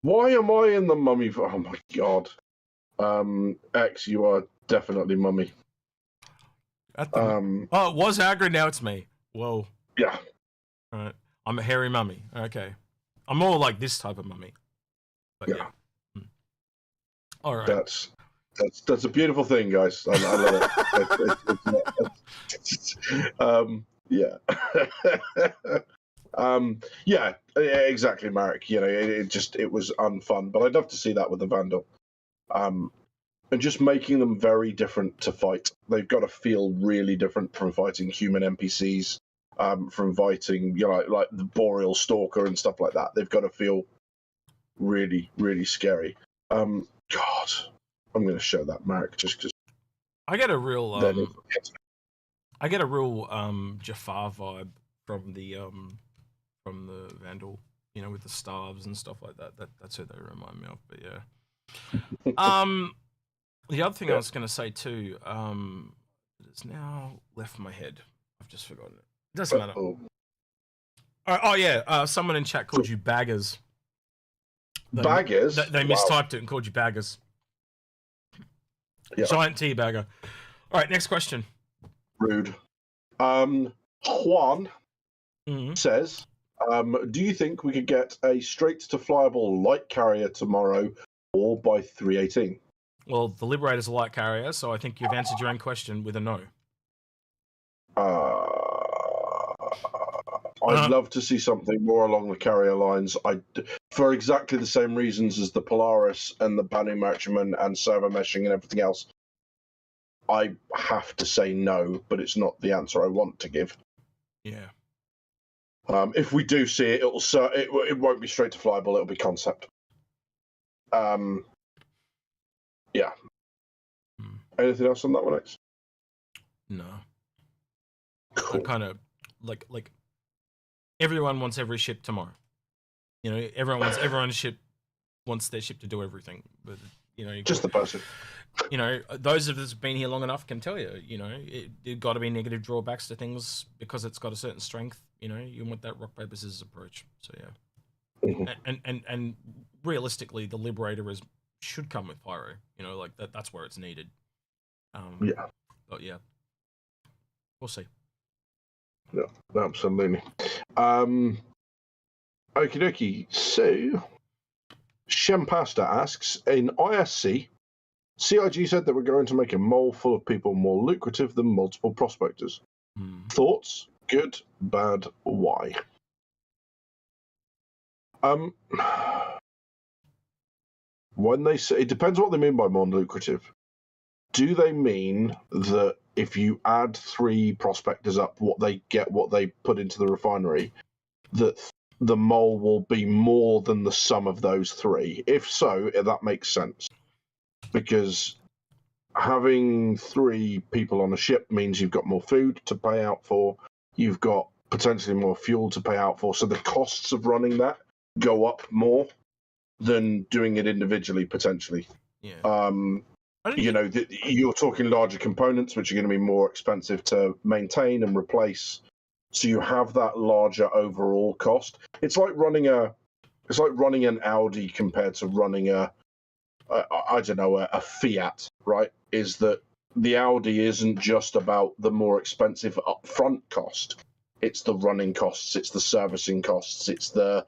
Why am I in the Mummy? Oh my God. X, you are definitely Mummy. It was Agri, now it's me. Whoa. Yeah. All right. I'm a hairy mummy. Okay. I'm more like this type of mummy. But yeah. All right. That's a beautiful thing, guys. I love it. Yeah, exactly, Marek. It was unfun, but I'd love to see that with the Vandal. And just making them very different to fight. They've got to feel really different from fighting human NPCs, from fighting, like the Boreal Stalker and stuff like that. They've got to feel really, really scary. God, I'm going to show that mark just because. I get a real Jafar vibe from the Vandal, with the stars and stuff like that. That's who they remind me of. But yeah. The other thing I was going to say too, it's now left my head. I've just forgotten it. It doesn't matter. Oh yeah, someone in chat called you baggers. Baggers? They mistyped it and called you baggers. Yeah. Giant tea bagger. All right, next question. Rude. Juan says, do you think we could get a straight-to-flyable light carrier tomorrow or by 318? Well, the Liberator's a light carrier, so I think you've answered your own question with a no. I'd love to see something more along the carrier lines. For exactly the same reasons as the Polaris and the Banu Marchman and server meshing and everything else. I have to say no, but it's not the answer I want to give. Yeah. If we do see it, it won't be straight to flyable. It'll be concept. Yeah. Anything else on that one, X? No. Cool. Kind of like everyone wants every ship tomorrow. Everyone wants their ship to do everything, but just the person. Those of us who've been here long enough can tell you. It got to be negative drawbacks to things because it's got a certain strength. You want that rock paper scissors approach. So yeah. Mm-hmm. And realistically, the Liberator should come with pyro. That's where it's needed. Yeah. But yeah, we'll see. Yeah, absolutely. Okie dokie. So, Shempasta asks, in ISC, CIG said that we're going to make a mole full of people more lucrative than multiple prospectors. Thoughts? Good, bad, why? When they say, it depends what they mean by more lucrative. Do they mean that if you add 3 prospectors up, what they put into the refinery, that the mole will be more than the sum of those 3? If so, that makes sense. Because having 3 people on a ship means you've got more food to pay out for, you've got potentially more fuel to pay out for, so the costs of running that go up more than doing it individually, potentially. Yeah. You're talking larger components, which are going to be more expensive to maintain and replace. So you have that larger overall cost. It's like running an Audi compared to running a Fiat, right? Is that the Audi isn't just about the more expensive upfront cost. It's the running costs, it's the servicing costs, it's the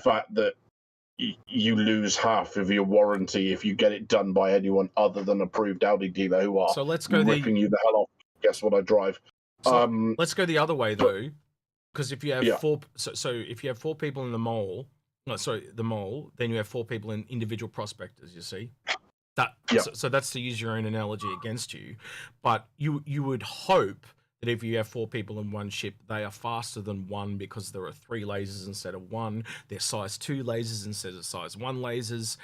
fact that you lose half of your warranty if you get it done by anyone other than approved Audi dealer who are ripping you the hell off. Guess what I drive. So let's go the other way though, because if you have 4, so if you have 4 people in the mole, then you have 4 people in individual prospectors. You see that. So that's to use your own analogy against you, but you would hope that if you have 4 people in one ship, they are faster than 1 because there are 3 lasers instead of 1. They're size 2 lasers instead of size 1 lasers,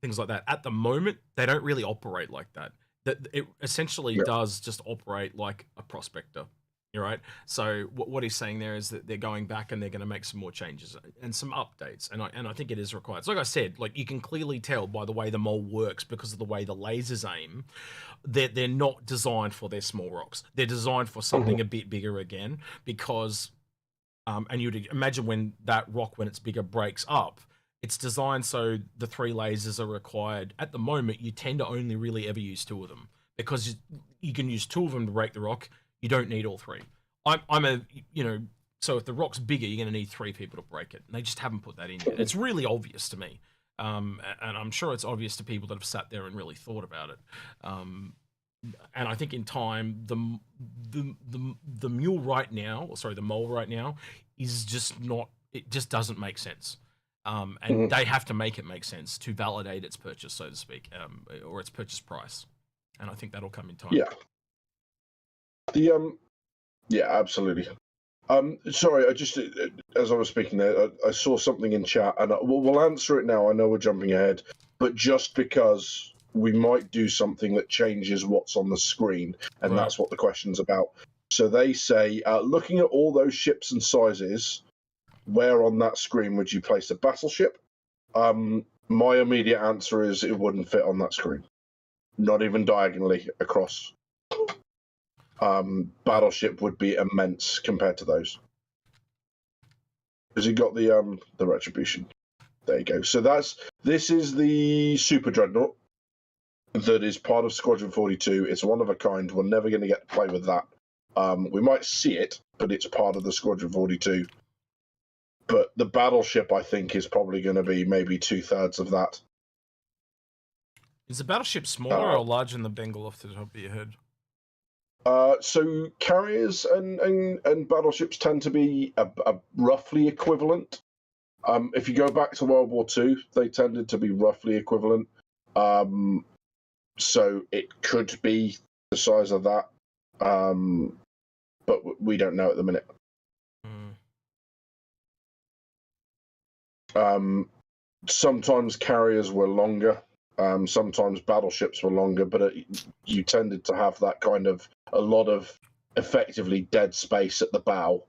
things like that. At the moment, they don't really operate like that. It essentially does just operate like a prospector. You're right. So what he's saying there is that they're going back and they're going to make some more changes and some updates. And I think it is required. So like I said, you can clearly tell by the way the mole works because of the way the lasers aim. They're not designed for their small rocks. They're designed for something a bit bigger again because, and you'd imagine when that rock, when it's bigger, breaks up, it's designed so the 3 lasers are required. At the moment, you tend to only really ever use 2 of them because you can use 2 of them to break the rock. You don't need all 3. So if the rock's bigger, you're going to need 3 people to break it. And they just haven't put that in yet. It's really obvious to me. And I'm sure it's obvious to people that have sat there and really thought about it. And I think in time, the mule right now, the mole right now, is just not, it just doesn't make sense. And they have to make it make sense to validate its purchase, so to speak, or its purchase price. And I think that'll come in time. Yeah. Yeah, absolutely. Sorry, I just, as I was speaking there, I saw something in chat, and we'll answer it now. I know we're jumping ahead, but just because we might do something that changes what's on the screen, and that's what the question's about. So they say, looking at all those ships and sizes, where on that screen would you place a battleship? My immediate answer is it wouldn't fit on that screen, not even diagonally across. Battleship would be immense compared to those. Has he got the retribution? There you go. So this is the Super Dreadnought that is part of Squadron 42. It's one of a kind. We're never going to get to play with that. We might see it, but it's part of the Squadron 42. But the battleship, I think, is probably going to be maybe 2/3 of that. Is the battleship smaller or larger than the Bengal off the top of your head? So carriers and battleships tend to be a roughly equivalent. If you go back to World War II, they tended to be roughly equivalent. So it could be the size of that, but we don't know at the minute. Sometimes carriers were longer, sometimes battleships were longer, but you tended to have that kind of a lot of effectively dead space at the bow,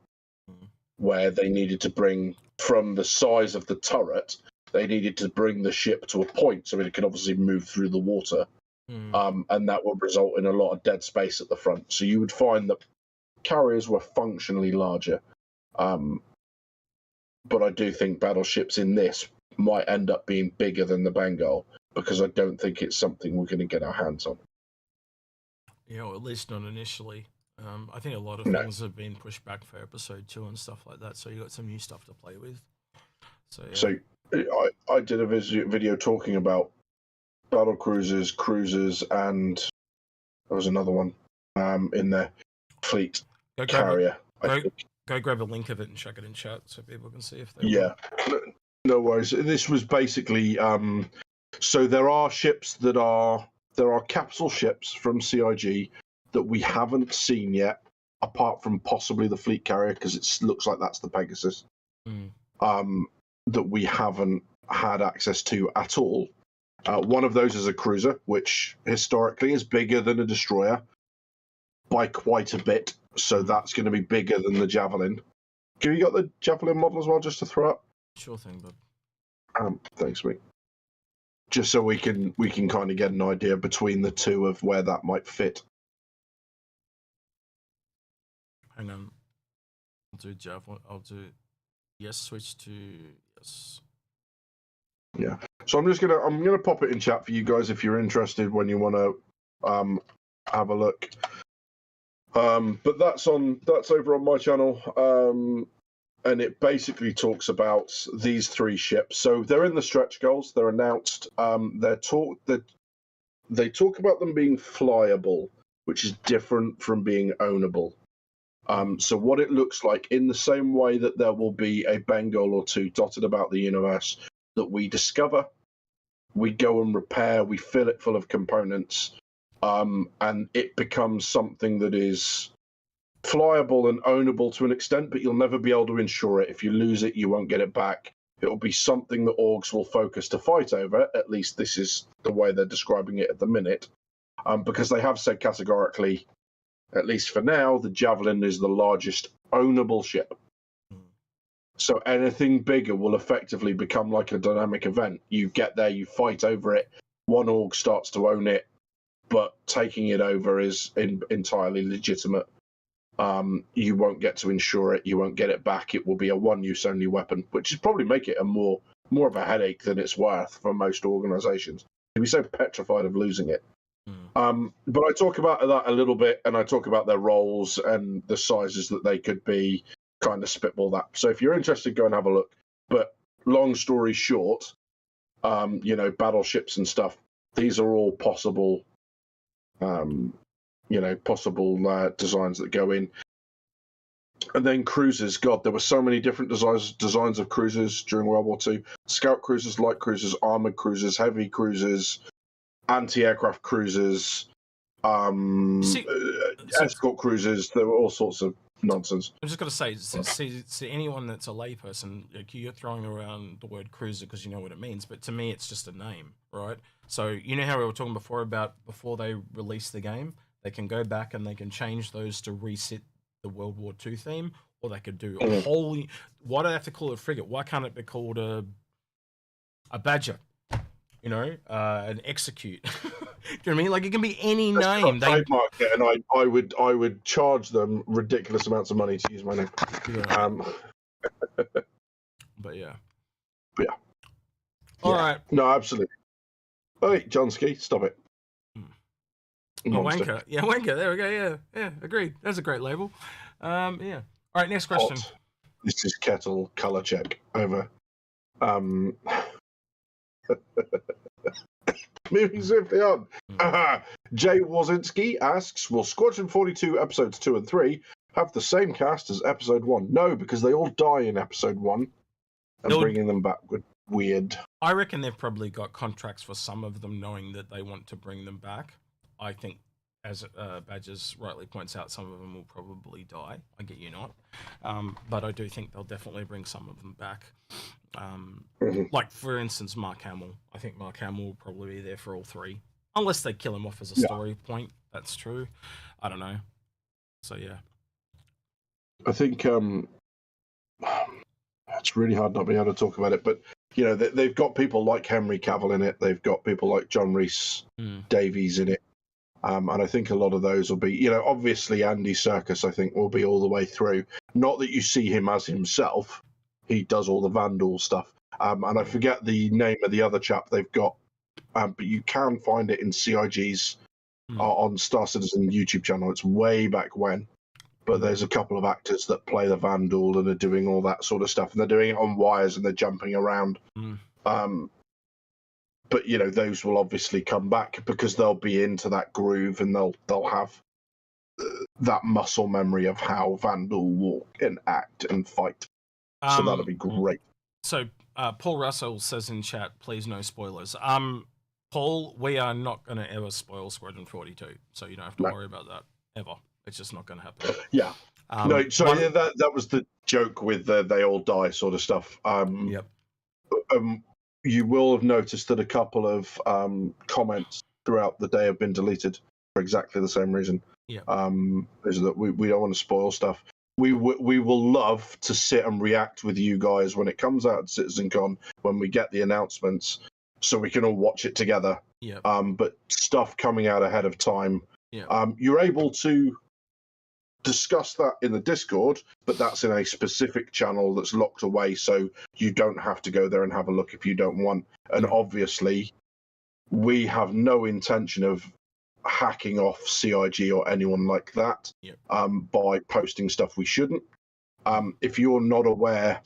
where they needed to bring from the size of the turret, they needed to bring the ship to a point so it could obviously move through the water, and that would result in a lot of dead space at the front. So you would find that carriers were functionally larger. But I do think battleships in this might end up being bigger than the Bengal, because I don't think it's something we're going to get our hands on. Yeah, or at least not initially. I think a lot of things have been pushed back for episode 2 and stuff like that, so you got some new stuff to play with. So, yeah. So I did a video talking about battle cruisers, and there was another one in there, fleet carrier. Go grab a link of it and chuck it in chat so people can see if they want. No worries. This was basically so there are ships there are capsule ships from CIG that we haven't seen yet, apart from possibly the fleet carrier, because it looks like that's the Pegasus, that we haven't had access to at all. One of those is a cruiser, which historically is bigger than a destroyer by quite a bit. So that's going to be bigger than the Javelin. Have you got the Javelin model as well, just to throw up? Sure thing, bud. Thanks, mate. Just so we can kind of get an idea between the two of where that might fit. Hang on. I'll do Javelin. I'll do yes. Switch to yes. Yeah. So I'm gonna pop it in chat for you guys if you're interested when you want to have a look. But that's over on my channel, and it basically talks about these 3 ships. So they're in the stretch goals. They're announced. They talk about them being flyable, which is different from being ownable. So what it looks like, in the same way that there will be a Bengal or 2 dotted about the universe that we discover, we go and repair, we fill it full of components. And it becomes something that is flyable and ownable to an extent, but you'll never be able to insure it. If you lose it, you won't get it back. It will be something that orgs will focus to fight over. At least this is the way they're describing it at the minute, because they have said categorically, at least for now, the Javelin is the largest ownable ship. So anything bigger will effectively become like a dynamic event. You get there, you fight over it, one org starts to own it, but taking it over is entirely legitimate. You won't get to insure it. You won't get it back. It will be a one-use only weapon, which is probably make it a more of a headache than it's worth for most organizations. They'd be so petrified of losing it. But I talk about that a little bit, and I talk about their roles and the sizes that they could be, kind of spitball that. So if you're interested, go and have a look. But long story short, battleships and stuff, these are all possible designs that go in. And then cruisers, God, there were so many different designs of cruisers during World War II. Scout cruisers, light cruisers, armored cruisers, heavy cruisers, anti-aircraft cruisers, escort cruisers. There were all sorts of nonsense. I'm just going to say, see anyone that's a layperson, like you're throwing around the word cruiser because you know what it means, but to me, it's just a name, right? So you know how we were talking before about before they release the game, they can go back and they can change those to reset the World War II theme, or they could do a whole. Why do they have to call it a frigate? Why can't it be called a badger? You know, an execute. Do you know what I mean? Like it can be any name. They trademark it, and I would charge them ridiculous amounts of money to use my name. Yeah. But yeah. All right. No, absolutely. Oh, wait, John Ski, stop it. Oh, Wanker. Yeah, Wanker. There we go. Yeah, agreed. That's a great label. Yeah. All right, next question. Hot. This is Kettle color check over. Moving swiftly on. Jay Wozinski asks, will Squadron 42 episodes 2 and 3 have the same cast as episode 1? No, because they all die in episode 1, and bringing them back would weird. I reckon they've probably got contracts for some of them, knowing that they want to bring them back. I think, as Badgers rightly points out, some of them will probably die. I get you not. But I do think they'll definitely bring some of them back. Like, for instance, Mark Hamill. I think Mark Hamill will probably be there for all 3. Unless they kill him off as a story point. That's true. I don't know. So, yeah. I think it's really hard not being able to talk about it, but, you know, they've got people like Henry Cavill in it. They've got people like John Rhys Davies in it. And I think a lot of those will be, you know, obviously Andy Serkis, I think, will be all the way through. Not that you see him as himself. He does all the Vandal stuff. And I forget the name of the other chap they've got, but you can find it in CIG's on Star Citizen YouTube channel. It's way back when. But there's a couple of actors that play the Vandal and are doing all that sort of stuff. And they're doing it on wires and they're jumping around. But, you know, those will obviously come back because they'll be into that groove and they'll have that muscle memory of how Vandal walk and act and fight. So that'll be great. So Paul Russell says in chat, please no spoilers. Paul, we are not going to ever spoil Squadron 42, so you don't have to worry about that ever. It's just not going to happen. Yeah. No, sorry, that was the joke with they all die sort of stuff. Yep. You will have noticed that a couple of comments throughout the day have been deleted for exactly the same reason. Yeah. Is that we don't want to spoil stuff. We will love to sit and react with you guys when it comes out at CitizenCon, when we get the announcements, so we can all watch it together. Yeah. But stuff coming out ahead of time, yeah. You're able to discuss that in the Discord, but that's in a specific channel that's locked away, so you don't have to go there and have a look if you don't want. And obviously, we have no intention of hacking off CIG or anyone like that by posting stuff we shouldn't. If you're not aware,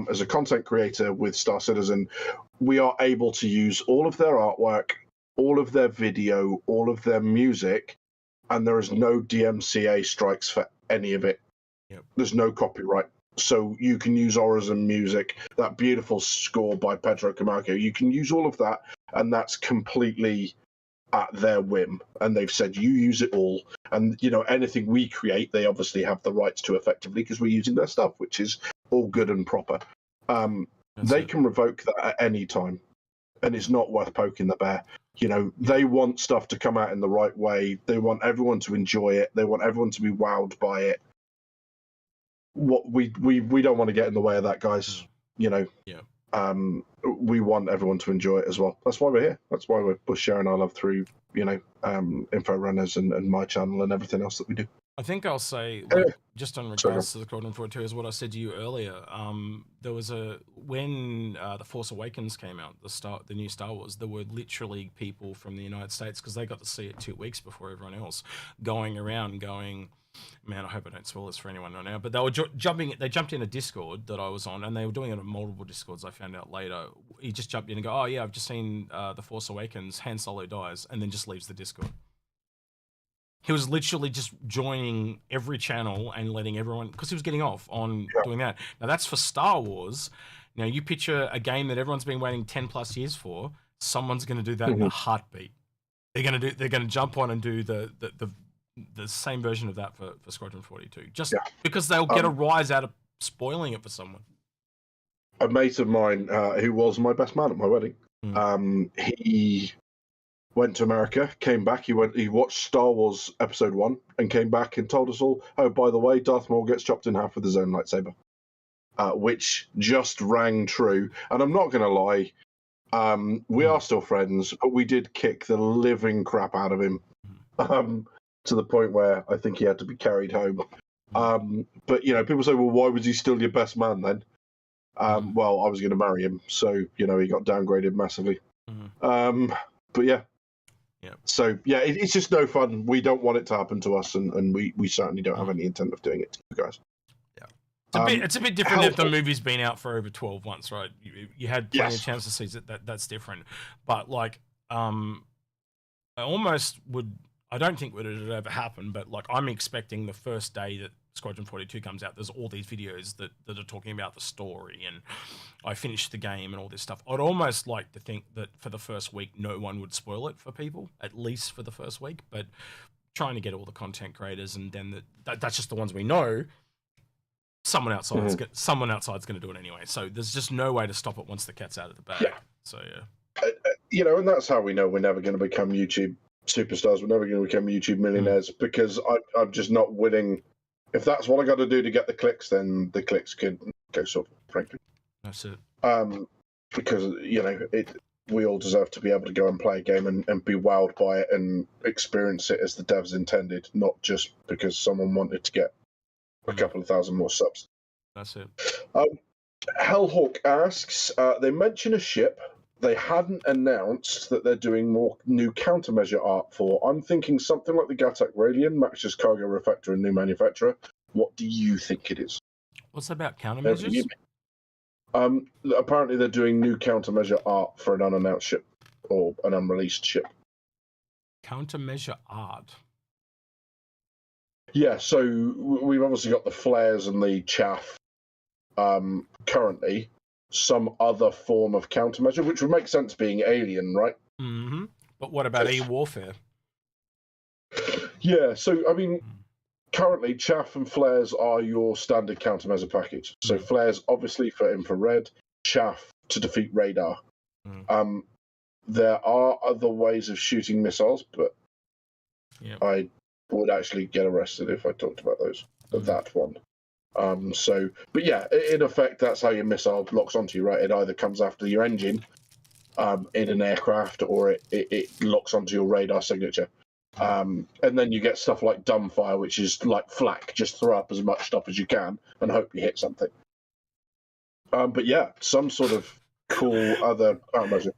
as a content creator with Star Citizen, we are able to use all of their artwork, all of their video, all of their music, and there is no DMCA strikes for any of it. There's no copyright. So you can use Horizon music, that beautiful score by Pedro Camargo. You can use all of that, and that's completely at their whim. And they've said, you use it all. And, you know, anything we create, they obviously have the rights to effectively because we're using their stuff, which is all good and proper. They can revoke that at any time, and it's not worth poking the bear. You know, they want stuff to come out in the right way. They want everyone to enjoy it. They want everyone to be wowed by it. What we don't want to get in the way of that, guys. You know, we want everyone to enjoy it as well. That's why we're here. That's why we're sharing our love through, you know, Inforunners and my channel and everything else that we do. I think I'll say, like, just on regards to the Squadron 42, is what I said to you earlier. There was when The Force Awakens came out, the new Star Wars, there were literally people from the United States, because they got to see it 2 weeks before everyone else, going around going, man, I hope I don't spoil this for anyone right now, but they were they jumped in a Discord that I was on, and they were doing it on multiple Discords, I found out later. He just jumped in and go, oh yeah, I've just seen The Force Awakens, Han Solo dies, and then just leaves the Discord. He was literally just joining every channel and letting everyone, because he was getting off on doing that. Now that's for Star Wars. Now you picture a game that everyone's been waiting 10 plus years for. Someone's going to do that in a heartbeat. They're going to jump on and do the the same version of that for Squadron 42, just Yeah. because they'll get a rise out of spoiling it for someone. A mate of mine who was my best man at my wedding, he went to America, came back. He watched Star Wars Episode 1 and came back and told us all, oh, by the way, Darth Maul gets chopped in half with his own lightsaber, which just rang true. And I'm not going to lie, we are still friends, but we did kick the living crap out of him, to the point where I think he had to be carried home. But, you know, people say, well, why was he still your best man then? Well, I was going to marry him, so, you know, he got downgraded massively. But yeah. So, yeah, it's just no fun. We don't want it to happen to us, and we certainly don't have any intent of doing it to you guys. It's a bit different if the movie's been out for over 12 months, right? You had plenty of chance to see it. That's different. But, like, I almost would... I don't think it would ever happen, but, like, I'm expecting the first day that Squadron 42 comes out, there's all these videos that are talking about the story, and I finished the game and all this stuff. I'd almost like to think that for the first week, no one would spoil it for people, at least for the first week, but trying to get all the content creators, and then that's just the ones we know. Someone outside's going to do it anyway, so there's just no way to stop it once the cat's out of the bag. So you know, and that's how we know we're never going to become YouTube superstars. We're never going to become YouTube millionaires, because I'm just not willing. If that's what I got to do to get the clicks, then the clicks could go sort of, frankly. That's it. Because, you know, we all deserve to be able to go and play a game and be wowed by it and experience it as the devs intended, not just because someone wanted to get a couple of thousand more subs. That's it. Hellhawk asks, they mention a ship they hadn't announced that they're doing more new countermeasure art for. I'm thinking something like the Gattac Radian, matches cargo refactor and new manufacturer. What do you think it is? What's about countermeasures? Apparently they're doing new countermeasure art for an unannounced ship or an unreleased ship. Countermeasure art? Yeah, so we've obviously got the flares and the chaff currently. Some other form of countermeasure, which would make sense being alien, right? But what about e-warfare? Yeah, so, I mean, currently chaff and flares are your standard countermeasure package. So flares, obviously, for infrared, chaff to defeat radar. There are other ways of shooting missiles, but I would actually get arrested if I talked about those. That one. But yeah, in effect, that's how your missile locks onto you, right? It either comes after your engine in an aircraft, or it locks onto your radar signature. And then you get stuff like dumbfire, which is like flak, just throw up as much stuff as you can and hope you hit something. But yeah, some sort of cool other countermeasure.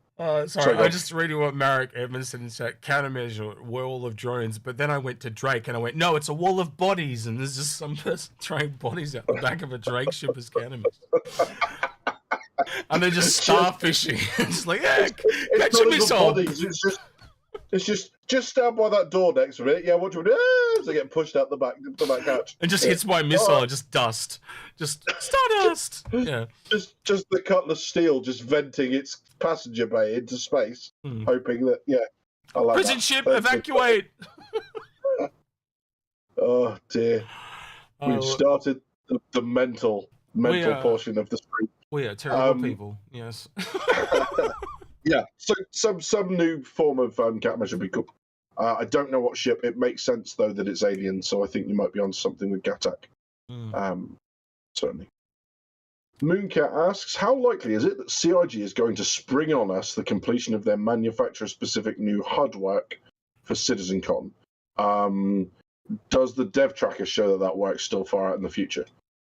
Sorry, I just reading what Marek Edmonds said in chat. Countermeasure, wall of drones. But then I went to Drake and I went, no, it's a wall of bodies, and there's just some person throwing bodies out the back of a Drake ship as countermeasure. And they're just starfishing. It's like, yeah, catch a missile. It's just stand by that door next to it. Yeah, what do you do? They get pushed out the back hatch. And just hits my missile, just dust. Just stardust. Yeah. Just the Cutlass Steel just venting its passenger bay into space, hoping that, I like prison ship, evacuate! Oh, dear. We've started the mental portion of the street. We are terrible people, yes. Yeah, so some new form of countermeasure would be cool. I don't know what ship. It makes sense, though, that it's alien, so I think you might be on something with Gattac. Certainly. Mooncat asks, how likely is it that CIG is going to spring on us the completion of their manufacturer-specific new HUD work for CitizenCon? Does the dev tracker show that work's still far out in the future?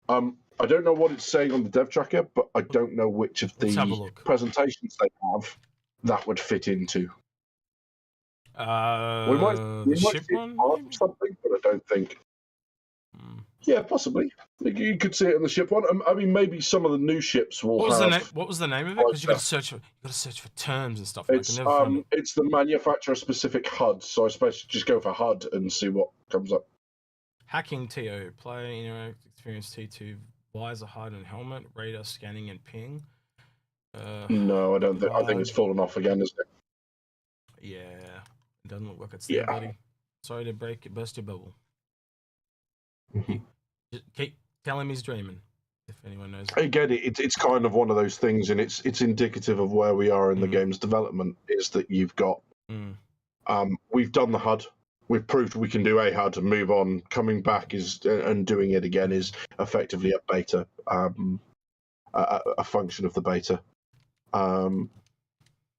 I don't know what it's saying on the dev tracker, but I don't know which of the presentations they have that would fit into. We might see part of something, but I don't think. Yeah, possibly. You could see it in the ship one. I mean, maybe some of the new ships will have. What was the name of it? Because you got to search for terms and stuff. It's the manufacturer-specific HUD. So I suppose just go for HUD and see what comes up. Hacking TO, player experience T2, visor, HUD and helmet, radar scanning and ping. No, I don't think. I think it's fallen off again, isn't it? Yeah, it doesn't look like it's there, buddy. Sorry to burst your bubble. Mhm. Just keep tell him he's dreaming. If anyone knows. Again, it's kind of one of those things, and it's indicative of where we are in the game's development. Is that you've got, we've done the HUD, we've proved we can do a HUD and move on. Coming back is and doing it again is effectively a beta, a function of the beta.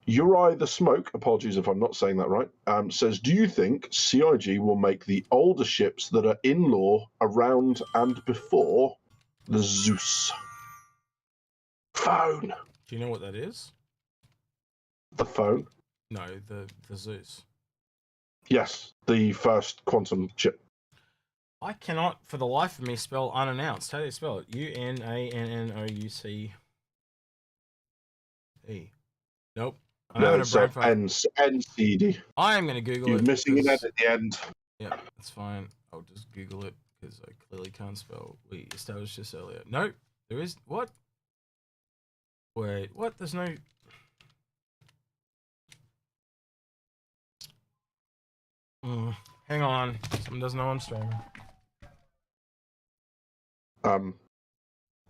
Uri the Smoke, apologies if I'm not saying that right, says, do you think CIG will make the older ships that are in lore around and before the Zeus? Phone. Do you know what that is? The phone? No, the Zeus. Yes, the first quantum chip. I cannot, for the life of me, spell unannounced. How do you spell it? UNANNOUCE. Nope. I'm having a brain fart. NCD. I am going to Google it. You're missing an N at the end. Yeah, that's fine. I'll just Google it because I clearly can't spell. We established this earlier. Nope. There is. What? Wait, what? There's no. Hang on. Someone doesn't know I'm streaming.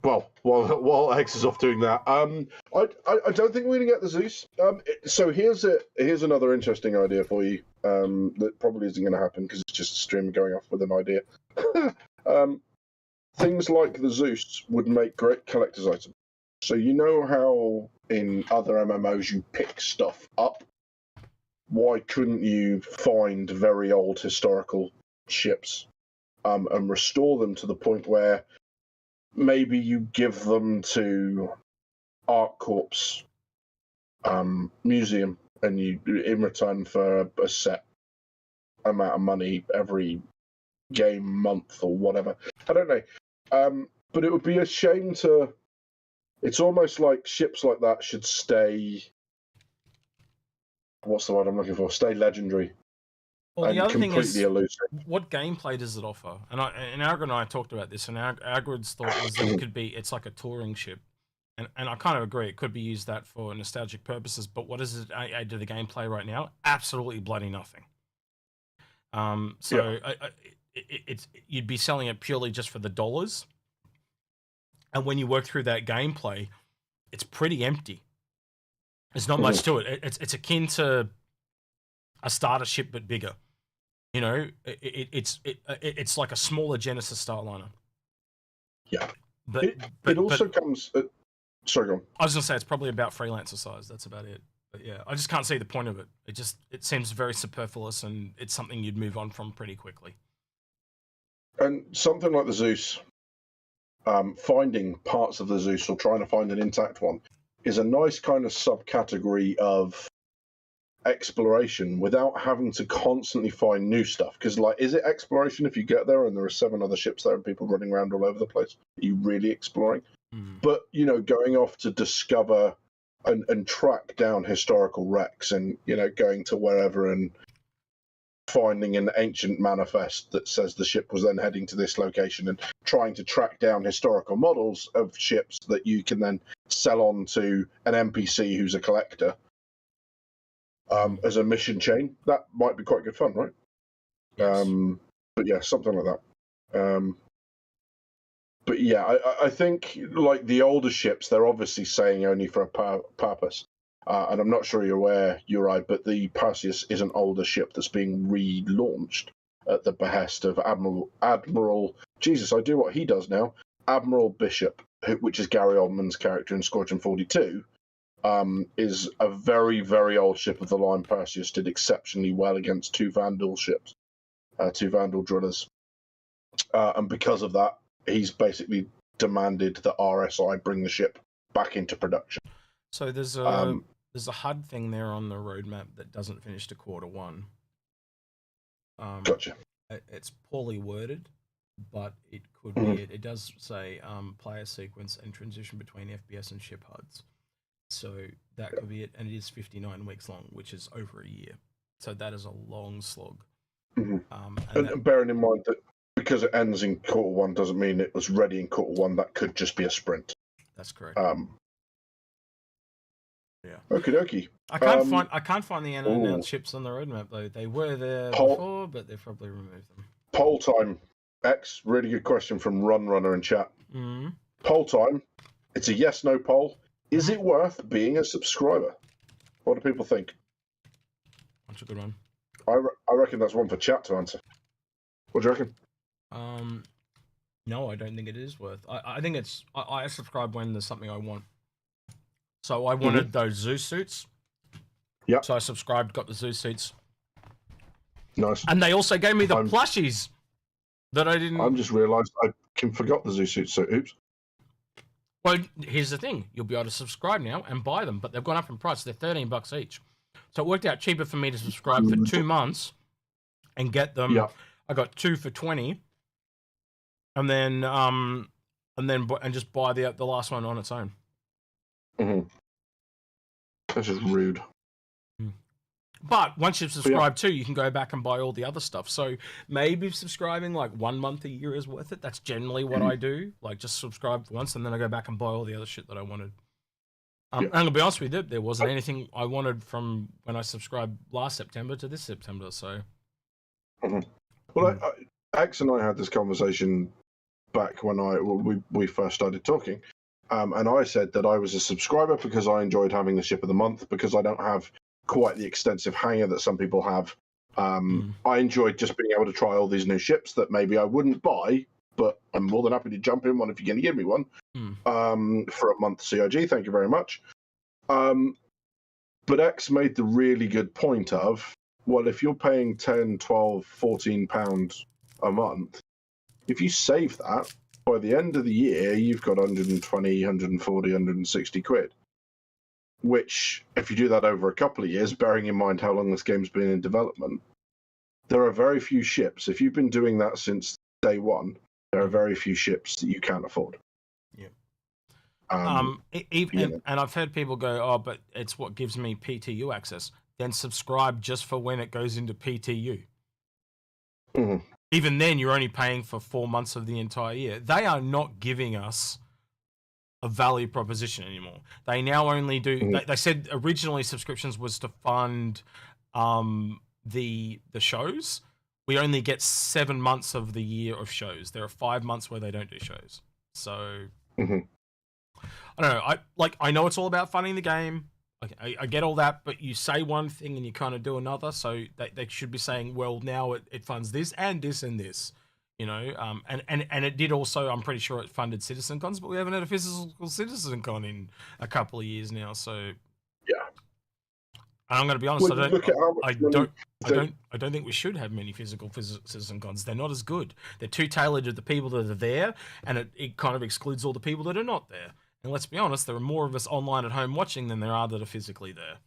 Well, while X is off doing that, I don't think we're gonna get the Zeus. So here's another interesting idea for you. That probably isn't gonna happen because it's just a stream going off with an idea. Things like the Zeus would make great collector's items. So you know how in other MMOs you pick stuff up? Why couldn't you find very old historical ships and restore them to the point where maybe you give them to ArcCorp's museum and you, in return for a set amount of money every game, month, or whatever. I don't know. But it would be a shame to... It's almost like ships like that should stay... What's the word I'm looking for? Stay legendary. Well, the other thing is, elusive. What gameplay does it offer? And Agrid and I talked about this, and Agrid's thought was that it could be, it's like a touring ship. And I kind of agree, it could be used that for nostalgic purposes, but what does it add to the gameplay right now? Absolutely bloody nothing. It's you'd be selling it purely just for the dollars. And when you work through that gameplay, it's pretty empty. There's not much to it. It's akin to a starter ship but bigger. You know, it's like a smaller Genesis Starliner. Yeah, but it also comes. Sorry, go on. I was gonna say it's probably about Freelancer size. That's about it. But yeah, I just can't see the point of it. It seems very superfluous, and it's something you'd move on from pretty quickly. And something like the Zeus, finding parts of the Zeus or trying to find an intact one is a nice kind of subcategory of exploration without having to constantly find new stuff. Because, like, is it exploration if you get there and there are 7 other ships there and people running around all over the place? Are you really exploring? But, you know, going off to discover and track down historical wrecks and, you know, going to wherever and finding an ancient manifest that says the ship was then heading to this location and trying to track down historical models of ships that you can then sell on to an NPC who's a collector as a mission chain. That might be quite good fun, right? Yes. But yeah, something like that. But yeah, I think like the older ships, they're obviously saying only for a purpose. And I'm not sure you're aware, Uri, but the Perseus is an older ship that's being relaunched at the behest of Admiral. Jesus, I do what he does now. Admiral Bishop, which is Gary Oldman's character in Squadron 42, is a very, very old ship of the line. Perseus did exceptionally well against 2 Vandal ships, 2 Vandal drillers. And because of that, he's basically demanded that RSI bring the ship back into production. So there's a HUD thing there on the roadmap that doesn't finish to Q1. Gotcha. It's poorly worded, but it could be. It does say player sequence and transition between FPS and ship HUDs. So that could be it, and it is 59 weeks long, which is over a year. So that is a long slog. And bearing in mind that because it ends in Q1 doesn't mean it was ready in Q1. That could just be a sprint. That's correct. Yeah. Okie dokie. I can't find the unannounced ships on the roadmap though. They were there before, but they've probably removed them. Poll time. X, really good question from Runner in chat. Mm-hmm. Poll time. It's a yes/no poll. Is it worth being a subscriber? What do people think? That's a good one. I reckon that's one for chat to answer. What do you reckon? No, I don't think it is worth. I think it's. I subscribe when there's something I want. So I wanted those zoo suits. Yeah. So I subscribed, got the zoo suits. Nice. And they also gave me the plushies that I didn't. I'm just realised I forgot the zoo suits. So oops. Well, here's the thing: you'll be able to subscribe now and buy them, but they've gone up in price. They're $13 each. So it worked out cheaper for me to subscribe for 2 months and get them. Yeah. I got 2 for $20, and then just buy the last one on its own. This is rude. But once you've subscribed too, you can go back and buy all the other stuff. So maybe subscribing like 1 month a year is worth it. That's generally what I do. Like just subscribe once and then I go back and buy all the other shit that I wanted. I'm going to be honest with you, there wasn't anything I wanted from when I subscribed last September to this September. So, well, X and I had this conversation back when we first started talking, and I said that I was a subscriber because I enjoyed having the ship of the month because I don't have quite the extensive hangar that some people have. I enjoyed just being able to try all these new ships that maybe I wouldn't buy, but I'm more than happy to jump in one if you're going to give me one for a month CIG. Thank you very much. But X made the really good point of, well, if you're paying 10, 12, 14 pounds a month, if you save that, by the end of the year, you've got 120, 140, 160 quid. Which, if you do that over a couple of years, bearing in mind how long this game's been in development, there are very few ships. If you've been doing that since day one, there are very few ships that you can't afford. Yeah. And I've heard people go, oh, but it's what gives me PTU access. Then subscribe just for when it goes into PTU. Even then, you're only paying for 4 months of the entire year. They are not giving us a value proposition anymore. They now only do. They said originally subscriptions was to fund the shows. We only get 7 months of the year of shows. There are 5 months where they don't do shows. So I don't know. I know it's all about funding the game. I get all that, but you say one thing and you kind of do another. So they should be saying, well, now it funds this and this and this. You know, and it did also. I'm pretty sure it funded CitizenCons, but we haven't had a physical CitizenCon in a couple of years now. So yeah, and I'm going to be honest. Well, I don't think we should have many physical CitizenCons. They're not as good. They're too tailored to the people that are there, and it kind of excludes all the people that are not there. And let's be honest, there are more of us online at home watching than there are that are physically there.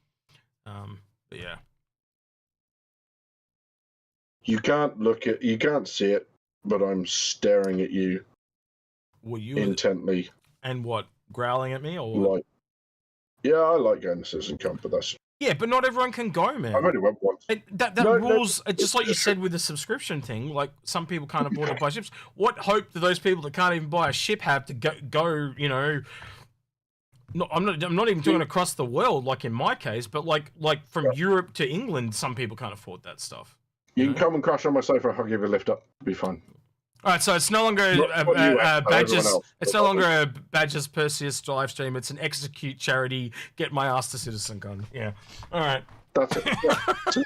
But yeah, you can't see it. But I'm staring at you, intently. And what, growling at me or what? Like, yeah, I like going to CitizenCon, but that's... Yeah, but not everyone can go, man. I've only went once. That rules, just like you said with the subscription thing, like some people can't afford to buy ships. What hope do those people that can't even buy a ship have to go you know... No, I'm not even talking across the world, like in my case, but like from Europe to England, some people can't afford that stuff. You can come and crash on my sofa. I'll give you a lift up. It'll be fine. All right, so it's no longer Badges. It's no longer a Badges Perseus live stream. It's an execute charity. Get my ass to CitizenCon. Yeah. All right. That's it. Yeah.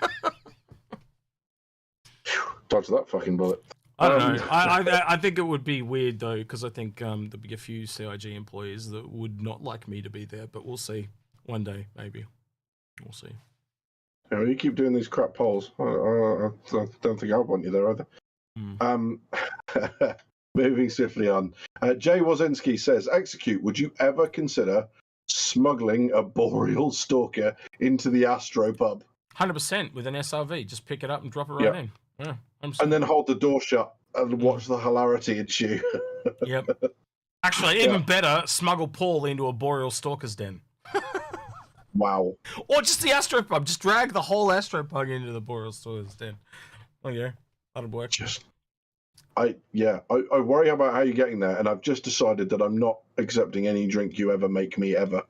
Dodge that fucking bullet. I don't know. I think it would be weird though, because I think there'll be a few CIG employees that would not like me to be there. But we'll see. One day, maybe. We'll see. Yeah, you keep doing these crap polls. I don't think I want you there either. Moving swiftly on. Jay Wozinski says, Execute, would you ever consider smuggling a boreal stalker into the Astro pub? 100% with an SRV. Just pick it up and drop it right in. Yeah, and then hold the door shut and watch the hilarity ensue. Yep. Actually, even better, smuggle Paul into a boreal stalker's den. Wow. Or just the astropub. Just drag the whole astropub into the boreal stalker's den. Oh yeah, that'll work. I worry about how you're getting there, and I've just decided that I'm not accepting any drink you ever make me ever.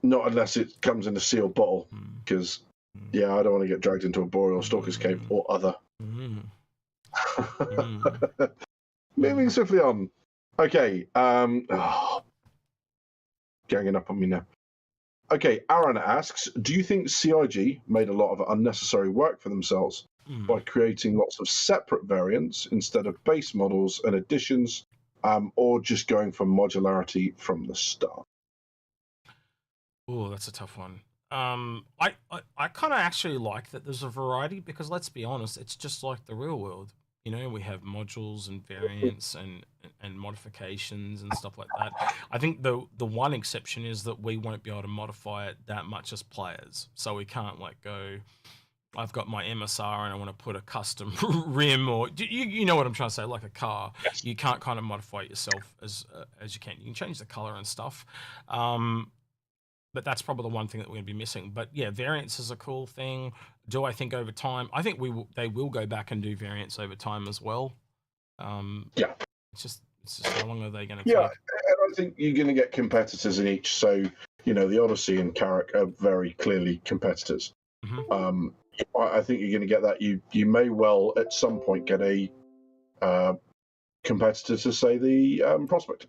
Not unless it comes in a sealed bottle, because yeah, I don't want to get dragged into a boreal stalker's cave or other. Moving swiftly on. Okay, ganging up on me now. Okay, Aaron asks, do you think CIG made a lot of unnecessary work for themselves by creating lots of separate variants instead of base models and additions, or just going for modularity from the start? Oh, that's a tough one. I kind of actually like that there's a variety, because let's be honest, it's just like the real world. You know, we have modules and variants and modifications and stuff like that. I think the one exception is that we won't be able to modify it that much as players. So we can't like go, I've got my MSR and I want to put a custom rim, or you know what I'm trying to say, like a car. Yes. You can't kind of modify it yourself as you can. You can change the color and stuff. But that's probably the one thing that we're going to be missing. But yeah, variants is a cool thing. Do I think over time? I think they will go back and do variants over time as well. Yeah. It's just how long are they going to Yeah, take? and I think you're going to get competitors in each. So, you know, the Odyssey and Carrack are very clearly competitors. I think you're going to get that. You may well at some point get a competitor to, say, the Prospect.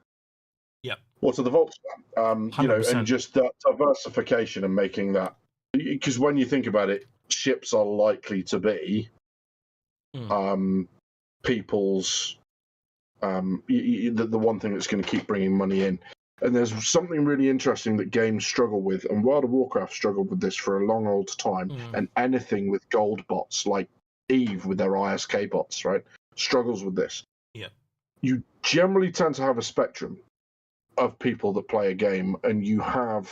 Yep. Or to the Vault. You know, and just that diversification and making that, because when you think about it, ships are likely to be people's the one thing that's going to keep bringing money in. And there's something really interesting that games struggle with, and World of Warcraft struggled with this for a long old time, and anything with gold bots, like EVE with their ISK bots, right, struggles with this. Yeah. You generally tend to have a spectrum of people that play a game, and you have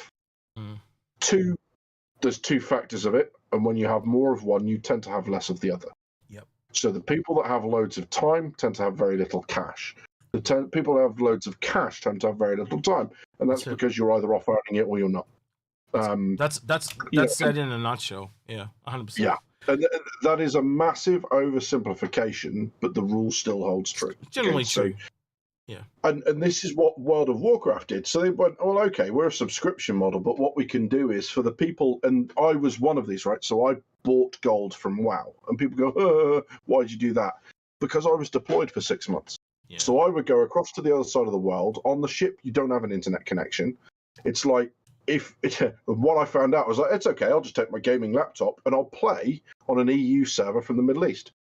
there's two factors of it, and when you have more of one, you tend to have less of the other. Yep. So the people that have loads of time tend to have very little cash. The people that have loads of cash tend to have very little time, and that's because you're either off earning it or you're not. That's said in a nutshell. Yeah, 100%. Yeah, and that is a massive oversimplification, but the rule still holds true. Generally true. Yeah. And this is what World of Warcraft did. So they went, well, okay, we're a subscription model, but what we can do is for the people, and I was one of these, right? So I bought gold from WoW, and people go, why'd you do that? Because I was deployed for 6 months. Yeah. So I would go across to the other side of the world. On the ship, you don't have an internet connection. It's like, what I found out was like, it's okay, I'll just take my gaming laptop and I'll play on an EU server from the Middle East.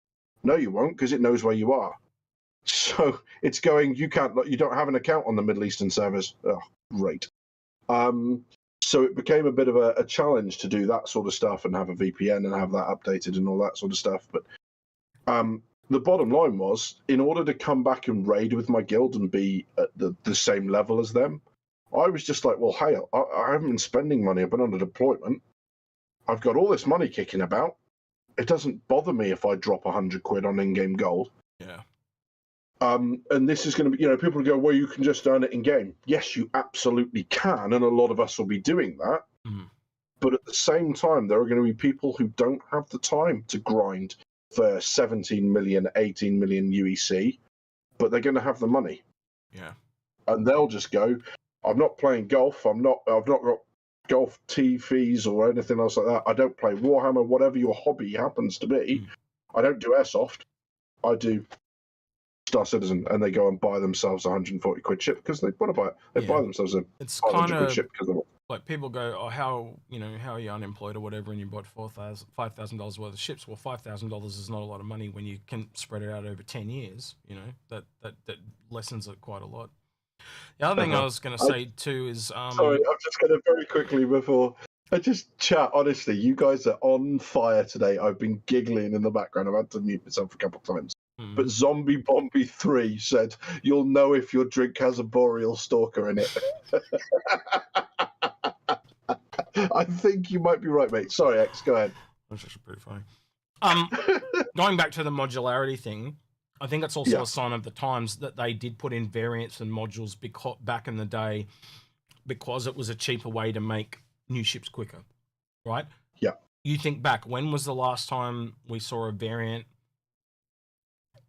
No, you won't, because it knows where you are. So it's going, you don't have an account on the Middle Eastern servers. Oh, great. So it became a bit of a challenge to do that sort of stuff and have a VPN and have that updated and all that sort of stuff. But the bottom line was, in order to come back and raid with my guild and be at the same level as them, I was just like, well, hey, I haven't been spending money. I've been on a deployment. I've got all this money kicking about. It doesn't bother me if I drop 100 quid on in-game gold. Yeah. And this is going to be, people go, well, you can just earn it in game. Yes, you absolutely can, and a lot of us will be doing that. But at the same time, there are going to be people who don't have the time to grind for 17 million, 18 million UEC, but they're going to have the money. Yeah. And they'll just go, I'm not playing golf. I've not got golf tee fees or anything else like that. I don't play Warhammer, whatever your hobby happens to be. I don't do airsoft. I do Star Citizen, and they go and buy themselves a 140 quid ship because they want to buy it. They buy themselves a 500 quid ship because they want. Like people go, oh, how are you unemployed or whatever, and you bought $5,000 worth of ships? Well, $5,000 is not a lot of money when you can spread it out over 10 years. That lessens it quite a lot. The other thing I was going to say too is sorry, I'm just going to very quickly before I just chat. Honestly, you guys are on fire today. I've been giggling in the background. I've had to mute myself a couple of times. But Zombie Bomby 3 said, "You'll know if your drink has a boreal stalker in it." I think you might be right, mate. Sorry, X, go ahead. That's actually pretty funny. Going back to the modularity thing, I think it's also a sign of the times that they did put in variants and modules back in the day because it was a cheaper way to make new ships quicker, right? Yeah. You think back, when was the last time we saw a variant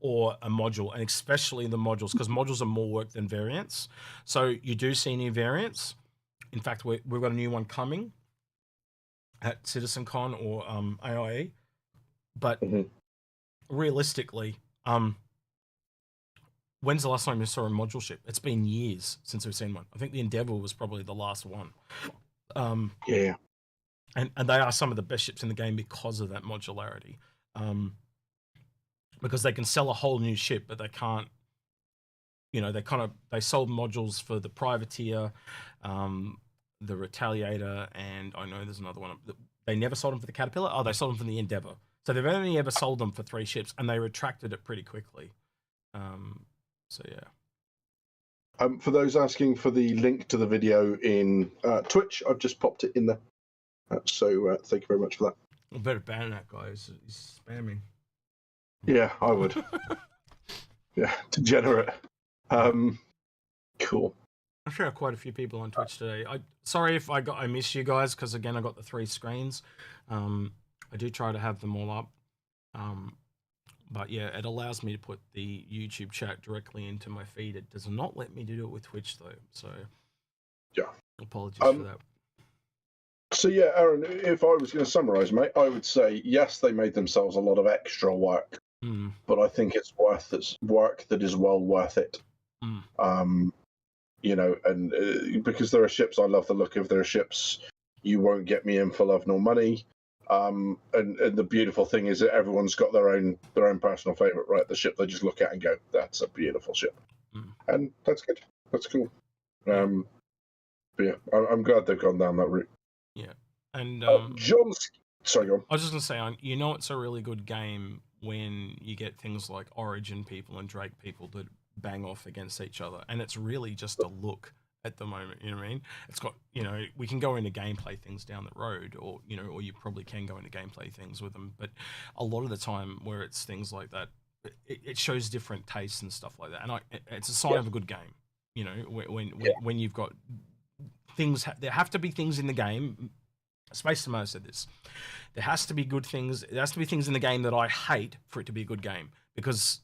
or a module, and especially the modules, because modules are more work than variants. So you do see new variants, In fact, we've got a new one coming at CitizenCon or AIE. But realistically, when's the last time you saw a module ship? It's been years since we've seen one. I think the Endeavour was probably the last one. Yeah. And they are some of the best ships in the game because of that modularity. Because they can sell a whole new ship, but they can't, you know, they sold modules for the Privateer, the Retaliator, and I know there's another one. They never sold them for the Caterpillar. Oh, they sold them for the Endeavour. So they've only ever sold them for 3 ships, and they retracted it pretty quickly. So yeah. For those asking for the link to the video in Twitch, I've just popped it in there. So thank you very much for that. I better ban that guy. He's spamming. Yeah, I would. Yeah, degenerate. Cool. I'm sure quite a few people on Twitch today. Sorry if I missed you guys, because again I got the 3 screens. I do try to have them all up. But yeah, it allows me to put the YouTube chat directly into my feed. It does not let me do it with Twitch though. So yeah, apologies for that. So yeah, Aaron, if I was going to summarize, mate, I would say yes, they made themselves a lot of extra work, but I think it's work that is well worth it. You know, and because there are ships I love the look of, there are ships you won't get me in for love nor money. And the beautiful thing is that everyone's got their own personal favorite, right? The ship they just look at and go, "That's a beautiful ship," and that's good. That's cool. But yeah, I'm glad they've gone down that route. Yeah, and John's. Sorry, go on. I was just gonna say, you know, it's a really good game when you get things like Origin people and Drake people that bang off against each other, and it's really just a look at the moment. You know what I mean? It's got, you know, we can go into gameplay things down the road, or you know, or you probably can go into gameplay things with them, but a lot of the time where it's things like that, it shows different tastes and stuff like that, and it's a sign of a good game. You know, when you've got things, there have to be things in the game. Space Tomato said this. There has to be good things. There has to be things in the game that I hate for it to be a good game, because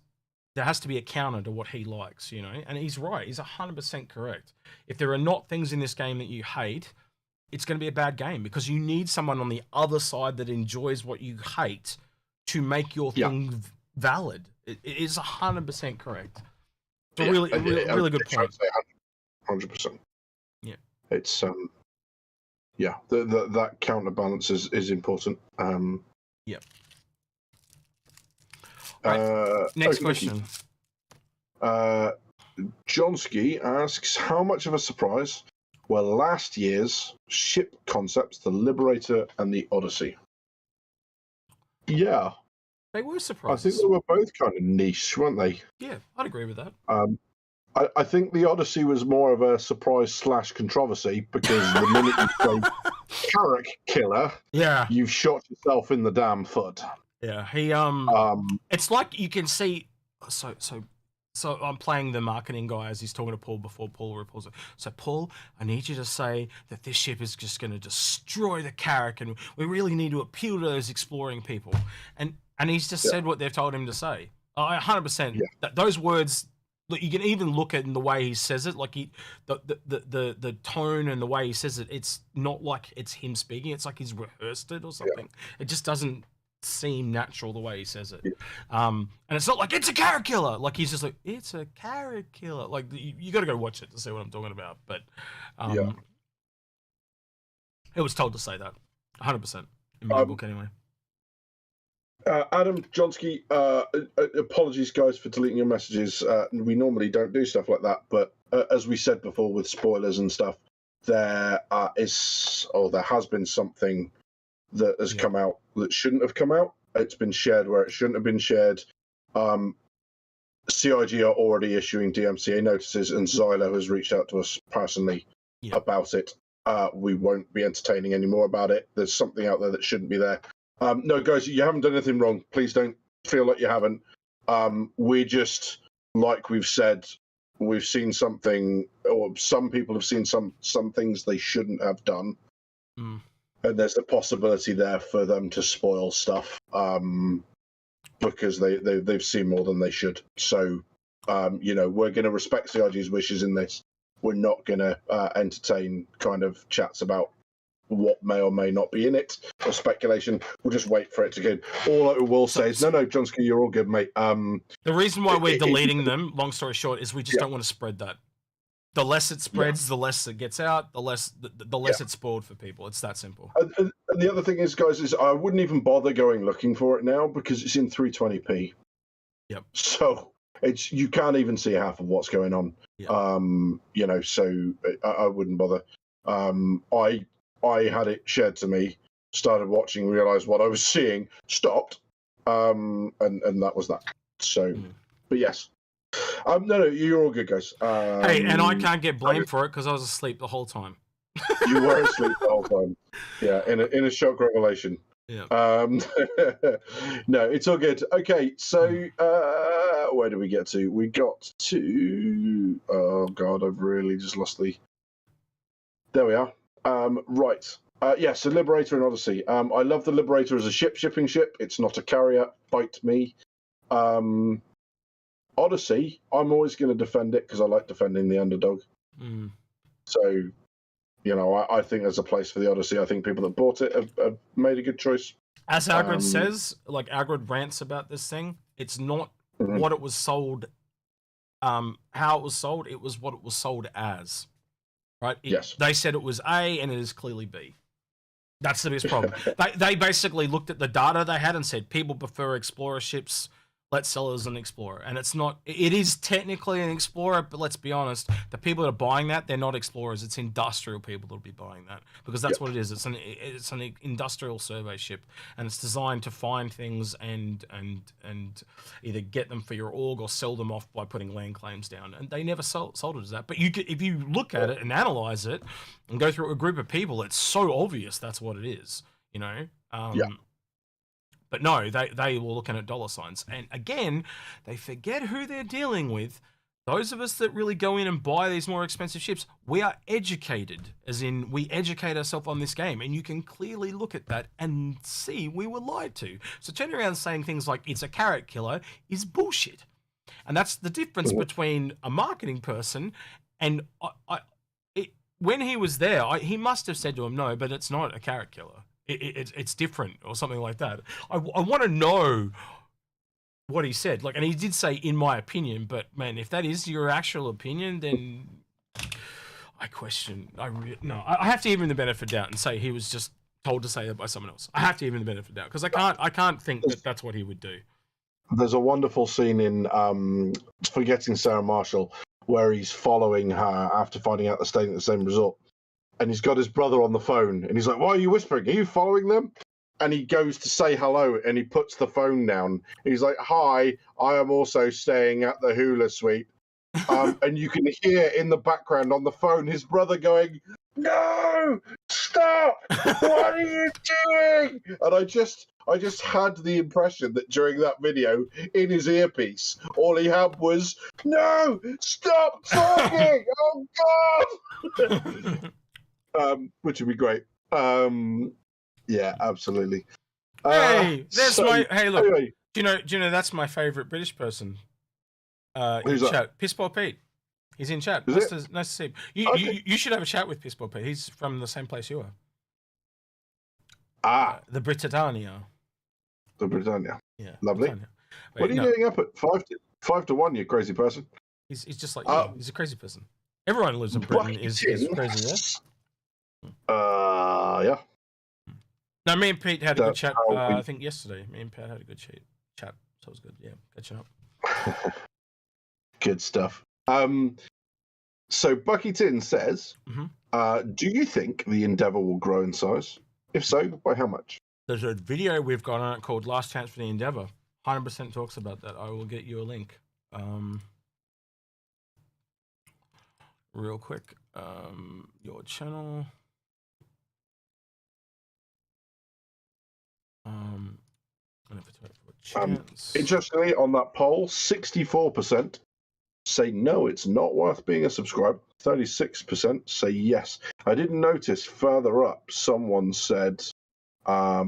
there has to be a counter to what he likes, you know? And he's right. He's 100% correct. If there are not things in this game that you hate, it's going to be a bad game, because you need someone on the other side that enjoys what you hate to make your thing valid. It is 100% correct. It's a really good point. 100%. Yeah. It's yeah, that counterbalance is important. Yeah. Right. Next question. Johnsky asks, how much of a surprise were last year's ship concepts, the Liberator and the Odyssey? Yeah. They were surprises. I think they were both kind of niche, weren't they? Yeah, I'd agree with that. I think the Odyssey was more of a surprise / controversy, because the minute you say Carrack killer, you've shot yourself in the damn foot. Yeah, he it's like you can see. So I'm playing the marketing guy as he's talking to Paul before Paul reports it. So Paul, I need you to say that this ship is just going to destroy the Carrack, and we really need to appeal to those exploring people. And he's just said what they've told him to say. 100%. Those words. You can even look at in the way he says it, like the tone and the way he says it. It's not like it's him speaking. It's like he's rehearsed it or something. It just doesn't seem natural the way he says it. And it's not like it's a Carrack killer. Like he's just like, it's a Carrack killer. Like you got to go watch it to see what I'm talking about. But it was told to say that 100% in my book anyway. Adam Johnsky, apologies guys for deleting your messages. We normally don't do stuff like that, but as we said before with spoilers and stuff, there has been something that has come out that shouldn't have come out. It's been shared where it shouldn't have been shared. CIG are already issuing DMCA notices, and Xylo has reached out to us personally about it. We won't be entertaining any more about it. There's something out there that shouldn't be there. No, guys, you haven't done anything wrong. Please don't feel like you haven't. We just, like we've said, we've seen something, or some people have seen some things they shouldn't have done. And there's a possibility there for them to spoil stuff because they've seen more than they should. So, you know, we're going to respect CIG's wishes in this. we're not going to entertain kind of chats about what may or may not be in it or speculation. We'll just wait for it to go. All I will say is, no, Johnsky, you're all good, mate. The reason why we're deleting them, long story short, is we just don't want to spread that. The less it spreads, the less it gets out, the less it's spoiled for people. It's that simple. And the other thing is, guys, is I wouldn't even bother going looking for it now because it's in 320p. Yep. So you can't even see half of what's going on. Yep. So I wouldn't bother. I had it shared to me, started watching, realized what I was seeing, stopped, and that was that. So, but yes. No, you're all good, guys. Hey, and I can't get blamed for it because I was asleep the whole time. You were asleep the whole time. Yeah, in a shock revelation. Yeah. No, it's all good. Okay, so where did we get to? We got to. Oh God, I've really just lost the. There we are. Right. So Liberator and Odyssey. I love the Liberator as a shipping ship. It's not a carrier. Fight me. Odyssey, I'm always going to defend it because I like defending the underdog. So, I think there's a place for the Odyssey. I think people that bought it have made a good choice. As Agrid says, like Agrid rants about this thing, it's not what it was sold, how it was sold. It was what it was sold as. Right? Yes. They said it was A, and it is clearly B. That's the biggest problem. They basically looked at the data they had and said people prefer Explorer ships. Let's sell it as an Explorer. And it's not. It is technically an Explorer, but let's be honest. The people that are buying that, they're not Explorers. It's industrial people that'll be buying that because that's what it is. It's an industrial survey ship, and it's designed to find things and either get them for your org or sell them off by putting land claims down. And they never sold it as that. But if you look at it and analyze it and go through a group of people, it's so obvious that's what it is. But no, they were looking at dollar signs. And again, they forget who they're dealing with. Those of us that really go in and buy these more expensive ships, we are educated, as in we educate ourselves on this game. And you can clearly look at that and see we were lied to. So turning around saying things like it's a carrot killer is bullshit. And that's the difference between a marketing person and when he was there, he must have said to him, no, but it's not a carrot killer. It's different or something like that. I want to know what he said. And he did say, in my opinion, but man, if that is your actual opinion, then I question. I have to give him the benefit of doubt and say he was just told to say that by someone else. I have to give him the benefit of doubt because I can't think that that's what he would do. There's a wonderful scene in Forgetting Sarah Marshall where he's following her after finding out they're staying at the same resort. And he's got his brother on the phone, and he's like, "Why are you whispering? Are you following them?" And he goes to say hello, and he puts the phone down. He's like, "Hi, I am also staying at the Hula Suite." And you can hear in the background on the phone his brother going, "No, stop! What are you doing?" And I just had the impression that during that video, in his earpiece, all he had was, "No, stop talking! Oh God!" Which would be great. Yeah, absolutely. Hey, there's look. Anyway. Do you know that's my favorite British person? Who's in that? chat, Pissball Pete. He's in chat. Nice to see him. You should have a chat with Pissball Pete. He's from the same place you are. The Britannia. The Britannia. Yeah, lovely. Britannia. What are you doing up at 5-1? You crazy person. He's just like you. He's a crazy person. Everyone who lives in Britain is crazy. Yeah. No, me and Pete had a good chat. I think yesterday. Me and Pete had a good chat. So it was good. Yeah, catching up. Good stuff. So Bucky Tin says, do you think the Endeavour will grow in size? If so, by how much? There's a video we've got on it called Last Chance for the Endeavour. 100% talks about that. I will get you a link. Real quick. Your channel. Interestingly, on that poll, 64% say no, it's not worth being a subscriber. 36% say yes. I did notice further up, someone said, there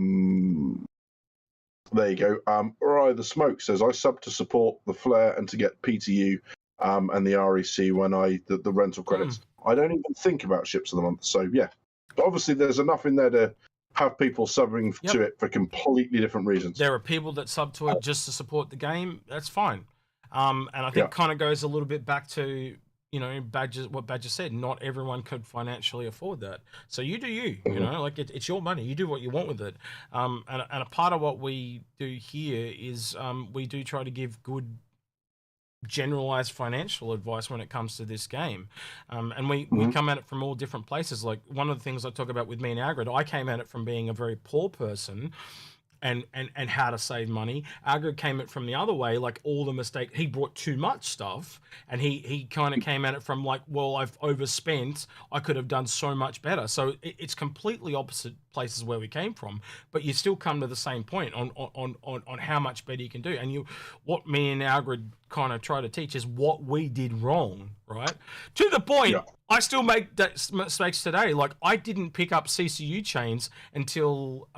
you go. The Smoke says, I sub to support the Flare and to get PTU. and the REC when the rental credits. I don't even think about ships of the month. So yeah, but obviously there's enough in there to have people subbing to it for completely different reasons. There are people that sub to it just to support the game. That's fine. And I think kind of goes a little bit back to, you know, what Badger said. Not everyone could financially afford that. So you do you, you know, like it's your money. You do what you want with it. And a part of what we do here is we do try to give good generalized financial advice when it comes to this game. And we come at it from all different places. Like one of the things I talk about with me and Agrid, I came at it from being a very poor person and how to save money. Agrid came at it from the other way, like all the mistake. He brought too much stuff, and he kind of came at it from like, well, I've overspent. I could have done so much better. So it's completely opposite places where we came from, but you still come to the same point on how much better you can do. And what me and Agrid kind of try to teach is what we did wrong, right? To the point, I still make mistakes today. Like I didn't pick up CCU chains until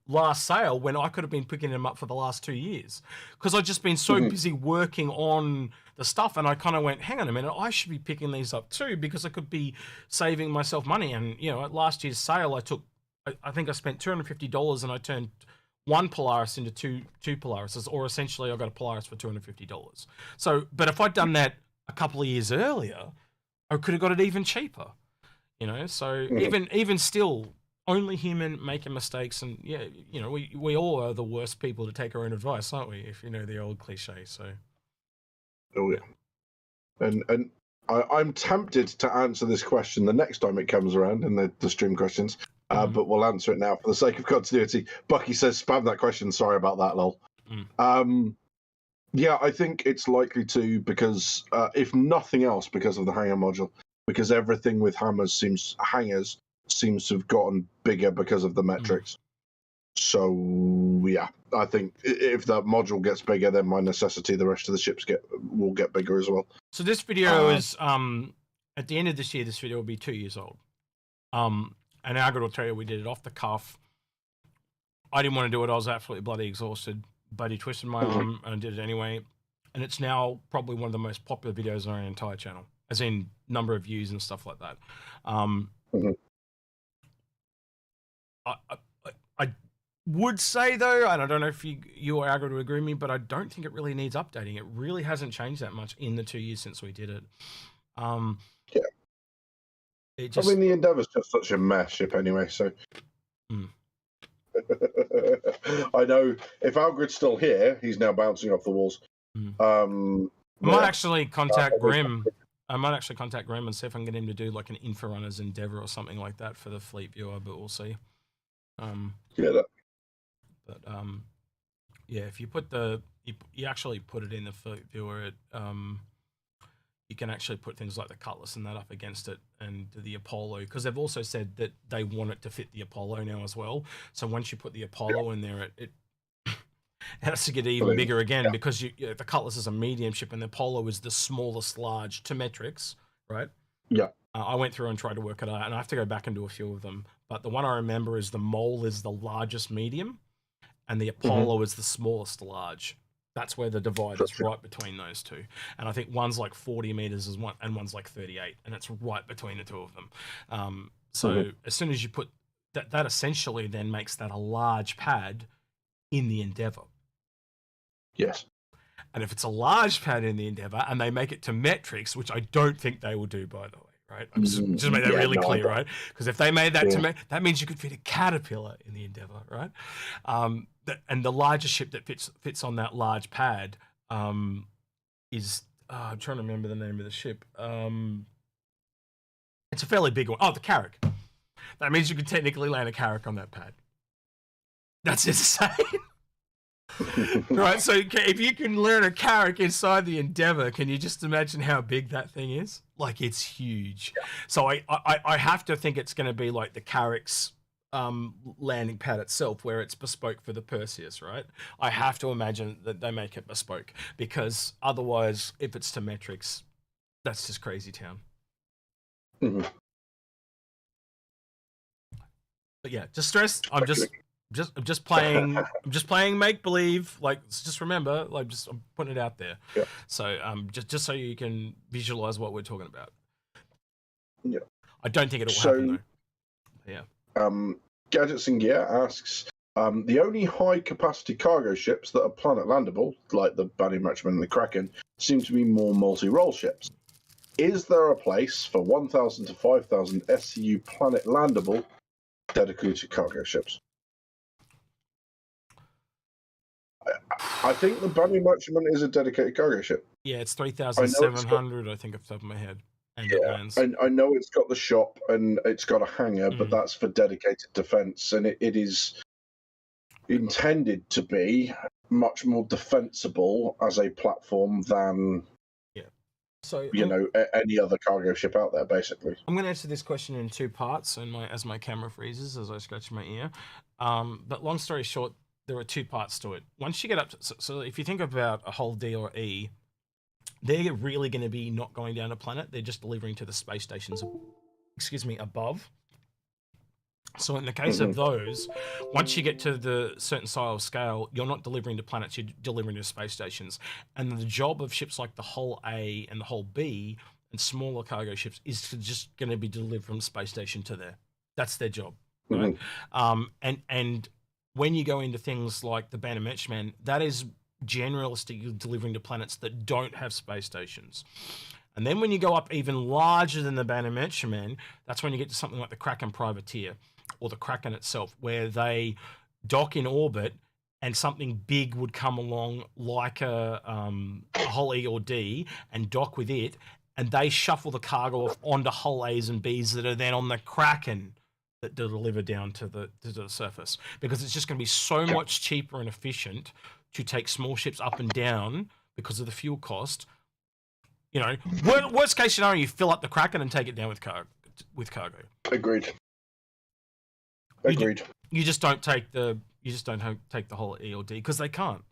last sale when I could have been picking them up for the last 2 years because I've just been so busy working on the stuff, and I kind of went, hang on a minute, I should be picking these up too because I could be saving myself money. And you know, at last year's sale I think I spent $250 and I turned one Polaris into two Polarises, or essentially I got a Polaris for $250. So but if I'd done that a couple of years earlier, I could have got it even cheaper, you know. So even still, only human making mistakes, and yeah, you know, we all are the worst people to take our own advice, aren't we? If you know the old cliche. So and I'm tempted to answer this question the next time it comes around in the stream questions, but we'll answer it now for the sake of continuity. Bucky says spam that question, sorry about that, lol. Yeah, I think it's likely to, because if nothing else because of the hanger module, because everything with hangers seems to have gotten bigger because of the metrics. So yeah, I think if that module gets bigger, then by necessity the rest of the ships will get bigger as well. So this video is at the end of this year, this video will be 2 years old. And Agrid will tell you we did it off the cuff. I didn't want to do it. I was absolutely bloody exhausted. But he twisted my arm and I did it anyway. And it's now probably one of the most popular videos on our entire channel, as in number of views and stuff like that. I would say though, and I don't know if you or Agrid would agree with me, but I don't think it really needs updating. It really hasn't changed that much in the 2 years since we did it. It just, I mean, the Endeavour's just such a mess ship anyway, so. I know if Algrid's still here, he's now bouncing off the walls. I might actually contact Grim. I might actually contact Grim and see if I can get him to do like an Inforunners Endeavour or something like that for the fleet viewer, but we'll see. Yeah, if you put you actually put it in the fleet viewer, you can actually put things like the Cutlass and that up against it and the Apollo, because they've also said that they want it to fit the Apollo now as well. So once you put the Apollo in there, it has to get even bigger again, because the Cutlass is a medium ship and the Apollo is the smallest large to metrics, right? Yeah. I went through and tried to work it out, and I have to go back and do a few of them. But the one I remember is the Mole is the largest medium, and the Apollo is the smallest large. That's where the divide is, right between those two. And I think one's like 40 meters and one's like 38, and it's right between the two of them. So as soon as you put that essentially then makes that a large pad in the Endeavour. Yes. And if it's a large pad in the Endeavour and they make it to metrics, which I don't think they will do, by the way, right? I'm just make that really clear, right? Because if they made that that means you could fit a Caterpillar in the Endeavour, right? And the largest ship that fits on that large pad is I'm trying to remember the name of the ship. It's a fairly big one. Oh, the Carrack. That means you could technically land a Carrack on that pad. That's insane. Right, so if you can learn a Carrack inside the Endeavour, can you just imagine how big that thing is? Like, it's huge. So I have to think it's going to be like the Carrack's landing pad itself, where it's bespoke for the Perseus, right? I have to imagine that they make it bespoke, because otherwise, if it's to metrics, that's just crazy town. But yeah, just stress. just playing make believe. Like, just remember, like, just I'm putting it out there. Yeah. So just so you can visualize what we're talking about. Yeah. I don't think it'll happen though. Yeah. Gadgets and Gear asks, the only high-capacity cargo ships that are planet landable, like the Bunny Merchantman and the Kraken, seem to be more multi-role ships. Is there a place for 1,000 to 5,000 SCU planet landable dedicated cargo ships? I think the Bunny Merchantman is a dedicated cargo ship. Yeah, it's 3,700, I think, off the top of my head. And yeah, it lands. I know it's got the shop and it's got a hangar, but that's for dedicated defense, and it is intended to be much more defensible as a platform than so any other cargo ship out there. Basically, I'm going to answer this question in two parts, and as my camera freezes as I scratch my ear. But long story short, there are two parts to it. Once you get up to, so if you think about a whole D or E, they're really going to be not going down a planet. They're just delivering to the space stations, above. So in the case of those, once you get to the certain size scale, you're not delivering to planets, you're delivering to space stations. And the job of ships like the Hull A and the Hull B and smaller cargo ships is just going to be delivered from space station to there. That's their job, right? And when you go into things like the Banner Merchantman, that is generalistically delivering to planets that don't have space stations. And then when you go up even larger than the Banner Merchantman, that's when you get to something like the Kraken Privateer or the Kraken itself, where they dock in orbit and something big would come along like a Hull E or D and dock with it, and they shuffle the cargo off onto Hull A's and B's that are then on the Kraken that deliver down to the surface, because it's just going to be so much cheaper and efficient to take small ships up and down because of the fuel cost. Worst case scenario, you fill up the Kraken and take it down with cargo. Agreed. You just don't take the whole E or D because they can't.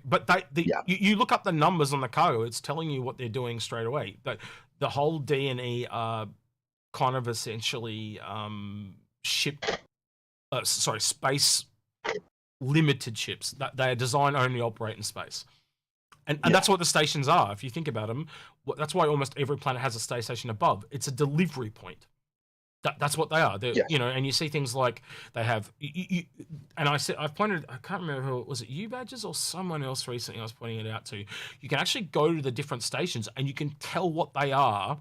But you look up the numbers on the cargo, it's telling you what they're doing straight away. But the whole D and E are kind of essentially space limited ships. That they are designed only operate in space. And that's what the stations are. If you think about them, that's why almost every planet has a space station above. It's a delivery point. That's what they are. And you see things like they have. And I can't remember who was it, you badges or someone else recently. I was pointing it out to. You can actually go to the different stations and you can tell what they are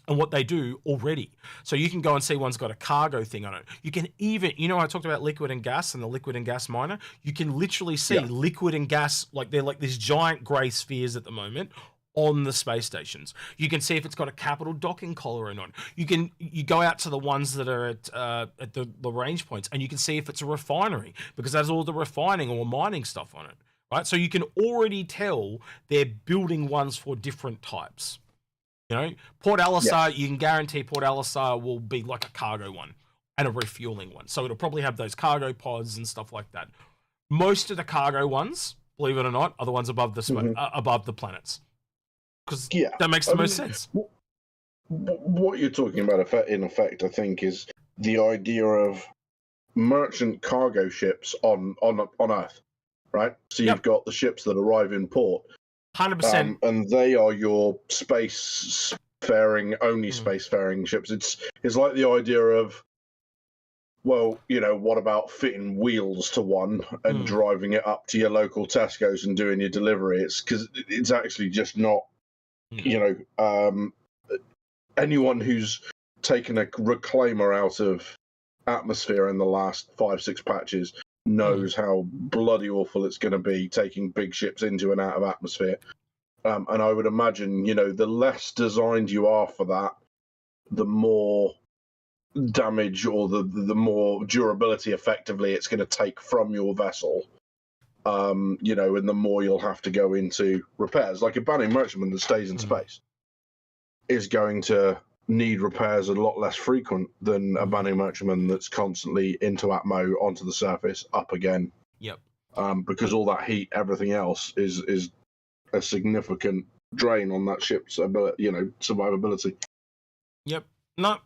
and what they do already. So you can go and see one's got a cargo thing on it. You can even, I talked about liquid and gas and the liquid and gas miner. You can literally see liquid and gas, like they're like these giant grey spheres at the moment on the space stations. You can see if it's got a capital docking collar on it. You go out to the ones that are at the range points and you can see if it's a refinery, because that's all the refining or mining stuff on it, right? So you can already tell they're building ones for different types. Port Alisar, you can guarantee Port Alisar will be like a cargo one and a refueling one. So it'll probably have those cargo pods and stuff like that. Most of the cargo ones, believe it or not, are the ones above the above the planets. Because that makes the most sense. What you're talking about, in effect, I think, is the idea of merchant cargo ships on Earth, right? So you've got the ships that arrive in port. 100%. And they are your spacefaring ships. It's like the idea of, well, what about fitting wheels to one and driving it up to your local Tesco's and doing your delivery? It's because it's actually just not, anyone who's taken a reclaimer out of atmosphere in the last 5-6 patches knows how bloody awful it's going to be taking big ships into and out of atmosphere. And I would imagine, the less designed you are for that, the more damage or the more durability effectively it's going to take from your vessel. And the more you'll have to go into repairs. Like a Banner Merchantman that stays in space is going to need repairs a lot less frequent than a Banner Merchantman that's constantly into atmo, onto the surface, up again. Yep. Because all that heat, everything else is a significant drain on that ship's survivability. Yep. No,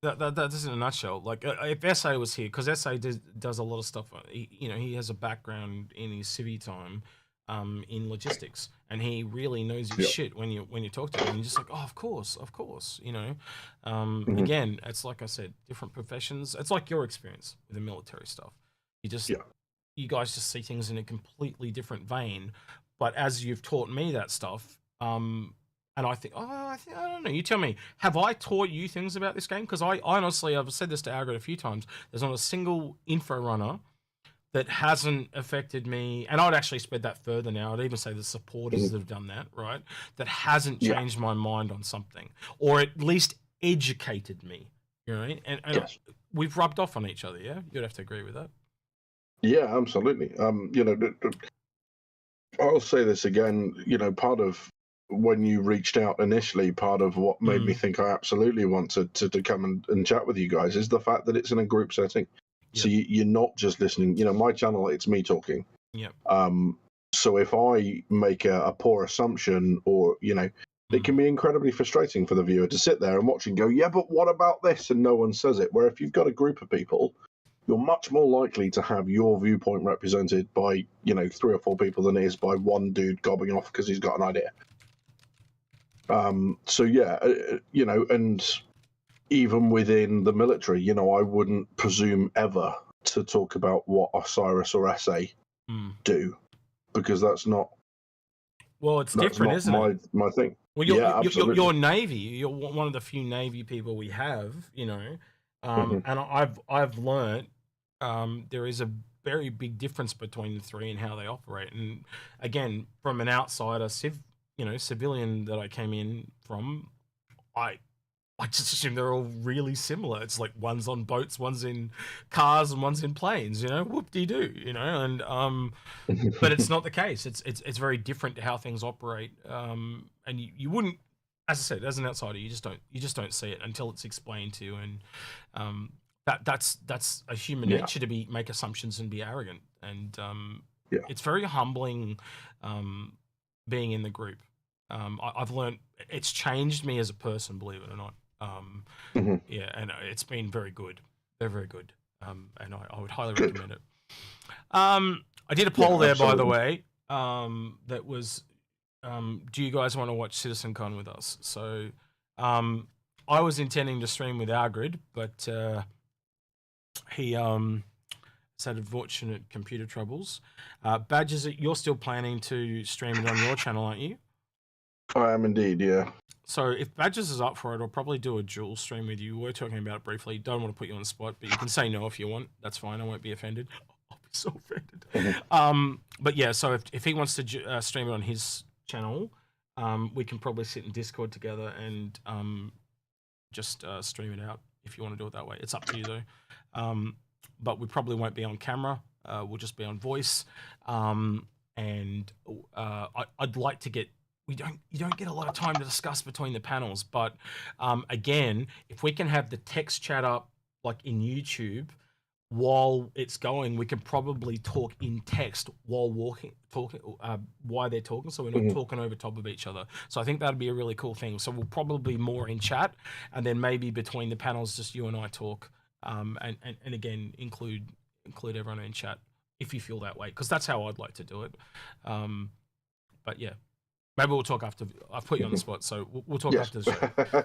That's in a nutshell. Like if SA was here, because SA does a lot of stuff. He has a background in his civvy time, in logistics, and he really knows his shit when you talk to him. And you're just like, oh, of course. Again, it's like I said, different professions. It's like your experience with the military stuff. You guys just see things in a completely different vein. But as you've taught me that stuff, and I think, I don't know. You tell me, have I taught you things about this game? Because I honestly, I've said this to Algrid a few times. There's not a single Inforunner that hasn't affected me. And I'd actually spread that further now. I'd even say the supporters that have done that, right? That hasn't changed my mind on something, or at least educated me, And we've rubbed off on each other, yeah? You'd have to agree with that. Yeah, absolutely. I'll say this again, part of when you reached out initially, part of what made me think I absolutely want to come and chat with you guys is the fact that it's in a group setting. So you're not just listening. My channel, it's me talking. So if I make a poor assumption, or it can be incredibly frustrating for the viewer to sit there and watch and go, yeah, but what about this? And no one says it. Where if you've got a group of people, you're much more likely to have your viewpoint represented by 3 or 4 people than it is by one dude gobbing off because he's got an idea. So yeah, and even within the military, I wouldn't presume ever to talk about what Osiris or SA do, because that's not. Well, it's different, isn't it? My thing. Well, you're Navy. You're one of the few Navy people we have, and I've learned there is a very big difference between the three and how they operate. And again, from an outsider, civilian that I came in from, I just assume they're all really similar. It's like one's on boats, one's in cars, and one's in planes. Whoop-de-doo. And but it's not the case. It's very different to how things operate. And you wouldn't, as I said, as an outsider, you just don't see it until it's explained to you. And that's a human nature to make assumptions and be arrogant. And it's very humbling being in the group. I've learned it's changed me as a person, believe it or not. And it's been very good, very, very good. And I would highly recommend it. I did a poll there, by the way, that was, do you guys want to watch CitizenCon with us? So I was intending to stream with Algrid, but he had unfortunate computer troubles. Badges, you're still planning to stream it on your channel, aren't you? I am indeed, yeah. So if Badges is up for it, I'll probably do a dual stream with you. We're talking about it briefly. Don't want to put you on the spot, but you can say no if you want. That's fine. I won't be offended. I'll be so offended. But yeah, so if he wants to stream it on his channel, we can probably sit in Discord together and just stream it out if you want to do it that way. It's up to you though. But we probably won't be on camera. We'll just be on voice. And I'd like to get. You don't get a lot of time to discuss between the panels, but again, if we can have the text chat up like in YouTube while it's going, we can probably talk in text while while they're talking, so we're not talking over top of each other. So I think that'd be a really cool thing. So we'll probably be more in chat, and then maybe between the panels, just you and I talk, and again include everyone in chat if you feel that way, because that's how I'd like to do it. But yeah. Maybe we'll talk after. I've put you on the spot, so we'll talk after the show.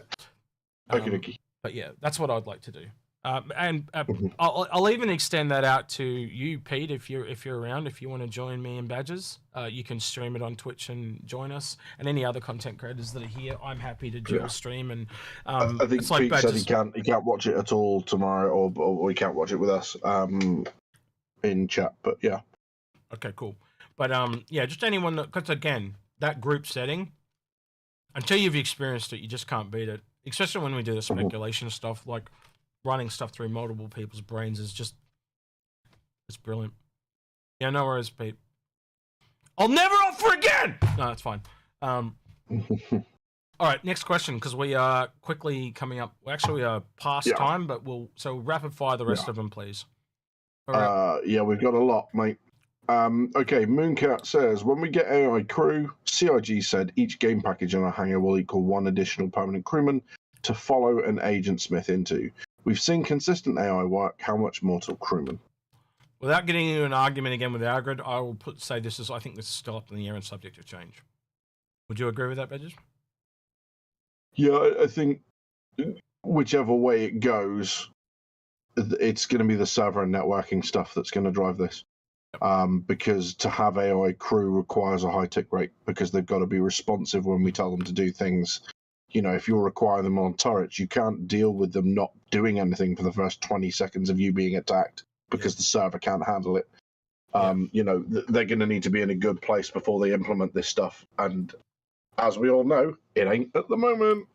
Okay. But yeah, that's what I'd like to do. I'll even extend that out to you, Pete, if you're around. If you want to join me in Badges, you can stream it on Twitch and join us. And any other content creators that are here, I'm happy to dual stream. And I think it's like Pete Badges. said he can't watch it at all tomorrow, or he can't watch it with us in chat. But yeah. Okay, cool. But yeah, just anyone that, because again, that group setting, until you've experienced it, you just can't beat it. Especially when we do the speculation stuff, like running stuff through multiple people's brains is just, it's brilliant. Yeah, no worries, Pete. I'll never offer again! No, that's fine. All right, next question, because we are quickly coming up. Actually, we are past time, but so rapid fire the rest of them, please. All right. Yeah, we've got a lot, mate. Okay, Mooncat says, when we get AI crew, CIG said each game package on our hangar will equal 1 additional permanent crewman to follow an agent smith into. We've seen consistent AI work. How much more to crewman? Without getting into an argument again with our grid, I will say I think this is still up in the air and subject to change. Would you agree with that, Badges? Yeah, I think whichever way it goes, it's going to be the server and networking stuff that's going to drive this. Because to have AI crew requires a high tick rate because they've got to be responsive when we tell them to do things. You know, if you require them on turrets, you can't deal with them not doing anything for the first 20 seconds of you being attacked because the server can't handle it. You know, they're going to need to be in a good place before they implement this stuff. And as we all know, it ain't at the moment.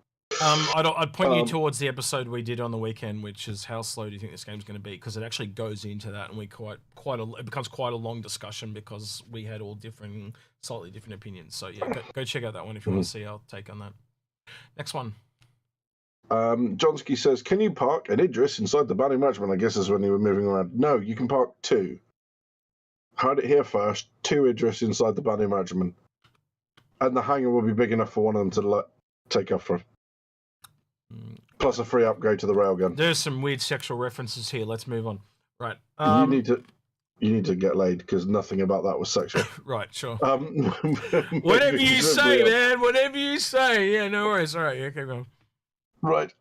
I'd point you towards the episode we did on the weekend, which is how slow do you think this game's going to be? Because it actually goes into that, and it becomes quite a long discussion because we had all slightly different opinions. So yeah, go check out that one if you want to see our take on that. Next one. Johnsky says, can you park an Idris inside the bounty management? I guess is when you were moving around. No, you can park 2. Heard it here first. 2 Idris inside the bounty management. And the hangar will be big enough for one of them to take off from. Plus a free upgrade to the railgun. There's some weird sexual references here. Let's move on. Right. You need to get laid because nothing about that was sexual. Right, sure. Whatever you say, man. Whatever you say. Yeah, no worries. All right, yeah, keep going. Right.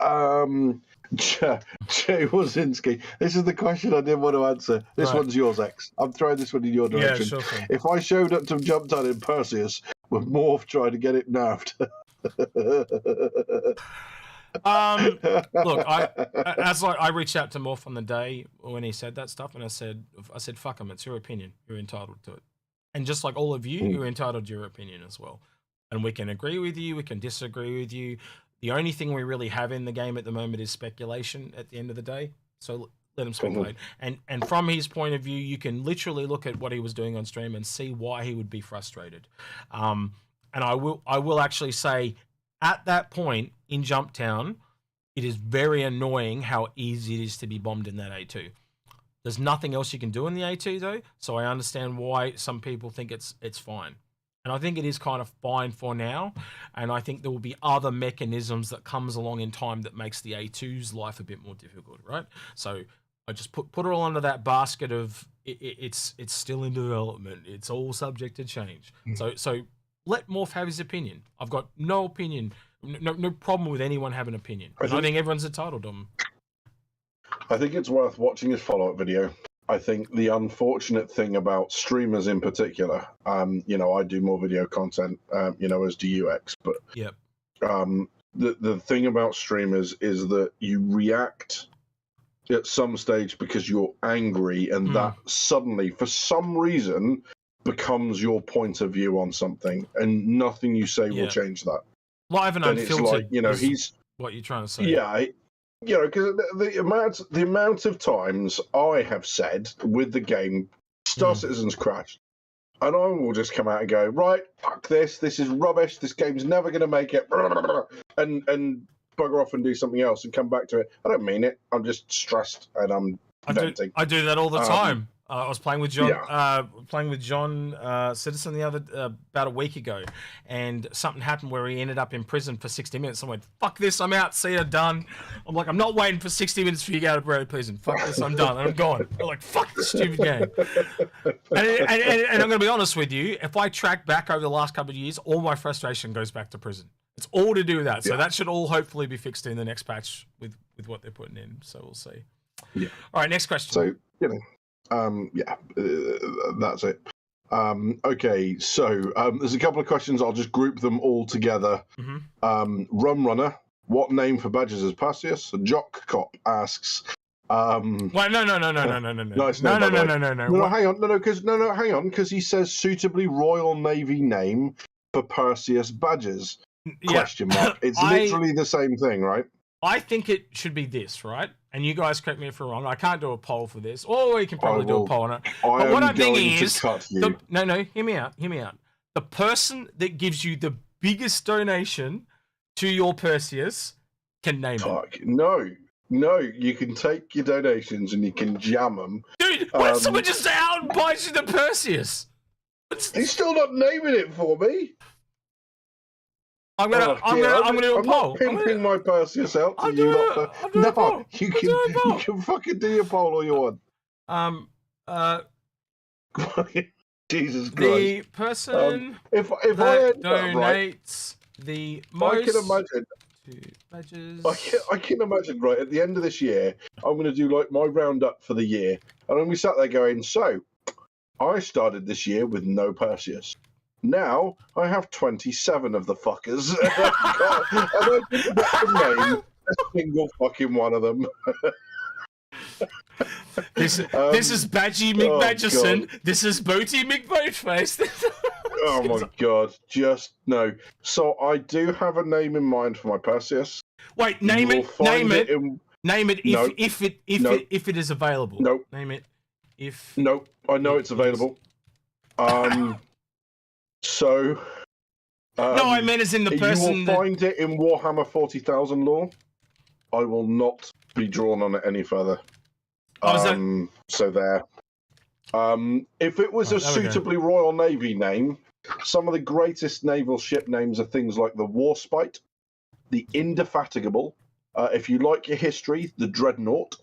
Jay Wazinski. This is the question I didn't want to answer. This one's yours, X. I'm throwing this one in your direction. Yeah, sure. If I showed up to Jump On in Perseus with Morph trying to get it nerfed. Look, I reached out to Morph on the day when he said that stuff, and I said, fuck him. It's your opinion. You're entitled to it. And just like all of you, you're entitled to your opinion as well. And we can agree with you. We can disagree with you. The only thing we really have in the game at the moment is speculation at the end of the day. So let him speculate. And from his point of view, you can literally look at what he was doing on stream and see why he would be frustrated. And I will actually say at that point in Jumptown, it is very annoying how easy it is to be bombed in that A2. There's nothing else you can do in the A2 though. So I understand why some people think it's fine. And I think it is kind of fine for now. And I think there will be other mechanisms that comes along in time that makes the A2's life a bit more difficult, right? So I just put it all under that basket of it's still in development. It's all subject to change. So let Morph have his opinion. I've got no opinion, no problem with anyone having an opinion. I think everyone's entitled to them. I think it's worth watching his follow-up video. I think the unfortunate thing about streamers in particular, you know, I do more video content, you know, as do UX, but the thing about streamers is that you react at some stage because you're angry, and that suddenly, for some reason, becomes your point of view on something, and nothing you say will change that. Live and unfiltered. It's like, you know, he's what you're trying to say. Yeah. You know, because the amount of times I have said with the game, Star Citizen's crashed, and I will just come out and go, right, fuck this is rubbish, this game's never going to make it, and bugger off and do something else and come back to it. I don't mean it, I'm just stressed and I'm venting. I do that all the time. I was playing with John, Citizen about a week ago, and something happened where he ended up in prison for 60 minutes. I went, fuck this, I'm out, see you, done. I'm like, I'm not waiting for 60 minutes for you to get out of prison. Fuck this, I'm done, and I'm gone. I'm like, fuck this stupid game. And I'm going to be honest with you, if I track back over the last couple of years, all my frustration goes back to prison. It's all to do with that. So that should all hopefully be fixed in the next patch with what they're putting in. So we'll see. Yeah. All right, next question. So, you know. That's it. Okay, so there's a couple of questions. I'll just group them all together. Rum Runner, what name for badges is Perseus? Jock Cop asks. Well, no. Nice name, no. Hang on, because he says suitably Royal Navy name for Perseus badges. Question mark. It's literally the same thing, right? I think it should be this, right? And you guys correct me if I'm wrong. I can't do a poll for this. Or we can probably do a poll on it. But what I'm thinking is... No, hear me out. The person that gives you the biggest donation to your Perseus can name it. No, you can take your donations and you can jam them. Dude, what if someone just out and buys you the Perseus? He's still not naming it for me. I'm gonna do a poll. I'm pimping my Perseus out to you. No, you can fucking do your poll all you want. Jesus Christ. The person if that I donates the most I can imagine. to badges. I can imagine, right, at the end of this year, I'm going to do like my roundup for the year. And I'm going to be sat there going, so, I started this year with no Perseus. Now, I have 27 of the fuckers. And I didn't get to name a single fucking one of them. This is Badgie McBadgerson. This is Boaty McBoatface. Oh my god, just no. So I do have a name in mind for my Perseus. Wait, name it if it is available. Nope. Name it if. Nope. I know it's available. So. No, I meant as in the person. You will find it in Warhammer 40,000 lore. I will not be drawn on it any further. So there. If it was a suitably Royal Navy name, some of the greatest naval ship names are things like the Warspite, the Indefatigable, if you like your history, the Dreadnought.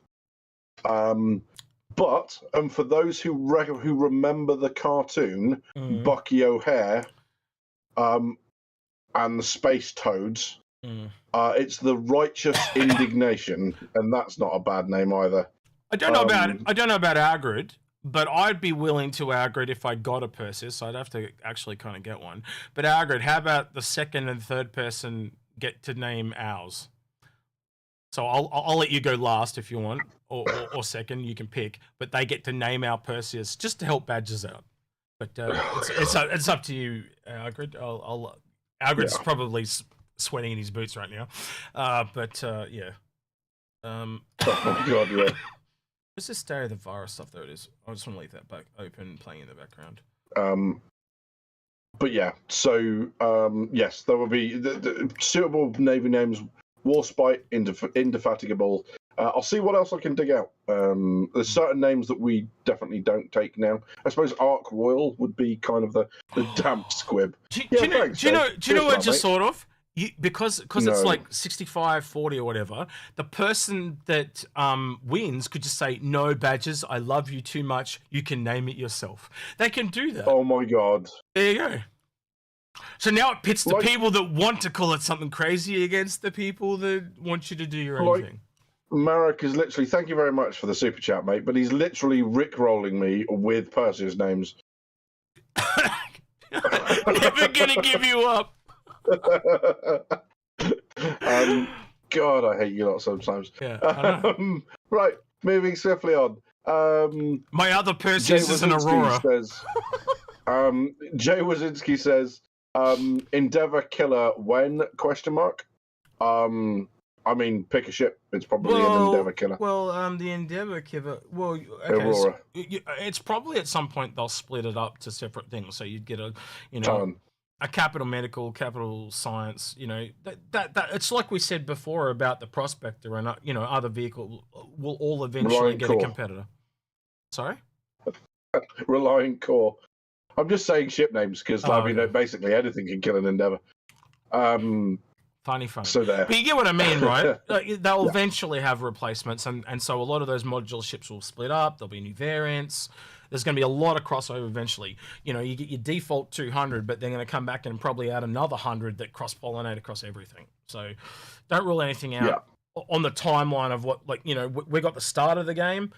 But for those who remember the cartoon, Bucky O'Hare, and the Space Toads, it's the Righteous Indignation, and that's not a bad name either. I don't know about Argrid, but I'd be willing to Argrid if I got a Perseus. I'd have to actually kind of get one. But Argrid, how about the second and third person get to name ours? So I'll let you go last if you want, or second, you can pick. But they get to name our Perseus just to help badges out. But it's up to you, Argrid. Argrid's probably sweating in his boots right now. Yeah. Oh god, yeah. What's this Day of the Virus stuff? There it is. I just want to leave that back open, playing in the background. But yeah, so yes, there will be the suitable Navy names: Warspite, Indefatigable. I'll see what else I can dig out. There's certain names that we definitely don't take now. I suppose Ark Royal would be kind of the damp squib. Do you know what? Just sort of. Because it's like 65-40 or whatever, the person that wins could just say, no, badges, I love you too much, you can name it yourself. They can do that. Oh my god. There you go. So now it pits the people that want to call it something crazy against the people that want you to do your own thing. Marek is literally, thank you very much for the super chat, mate, but he's literally rickrolling me with Perseus names. Never gonna give you up. God, I hate you lot sometimes. Yeah, right, moving swiftly on. My other Perseus is an Aurora. Jay Wazinski says, Endeavour killer when? ? I mean, pick a ship. It's probably an Endeavour killer. Well, the Endeavour killer. Well, okay, Aurora. So it's probably at some point they'll split it up to separate things. So you'd get a capital medical, capital science. That it's like we said before about the Prospector and other vehicle will all eventually get a competitor. Sorry. Reliant Core. I'm just saying ship names because basically anything can kill an Endeavour. Funny. So there. But you get what I mean, right? They'll eventually have replacements, and so a lot of those modular ships will split up. There'll be new variants. There's going to be a lot of crossover eventually. You get your default 200, but they're going to come back and probably add another 100 that cross-pollinate across everything. So don't rule anything out on the timeline of what, we got the start of the game.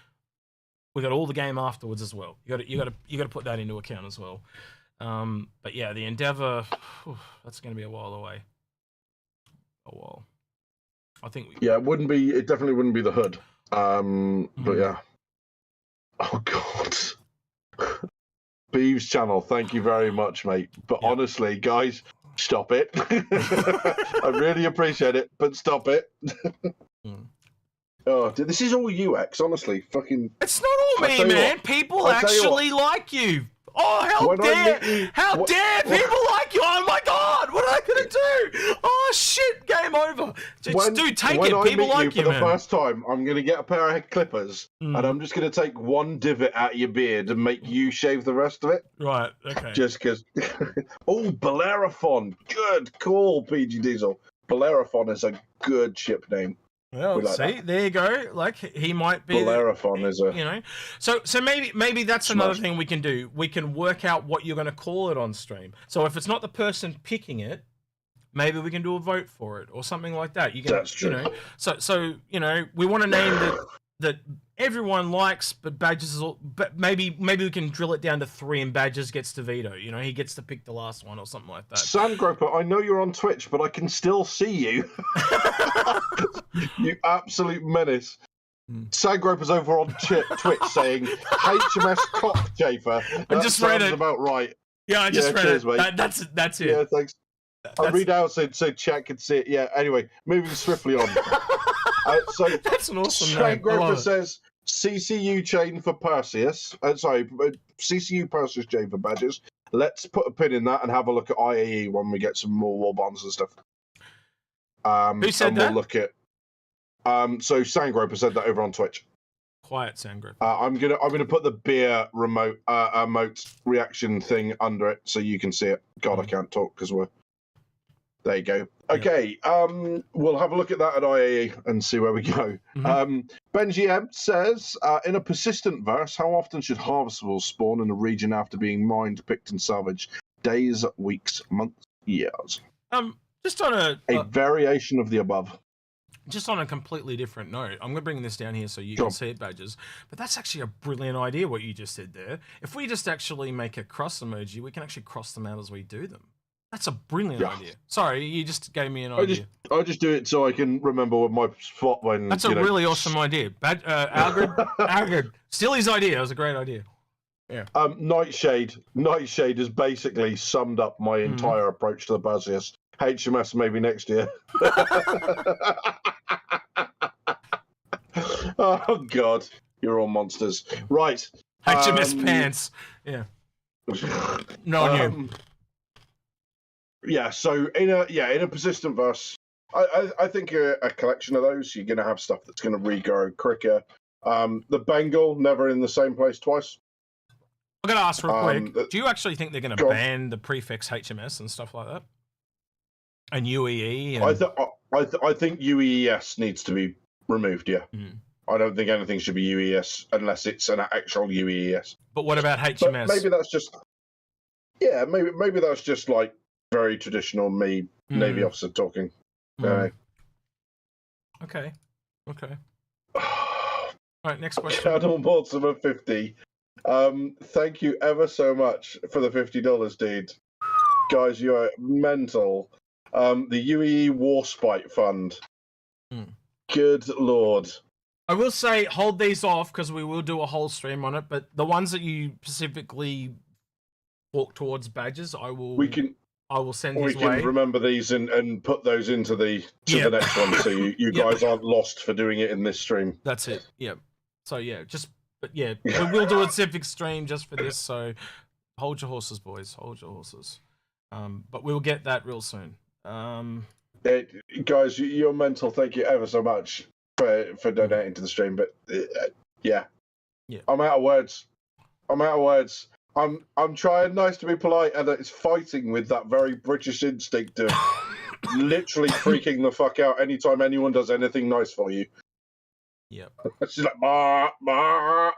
We got all the game afterwards as well. You got to put that into account as well. But yeah, the Endeavour, that's going to be a while away. A while. I think. It definitely wouldn't be the Hood. But yeah. Oh god. Beeves channel, thank you very much, mate. But honestly, guys, stop it. I really appreciate it, but stop it. Oh, this is all UX, honestly. Fucking. It's not all me, man. People actually like you. Oh, how dare people like you? Oh my god, what are they gonna do? Oh shit, game over. Dude, take when it. I People meet like you for man. the first time, I'm going to get a pair of clippers, and I'm just going to take one divot out of your beard and make you shave the rest of it. Right, okay. Just because. Oh, Bellerophon. Good call, PG Diesel. Bellerophon is a good ship name. Well, like see, that. there you go. Like, he might be... Bellerophon is a... You know? So maybe that's another thing we can do. We can work out what you're going to call it on stream. So if it's not the person picking it, maybe we can do a vote for it or something like that. You can, That's true. You know, so you know, we want a name that everyone likes, but Badges is all. But maybe we can drill it down to 3, and Badges gets to veto. You know, he gets to pick the last one or something like that. Sandgroper, I know you're on Twitch, but I can still see you. You absolute menace. Sandgroper's over on Twitch saying HMS cockchafer. I just read it. About right. Yeah, I just read cheers, it. Mate. That's it. Yeah, thanks. I read out so chat can see it. Yeah. Anyway, moving swiftly on. So that's an awesome name. Groper says CCU chain for Perseus. CCU Perseus chain for Badges. Let's put a pin in that and have a look at IAE when we get some more war bonds and stuff. Who said and that? We'll look at. So Sandgroper said that over on Twitch. Quiet, Sandgroper. I'm gonna put the beer emote reaction thing under it so you can see it. God, I can't talk because we're. There you go. Okay, we'll have a look at that at IAE and see where we go. Benji M says, in a persistent verse, how often should harvestables spawn in a region after being mined, picked, and salvaged? Days, weeks, months, years. Just on a variation of the above. Just on a completely different note, I'm going to bring this down here so you can see it, Badges. But that's actually a brilliant idea, what you just said there. If we just actually make a cross emoji, we can actually cross them out as we do them. That's a brilliant idea. Sorry, you just gave me an idea. I just do it so I can remember my spot when. That's a really awesome idea. Algrid, steal his idea. It was a great idea. Yeah. Nightshade has basically summed up my entire approach to the Basius. HMS maybe next year. Oh God, you're all monsters. Right. HMS pants. Yeah. No. Yeah, so in a persistent verse, I think a collection of those, you're going to have stuff that's going to regrow quicker. The Bengal, never in the same place twice. I'm going to ask real quick, do you actually think they're going to ban the prefix HMS and stuff like that? And UEE? And... I think UES needs to be removed, yeah. I don't think anything should be UES unless it's an actual UES. But what about HMS? But maybe that's just... Yeah, maybe that's just like very traditional Navy officer talking. Okay. All right, next question. Channel Mortimer 50. Thank you ever so much for the $50, dude. Guys, you are mental. The UEE Warspite Fund. Good Lord. I will say, hold these off because we will do a whole stream on it. But the ones that you specifically walk towards Badges, I will send his way. We can remember these and put those into the next one, so you guys aren't lost for doing it in this stream. That's it. Yeah. So we'll do a civic stream just for this. So hold your horses, boys. Hold your horses. But we'll get that real soon. Guys, you're mental. Thank you ever so much for donating to the stream. But yeah, I'm out of words. I'm trying nice to be polite, and it's fighting with that very British instinct of literally freaking the fuck out anytime anyone does anything nice for you. Yep. It's just like bah, bah.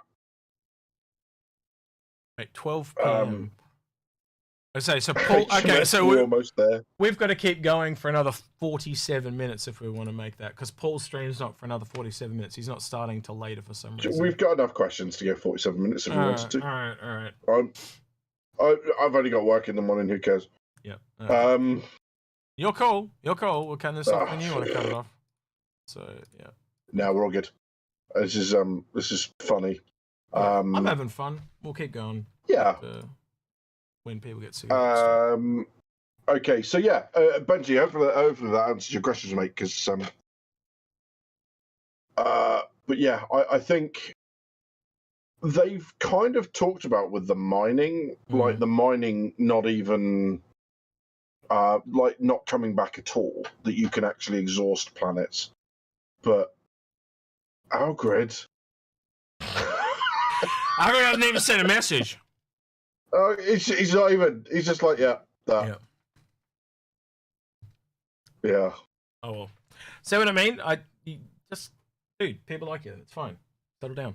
Right, 12 p.m. I say so. Paul, okay, so we're almost there. We've got to keep going for another 47 minutes if we want to make that, because Paul's stream's not for another 47 minutes. He's not starting till later for some reason. We've got enough questions to go 47 minutes if we wanted to. All right. I've only got work in the morning. Who cares? Yep. You're cool. We'll cut this off when you want to cut it off. So yeah. No, we're all good. This is funny. I'm having fun. We'll keep going. Yeah. When people get sick. Okay, so yeah, Benji, hopefully that answers your questions, mate. Because but yeah, I think they've kind of talked about with the mining, like the mining not even like not coming back at all, that you can actually exhaust planets. But our grid. I haven't even sent a message. Oh, he's not even. He's just like, yeah, that. Yeah. Oh well. See what I mean? Dude, people like you. It's fine. Settle down.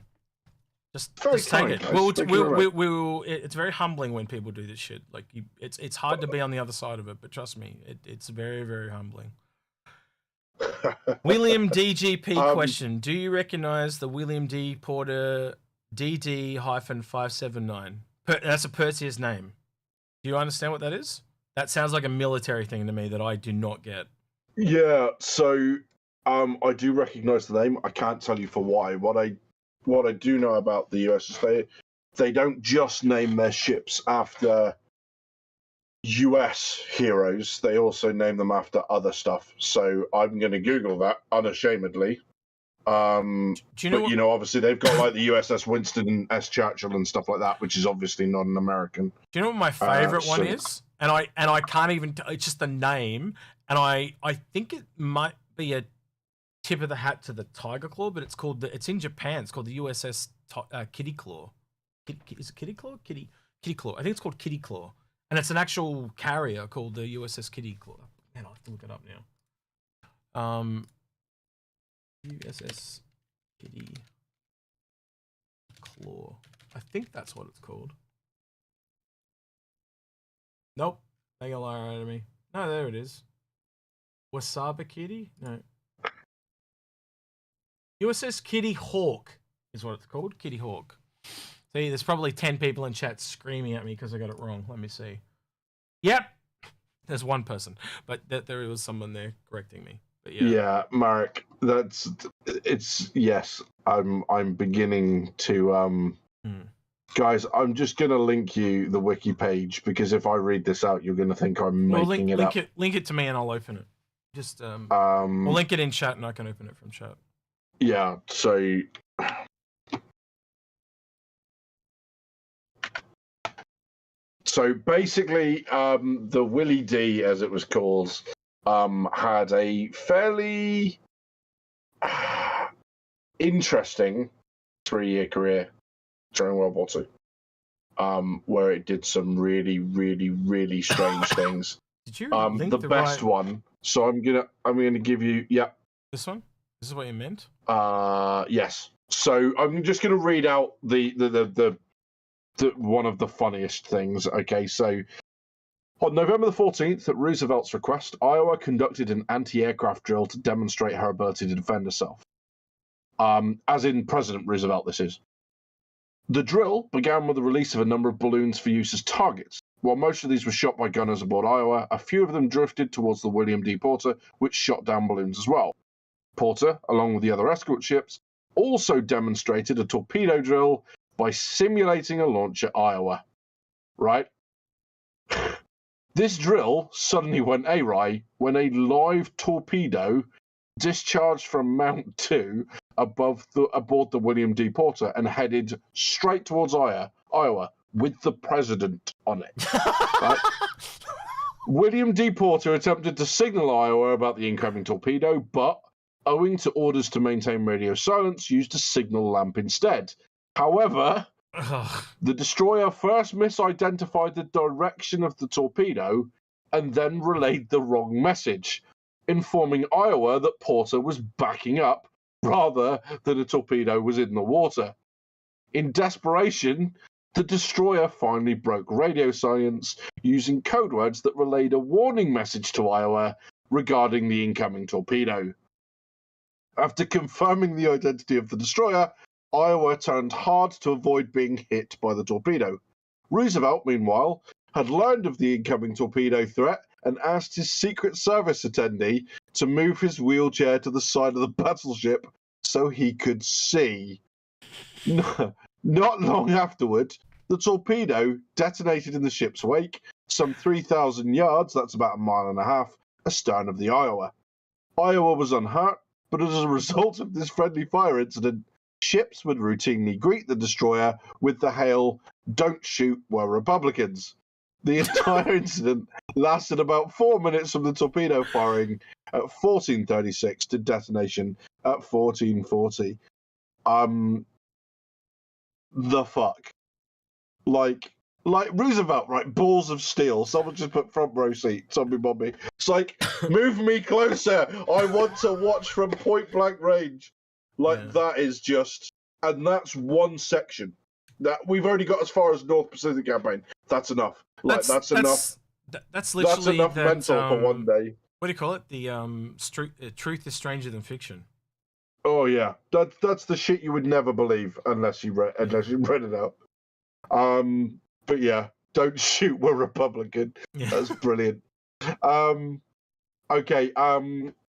Just take it. It's very humbling when people do this shit. Like, it's hard to be on the other side of it, but trust me, it's very, very humbling. William DGP question: do you recognize the William D. Porter DD-579? That's a Perseus name. Do you understand what that is? That sounds like a military thing to me that I do not get. Yeah, so I do recognize the name. I can't tell you for why. What I do know about the US is they don't just name their ships after US heroes. They also name them after other stuff. So I'm going to Google that unashamedly. Do you know? But, obviously they've got like the USS Winston S. Churchill and stuff like that, which is obviously not an American. Do you know what my favorite one is? And I can't even. It's just the name, and I think it might be a tip of the hat to the Tiger Claw, but it's in Japan. It's called the USS Kitty Claw. Is it Kitty Claw? Kitty Claw. I think it's called Kitty Claw, and it's an actual carrier called the USS Kitty Claw. Man, I'll have to look it up now. USS Kitty Claw. I think that's what it's called. Nope. They gonna lie right to me. No, there it is. Wasaba Kitty? No. USS Kitty Hawk is what it's called. Kitty Hawk. See, there's probably 10 people in chat screaming at me because I got it wrong. Let me see. Yep. There's one person, but there was someone there correcting me. But yeah, Marek, yes. I'm beginning to Guys, I'm just gonna link you the wiki page because if I read this out, you're gonna think I'm making it up. Link it to me and I'll open it. Just we'll link it in chat and I can open it from chat. Yeah. So basically, the Willie D, as it was called, had a fairly interesting 3-year career during World War II, where it did some really, really, really strange things. Did you link the best one? So I'm gonna give you this one. This is what you meant. Yes. So I'm just gonna read out the one of the funniest things. Okay, so on November the 14th, at Roosevelt's request, Iowa conducted an anti-aircraft drill to demonstrate her ability to defend herself. As in President Roosevelt, this is. The drill began with the release of a number of balloons for use as targets. While most of these were shot by gunners aboard Iowa, a few of them drifted towards the William D. Porter, which shot down balloons as well. Porter, along with the other escort ships, also demonstrated a torpedo drill by simulating a launch at Iowa. Right? This drill suddenly went awry when a live torpedo discharged from Mount 2 aboard the William D. Porter and headed straight towards Iowa with the president on it. Right? William D. Porter attempted to signal Iowa about the incoming torpedo, but owing to orders to maintain radio silence, used a signal lamp instead. However, the destroyer first misidentified the direction of the torpedo and then relayed the wrong message, informing Iowa that Porter was backing up rather than a torpedo was in the water. In desperation, the destroyer finally broke radio silence using code words that relayed a warning message to Iowa regarding the incoming torpedo. After confirming the identity of the destroyer, Iowa turned hard to avoid being hit by the torpedo. Roosevelt, meanwhile, had learned of the incoming torpedo threat and asked his Secret Service attendee to move his wheelchair to the side of the battleship so he could see. Not long afterward, the torpedo detonated in the ship's wake, some 3,000 yards, that's about 1.5 miles, astern of the Iowa. Iowa was unhurt, but as a result of this friendly fire incident, ships would routinely greet the destroyer with the hail, "Don't shoot, we're Republicans." The entire incident lasted about 4 minutes from the torpedo firing at 14:36 to detonation at 14:40. The fuck? Like Roosevelt, right? Balls of steel. Someone just put front row seat. Zombie Bobby. It's like, move me closer. I want to watch from point blank range. That is just, and that's one section. That we've only got as far as North Pacific campaign. That's enough. That's enough. That's literally enough mental for one day. What do you call it? The truth is stranger than fiction. Oh yeah, that's the shit you would never believe unless you read it out. But yeah, don't shoot. We're Republican. Yeah. That's brilliant. Okay.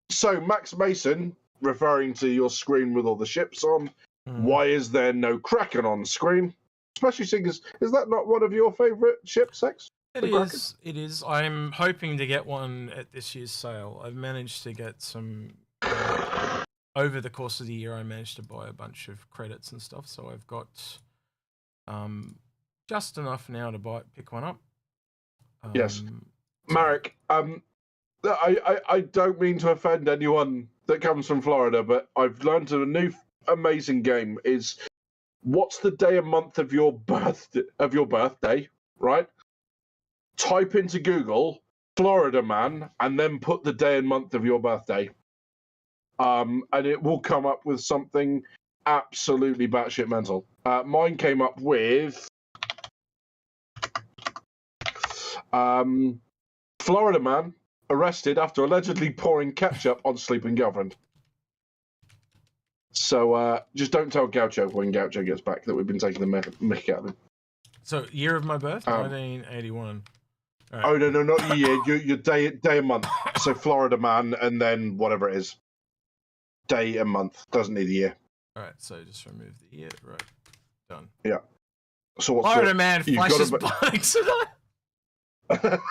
So Max Mason, referring to your screen with all the ships on, why is there no Kraken on screen? Especially seeing is that not one of your favourite ships, X? It is. It is. I'm hoping to get one at this year's sale. I've managed to get some. Over the course of the year, I managed to buy a bunch of credits and stuff, so I've got just enough now to pick one up. Yes, Marek. I don't mean to offend anyone that comes from Florida, but I've learned a new amazing game. Is what's the day and month of your birthday, right? Type into Google Florida man and then put the day and month of your birthday. And it will come up with something absolutely batshit mental. Mine came up with Florida man arrested after allegedly pouring ketchup on sleeping girlfriend. So just don't tell Gaucho when Gaucho gets back that we've been taking the mick out of him. So year of my birth, 1981. Right. Oh no, not the year. Your day and month. So Florida man, and then whatever it is. Day and month. Doesn't need a year. All right, so just remove the year. Right, done. Yeah. So what's Florida man flashes bikes at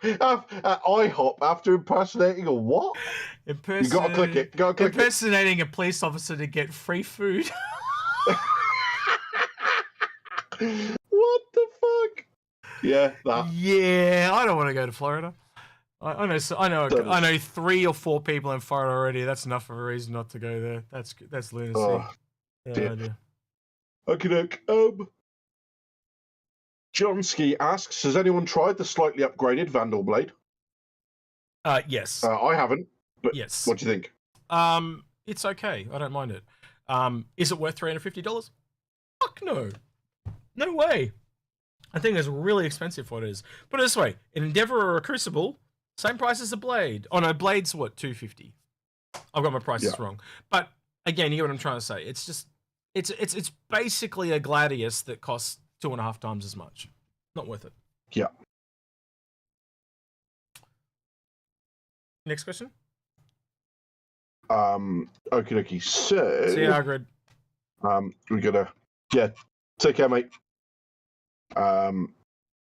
IHOP after impersonating a what? You gotta click it. Impersonating a police officer to get free food. What the fuck? Yeah, that. Yeah, I don't want to go to Florida. I know 3 or 4 people in Florida already. That's enough of a reason not to go there. That's lunacy. Oh, okay. Johnsky asks, has anyone tried the slightly upgraded Vandal Blade? Yes. I haven't. But yes. What do you think? It's okay. I don't mind it. Is it worth $350? Fuck no. No way. I think it's really expensive for what it is. Put it this way: an Endeavor or a Crucible, same price as a Blade. Oh no, Blade's what, $250. I've got my prices wrong. But again, you get what I'm trying to say. It's just, it's basically a Gladius that costs 2.5 times as much. Not worth it. Yeah. Next question. Okie dokie. So. See you, Hagrid. We gotta. Yeah. Take care, mate. Okie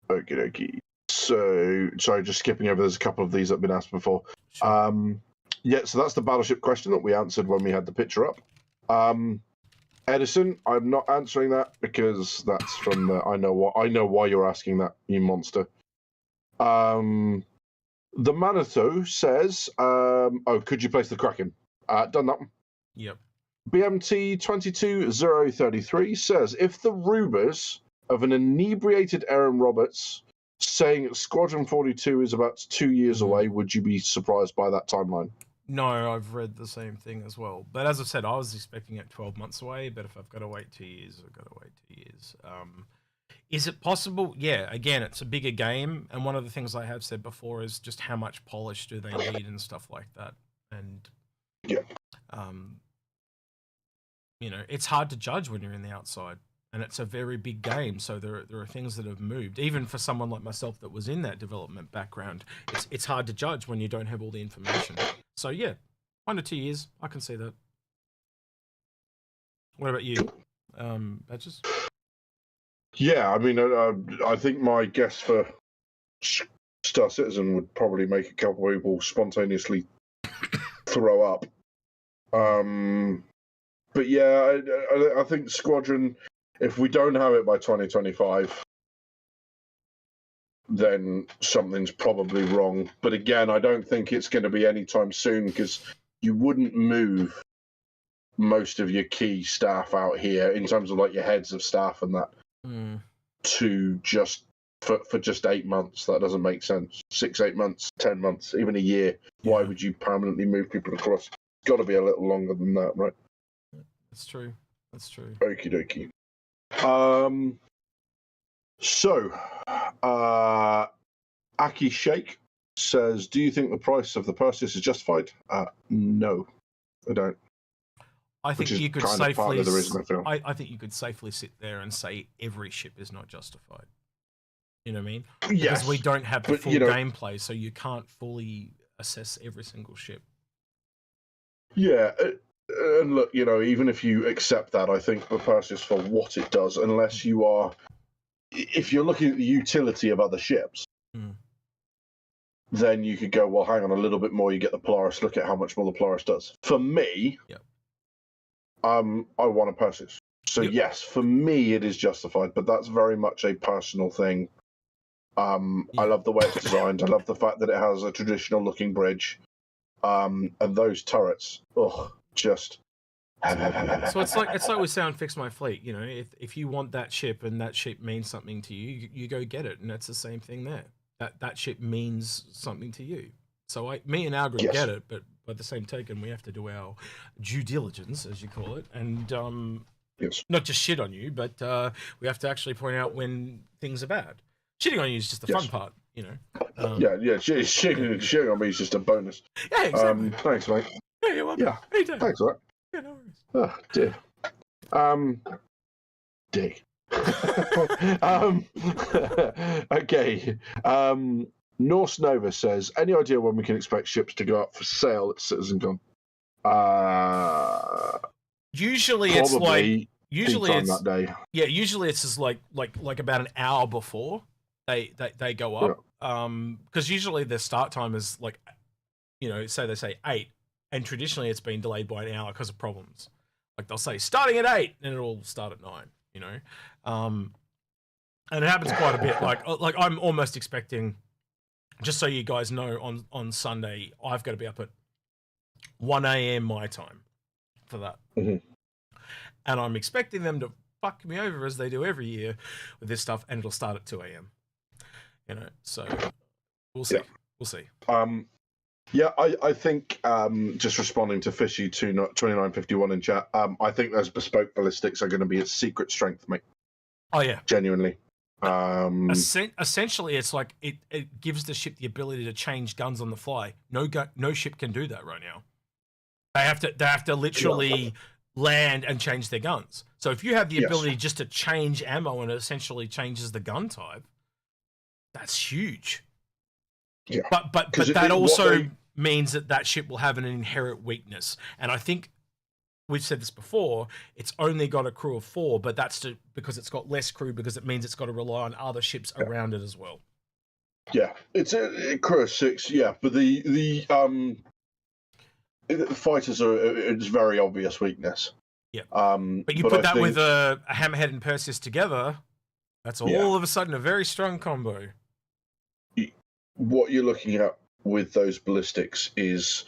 dokie. So, sorry, just skipping over. There's a couple of these that have been asked before. Sure. Yeah, so that's the battleship question that we answered when we had the picture up. Edison, I'm not answering that because that's from the I know why you're asking that, you monster. The Manitou says, could you place the Kraken? Done that one. Yep. BMT 22033 says, if the rumours of an inebriated Aaron Roberts saying that Squadron 42 is about 2 years away, would you be surprised by that timeline? No, I've read the same thing as well. But as I said, I was expecting it 12 months away. But if I've got to wait 2 years, I've got to wait 2 years. Is it possible? Yeah, again, it's a bigger game. And one of the things I have said before is just how much polish do they need and stuff like that. And, you know, it's hard to judge when you're in the outside. And it's a very big game, so there are things that have moved. Even for someone like myself that was in that development background, it's hard to judge when you don't have all the information. So yeah, 1 to 2 years, I can see that. What about you, Badges? Yeah, I mean, I think my guess for Star Citizen would probably make a couple of people spontaneously throw up. But yeah, I think Squadron, if we don't have it by 2025, then something's probably wrong. But again, I don't think it's going to be anytime soon, because you wouldn't move most of your key staff out here in terms of like your heads of staff and that to just for just 8 months. That doesn't make sense. 6, 8 months, 10 months, even a year. Yeah. Why would you permanently move people across? It's got to be a little longer than that, right? That's true. That's true. Okie dokie. So, Aki Sheikh says, do you think the price of the Perseus is justified? No, I don't. I think you could safely. I think you could safely sit there and say every ship is not justified. You know what I mean? Yes. Because we don't have the full gameplay, so you can't fully assess every single ship. Yeah, and look, even if you accept that, I think the Perseus for what it does, unless you are, if you're looking at the utility of other ships, then you could go, well, hang on a little bit more. You get the Polaris. Look at how much more the Polaris does. For me, I want a Perseus. So yes, for me it is justified, but that's very much a personal thing. I love the way it's designed. I love the fact that it has a traditional looking bridge, and those turrets. Just. So it's like we say on Fix My Fleet. If you want that ship and that ship means something to you, you go get it, and that's the same thing there. That ship means something to you. So me and our group get it, but by the same token, we have to do our due diligence, as you call it, and not just shit on you, but we have to actually point out when things are bad. Shitting on you is just the fun part, shitting on me is just a bonus. Yeah, exactly. Thanks, mate. Yeah, you're welcome. Yeah, anytime. Thanks for that. Yeah, no worries. Oh, dear. Dick. Okay. Norse Nova says, any idea when we can expect ships to go up for sale at CitizenCon? Usually it's like that day. Yeah, usually it's just like about an hour before they go up. Because usually their start time is like, say they say 8, and traditionally it's been delayed by an hour because of problems. Like they'll say starting at 8, and it'll start at 9. And it happens quite a bit. Like I'm almost expecting, just so you guys know, on Sunday I've got to be up at 1 a.m. my time for that, and I'm expecting them to fuck me over as they do every year with this stuff, and it'll start at 2 a.m. So we'll see. We'll see. Yeah, I think just responding to Fishy 2951 in chat, I think those bespoke ballistics are going to be its secret strength, mate. Oh yeah, genuinely. Essentially, it's like it gives the ship the ability to change guns on the fly. No ship can do that right now. They have to literally land and change their guns. So if you have the ability just to change ammo and it essentially changes the gun type, that's huge. Yeah. But that also means that ship will have an inherent weakness. And I think we've said this before, it's only got a crew of 4, but that's because it's got less crew, because it means it's got to rely on other ships around it as well. Yeah, it's a crew of 6, but the fighters are it's very obvious weakness. Yeah. But you put that with a Hammerhead and Perseus together, that's all of a sudden a very strong combo. What you're looking at with those ballistics is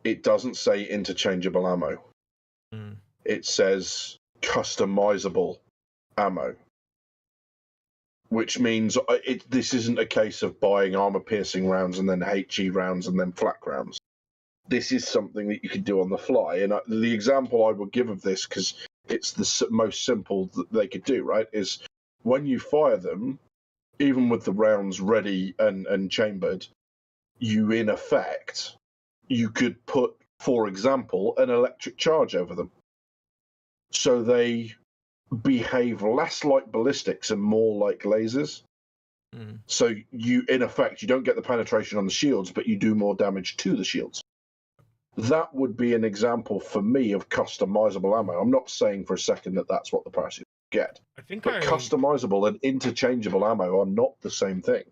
it doesn't say interchangeable ammo. It says customizable ammo, which means this isn't a case of buying armor-piercing rounds and then HE rounds and then flak rounds. This is something that you can do on the fly. And the example I would give of this, because it's the most simple that they could do, right, is when you fire them, even with the rounds ready and chambered, you could put, for example, an electric charge over them. So they behave less like ballistics and more like lasers. So you don't get the penetration on the shields, but you do more damage to the shields. That would be an example for me of customizable ammo. I'm not saying for a second that that's what the Perseus get. Customizable and interchangeable ammo are not the same thing.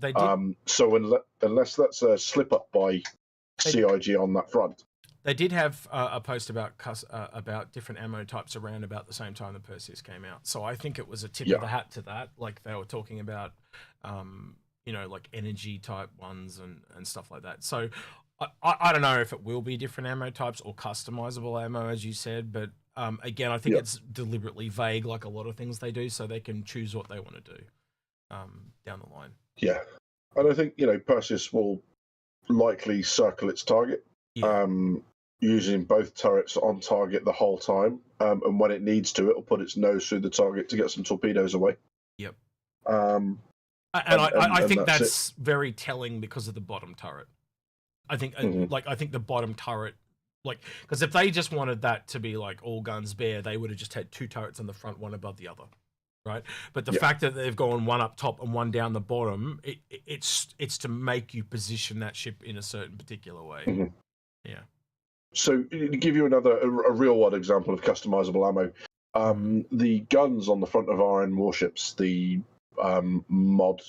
They did. So unless that's a slip up by CIG on that front. They did have a post about different ammo types around about the same time the Perseus came out. So I think it was a tip of the hat to that. Like they were talking about you know, like energy type ones and stuff like that. So I don't know if it will be different ammo types or customizable ammo, as you said, but again, I think it's deliberately vague, like a lot of things they do, so they can choose what they want to do down the line. Yeah, and I think, you know, Perseus will likely circle its target, using both turrets on target the whole time, and when it needs to, it'll put its nose through the target to get some torpedoes away. Yep. And I think that's very telling because of the bottom turret. I think I think the bottom turret, like, because if they just wanted that to be like all guns bare, they would have just had 2 turrets on the front, one above the other, right? But the fact that they've gone one up top and one down the bottom, it's to make you position that ship in a certain particular way. Yeah. So to give you a real world example of customizable ammo, the guns on the front of RN warships, the mod,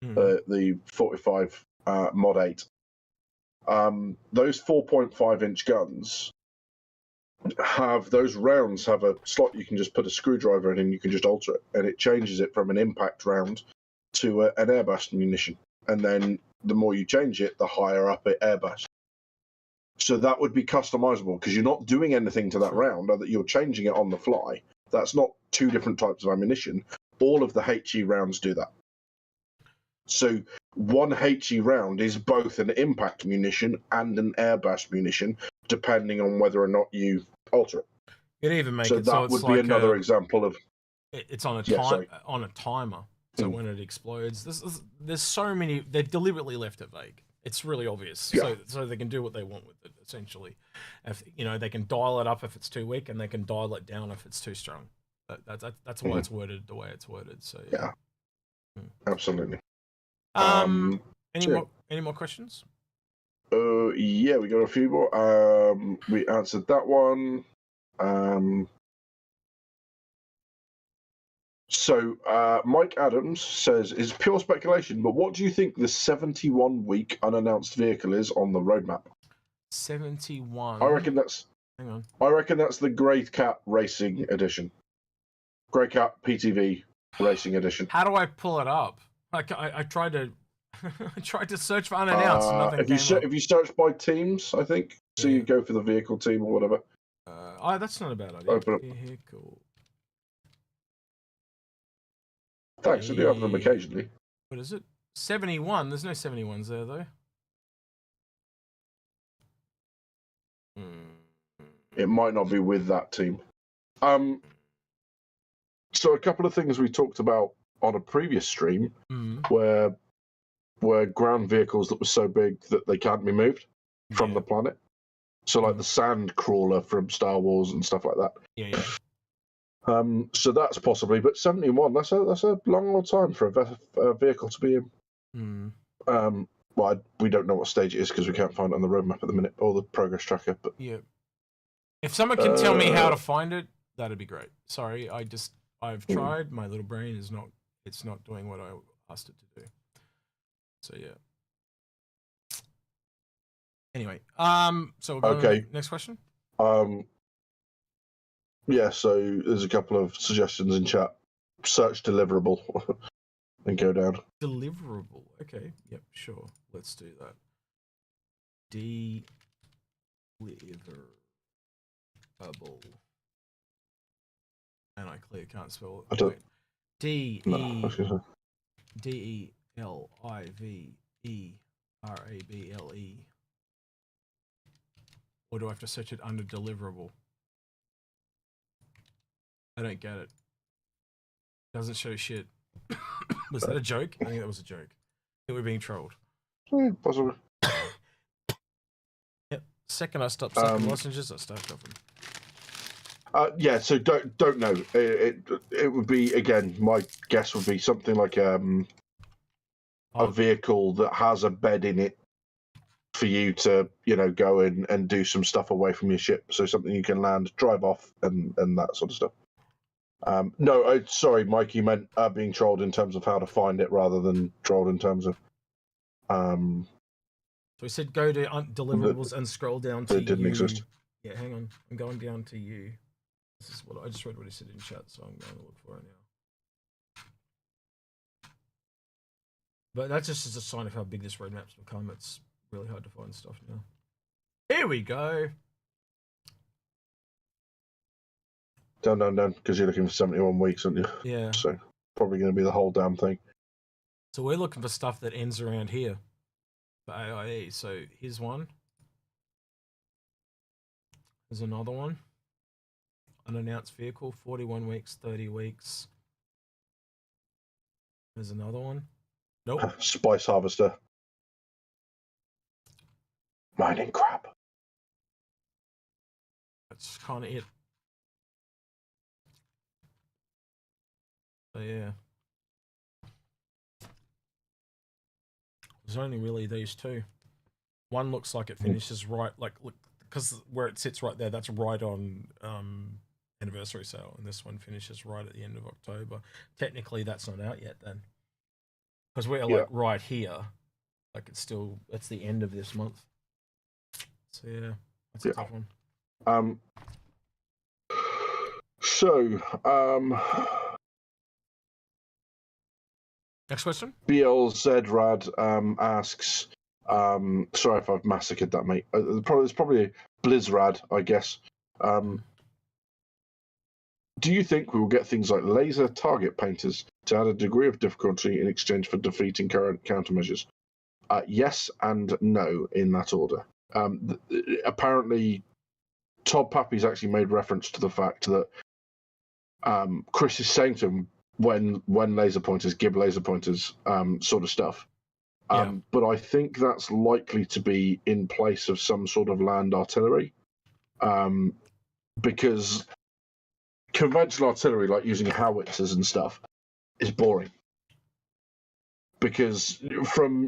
the 45 mod 8, those 4.5-inch guns those rounds have a slot you can just put a screwdriver in and you can just alter it, and it changes it from an impact round to an airburst munition. And then the more you change it, the higher up it airbursts. So that would be customizable because you're not doing anything to that round, or that you're changing it on the fly. That's not 2 different types of ammunition. All of the HE rounds do that. So one HE round is both an impact munition and an airburst munition, depending on whether or not you alter it. You'd even make so it that so it's would like be another example of. It's on a on a timer. So when it explodes, there's so many. They've deliberately left it vague. It's really obvious, so they can do what they want with it. Essentially, if you know, they can dial it up if it's too weak, and they can dial it down if it's too strong. That's why it's worded the way it's worded. So yeah. Absolutely. Any more questions? Yeah, we got a few more. We answered that one. So Mike Adams says, "It's pure speculation, but what do you think the 71-week unannounced vehicle is on the roadmap?" 71. I reckon that's. Hang on. I reckon that's the Grey Cat Racing Edition. Grey Cat PTV Racing Edition. How do I pull it up? Like I tried to, I tried to search for unannounced. Nothing came up. If you search by teams, I think. So you go for the vehicle team or whatever. That's not a bad idea. Open up. Vehicle. Thanks, I do have them occasionally. What is it? 71. There's no 71s there, though. It might not be with that team. So a couple of things we talked about on a previous stream were ground vehicles that were so big that they can't be moved from the planet. So like the sand crawler from Star Wars and stuff like that. Yeah. So that's possibly, but 71, that's a long old time for a vehicle to be in. Well, we don't know what stage it is because we can't find it on the roadmap at the minute, or the progress tracker. But yeah, if someone can tell me how to find it, that'd be great. Sorry, I've tried. My little brain is not doing what I asked it to do. So yeah. Anyway, so we'll go to the next question. Yeah, so there's a couple of suggestions in chat. Search deliverable and go down. Deliverable. Okay. Yep, sure. Let's do that. Deliverable. And I clearly can't spell it. I don't. DELIVERABLE. Or do I have to search it under deliverable? I don't get it. Doesn't show shit. Was that a joke? I think that was a joke. I think we're being trolled. Possibly. Yep. Second I stop sucking lozenges, I start coughing. Yeah, so don't know. It would be, again, my guess would be something like a vehicle that has a bed in it for you to, go in and do some stuff away from your ship. So something you can land, drive off, and that sort of stuff. No, sorry, Mike, you meant being trolled in terms of how to find it rather than trolled in terms of. So we said go to deliverables and scroll down to it didn't exist. Yeah, hang on. I'm going down to you. This is what I just read what he said in chat, so I'm going to look for it now. But that just is a sign of how big this roadmap's become. It's really hard to find stuff now. Here we go. Done, because you're looking for 71 weeks, aren't you? Yeah. So probably going to be the whole damn thing. So we're looking for stuff that ends around here for AIE. So here's one. There's another one. Unannounced vehicle, 41 weeks, 30 weeks. There's another one. Nope. Spice harvester. Mining crap. That's kind of it. So yeah. There's only really these two. One looks like it finishes right, like, look, because where it sits right there, that's right on anniversary sale, and this one finishes right at the end of October. Technically, that's not out yet then, because we're like right here, like it's the end of this month. So yeah, that's a tough one. Next question. BLZRad asks, sorry if I've massacred that, mate. It's probably Blizzrad, I guess. Do you think we will get things like laser target painters to add a degree of difficulty in exchange for defeating current countermeasures? Yes and no, in that order. Apparently, Todd Pappy's actually made reference to the fact that Chris is saying to him when laser pointers, gib laser pointers, sort of stuff. But I think that's likely to be in place of some sort of land artillery, because conventional artillery, like using howitzers and stuff, is boring. Because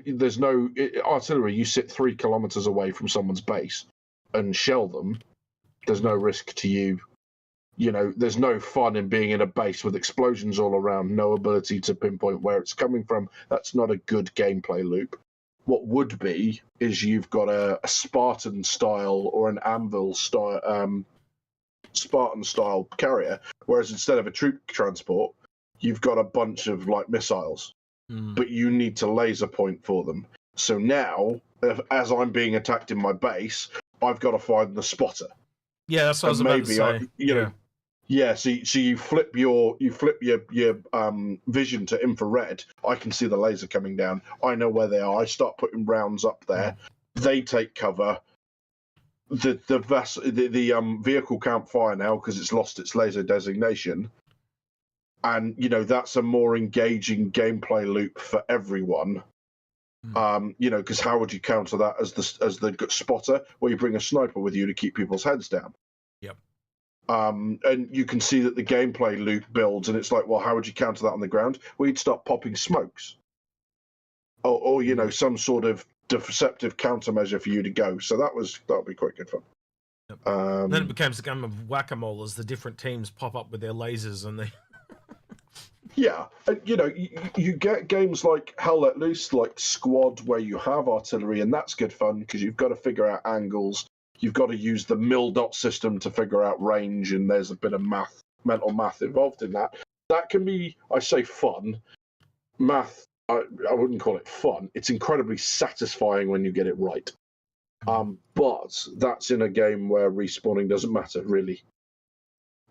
there's no artillery, you sit 3 kilometers away from someone's base and shell them. There's no risk to you. You know, there's no fun in being in a base with explosions all around, no ability to pinpoint where it's coming from. That's not a good gameplay loop. What would be is you've got a Spartan style or an Anvil style Spartan style carrier, whereas instead of a troop transport, you've got a bunch of like missiles, but you need to laser point for them. So now, as I'm being attacked in my base, I've got to find the spotter. Yeah, that's what I was about to say. So you flip your vision to infrared. I can see the laser coming down. I know where they are. I start putting rounds up there. They take cover. The vehicle can't fire now because it's lost its laser designation. And that's a more engaging gameplay loop for everyone. Because how would you counter that as the spotter? Well, you bring a sniper with you to keep people's heads down. Yep. And you can see that the gameplay loop builds, and it's like, well, how would you counter that on the ground? Well, you'd start popping smokes, or some sort of deceptive countermeasure for you to go. So that'll be quite good fun. Yep. Then it becomes a game of whack-a-mole as the different teams pop up with their lasers and they. Yeah, you get games like Hell Let Loose, like Squad, where you have artillery, and that's good fun because you've got to figure out angles. You've got to use the mil-dot system to figure out range, and there's a bit of mental math involved in that. That can be, I say, fun. Math, I wouldn't call it fun. It's incredibly satisfying when you get it right. But that's in a game where respawning doesn't matter, really.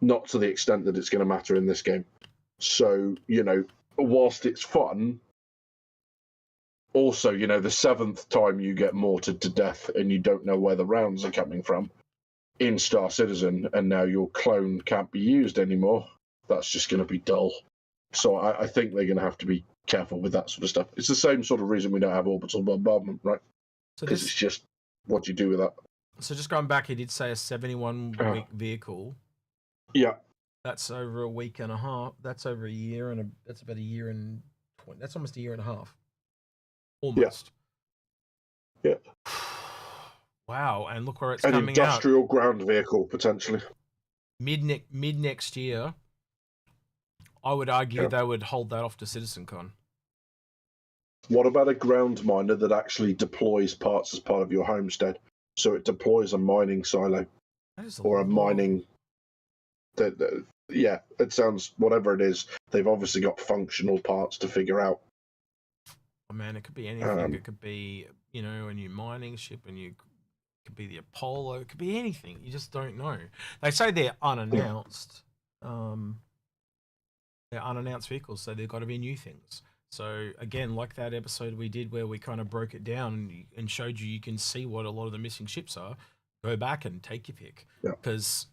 Not to the extent that it's going to matter in this game. So, whilst it's fun, also, the 7th time you get mortared to death and you don't know where the rounds are coming from in Star Citizen, and now your clone can't be used anymore, that's just going to be dull. So I think they're going to have to be careful with that sort of stuff. It's the same sort of reason we don't have orbital bombardment, right? Because it's just what you do with that. So just going back, he did say a 71-week vehicle. Yeah. That's over a week and a half. That's over a year, and that's about a year and 20. That's almost a year and a half. Almost. Yeah. Wow, and look where it's coming out. An industrial ground vehicle, potentially. Mid next year, I would argue they would hold that off to CitizenCon. What about a ground miner that actually deploys parts as part of your homestead? So it deploys a mining silo or a mining... Yeah, it sounds, whatever it is, they've obviously got functional parts to figure out. Oh man, it could be anything. It could be, you know, a new mining ship, it could be the Apollo. It could be anything. You just don't know. They say they're unannounced. They're unannounced vehicles, so they've got to be new things. So again, like that episode we did where we kind of broke it down and showed you can see what a lot of the missing ships are. Go back and take your pick. Because,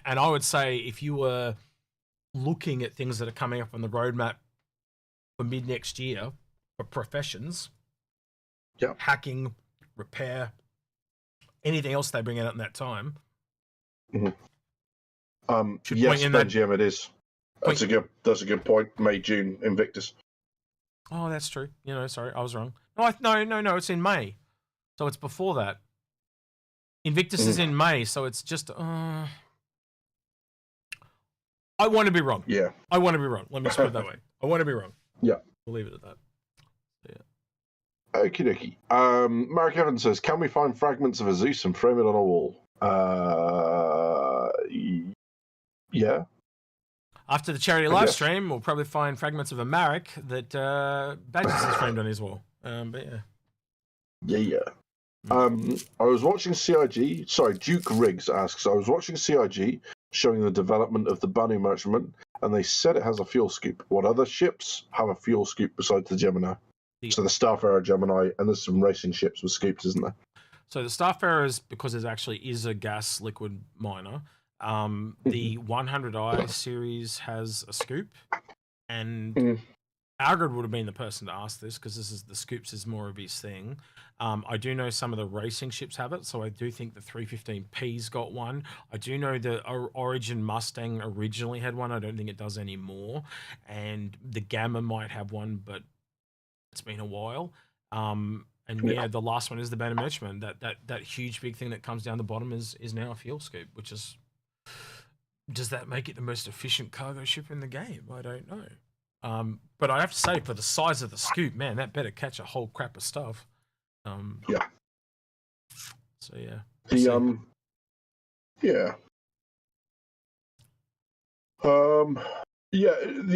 and I would say if you were looking at things that are coming up on the roadmap for mid next year for professions, hacking, repair, anything else they bring out in that time. Yes, Benjamin, it is. That's a good point. May, June, Invictus. Oh, that's true. You know, sorry, I was wrong. No, it's in May, so it's before that. Invictus is in May, so it's just. I want to be wrong. Yeah, I want to be wrong. Let me just put it that way. I want to be wrong. Yeah, we'll leave it at that. Okie dokie. Mark Evans says, "Can we find fragments of a Zeus and frame it on a wall?" Yeah. After the charity live stream, we'll probably find fragments of a Marek that Badges has framed on his wall. But yeah. I was watching CIG. Sorry, Duke Riggs asks. I was watching CIG showing the development of the Banu merchantman, and they said it has a fuel scoop. What other ships have a fuel scoop besides the Gemini? So the Starfarer Gemini, and there's some racing ships with scoops, isn't there? So the Starfarer is because it actually is a gas liquid miner. The 100i series has a scoop, and Algrid would have been the person to ask this because the scoops is more of his thing. I do know some of the racing ships have it, so I do think the 315P's got one. I do know the Origin Mustang originally had one. I don't think it does anymore, and the Gamma might have one, but it's been a while. And the last one is the Banner Merchantman. That huge big thing that comes down the bottom is now a fuel scoop, which is. Does that make it the most efficient cargo ship in the game? I don't know. But I have to say, for the size of the scoop, man, that better catch a whole crap of stuff. Yeah. So yeah. The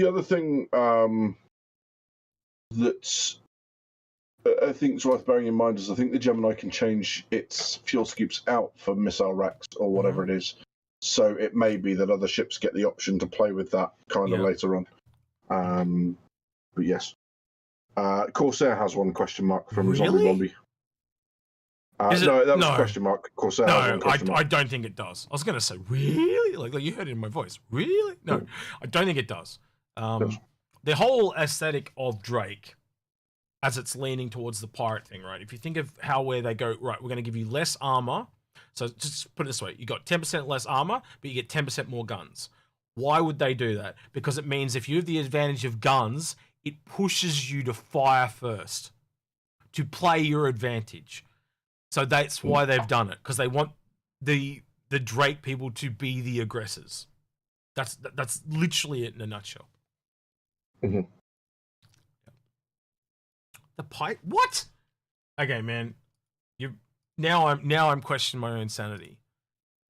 other thing that's I think it's worth bearing in mind is I think the Gemini can change its fuel scoops out for missile racks or whatever it is. So it may be that other ships get the option to play with that kind of later on. But yes. Corsair has one question mark from Zombie Bombi. No, that was a question mark. Corsair has one question mark. I don't think it does. I was going to say, really? Like you heard it in my voice. Really? No, I don't think it does. The whole aesthetic of Drake, as it's leaning towards the pirate thing, right? If you think of where they go, right, we're going to give you less armor. So just put it this way, you got 10% less armor, but you get 10% more guns. Why would they do that? Because it means if you have the advantage of guns, it pushes you to fire first, to play your advantage. So that's why they've done it, because they want the Drake people to be the aggressors. That's literally it in a nutshell. The pipe? What? Okay, man. Now I'm questioning my own sanity.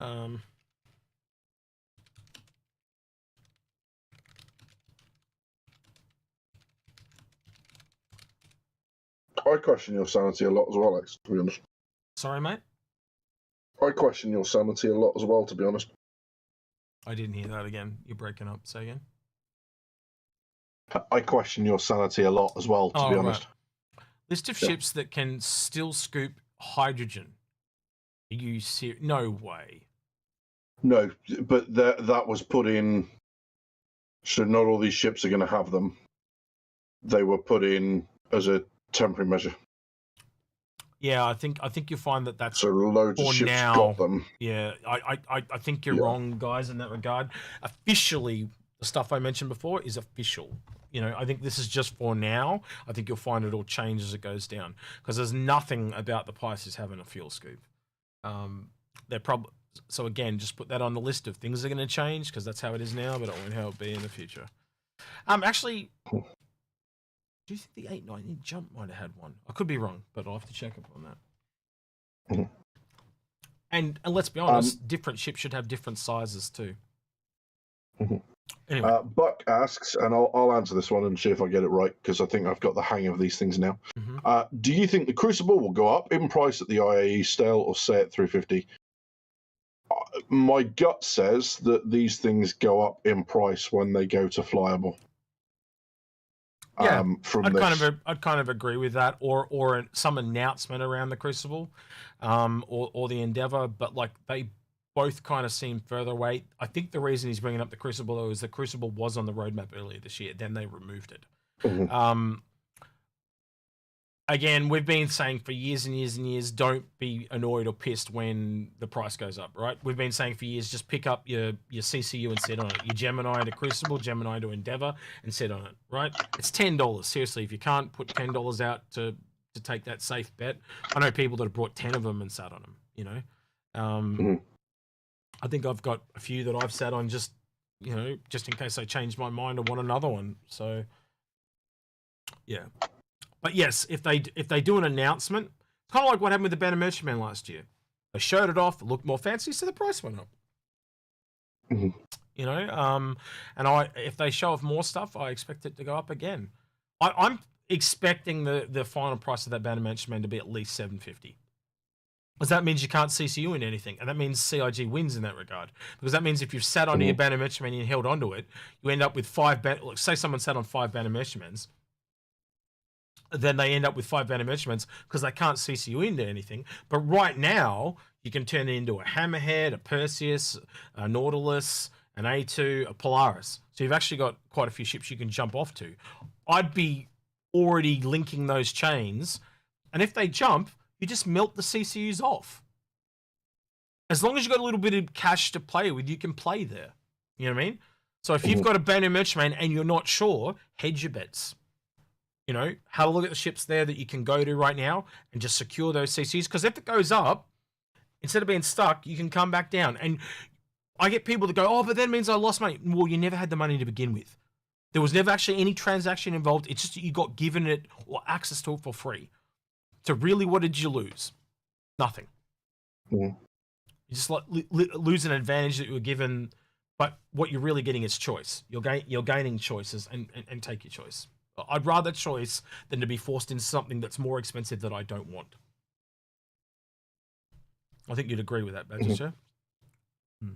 I question your sanity a lot as well, Alex, to be honest. Sorry, mate? I question your sanity a lot as well, to be honest. I didn't hear that again. You're breaking up. Say again. I question your sanity a lot as well, to be honest. List of ships that can still scoop hydrogen. Are you serious? No way. No, but that was put in. So not all these ships are going to have them. They were put in as a temporary measure. Yeah, I think you'll find that's so loads of ships got them. Yeah, I think you're wrong, guys, in that regard. Officially, the stuff I mentioned before is official. You know, I think this is just for now. I think you'll find it all change as it goes down because there's nothing about the Pisces having a fuel scoop. They're probably so again, just put that on the list of things that are going to change because that's how it is now, but it won't how it'll be in the future. Actually, do you think the 890 jump might have had one? I could be wrong, but I'll have to check up on that. And let's be honest, different ships should have different sizes too. Anyway. Buck asks, and I'll answer this one and see if I get it right, because I think I've got the hang of these things now. Do you think the Crucible will go up in price at the IAE stale or stay at 350? My gut says that these things go up in price when they go to flyable. Yeah, I'd kind of agree with that, or some announcement around the Crucible, or the Endeavor, but like they both kind of seem further away. I think the reason he's bringing up the Crucible though is the Crucible was on the roadmap earlier this year, then they removed it. Again, we've been saying for years and years and years, don't be annoyed or pissed when the price goes up, right? We've been saying for years, just pick up your CCU and sit on it. Your Gemini to Crucible, Gemini to Endeavor, and sit on it, right? It's $10. Seriously, if you can't put $10 out to take that safe bet, I know people that have brought 10 of them and sat on them, you know? I think I've got a few that I've sat on just, you know, just in case I change my mind or want another one. So, yeah. But yes, if they do an announcement, it's kind of like what happened with the Banner Merchantman last year. They showed it off, it looked more fancy, so the price went up. You know, and if they show off more stuff, I expect it to go up again. I'm expecting the final price of that Banner Merchantman to be at least $750. Because that means you can't CCU in anything, and that means CIG wins in that regard. Because that means if you've sat on your Banner Merchantman and held onto it, you end up with say someone sat on 5 Banner Merchantmans, then they end up with 5 Banner Merchantmans because they can't CCU into anything. But right now, you can turn it into a Hammerhead, a Perseus, a Nautilus, an A2, a Polaris. So you've actually got quite a few ships you can jump off to. I'd be already linking those chains, and if they jump, you just melt the CCUs off. As long as you've got a little bit of cash to play with, you can play there. You know what I mean? So if you've got a Banner Merchantman and you're not sure, hedge your bets. You know, have a look at the ships there that you can go to right now and just secure those CCs. Because if it goes up, instead of being stuck, you can come back down. And I get people that go, oh, but that means I lost money. Well, you never had the money to begin with. There was never actually any transaction involved. It's just that you got given it or access to it for free. So really, what did you lose? Nothing. You just like lose an advantage that you were given, but what you're really getting is choice. You're gaining choices and take your choice. I'd rather choice than to be forced into something that's more expensive that I don't want. I think you'd agree with that, Badger, sir?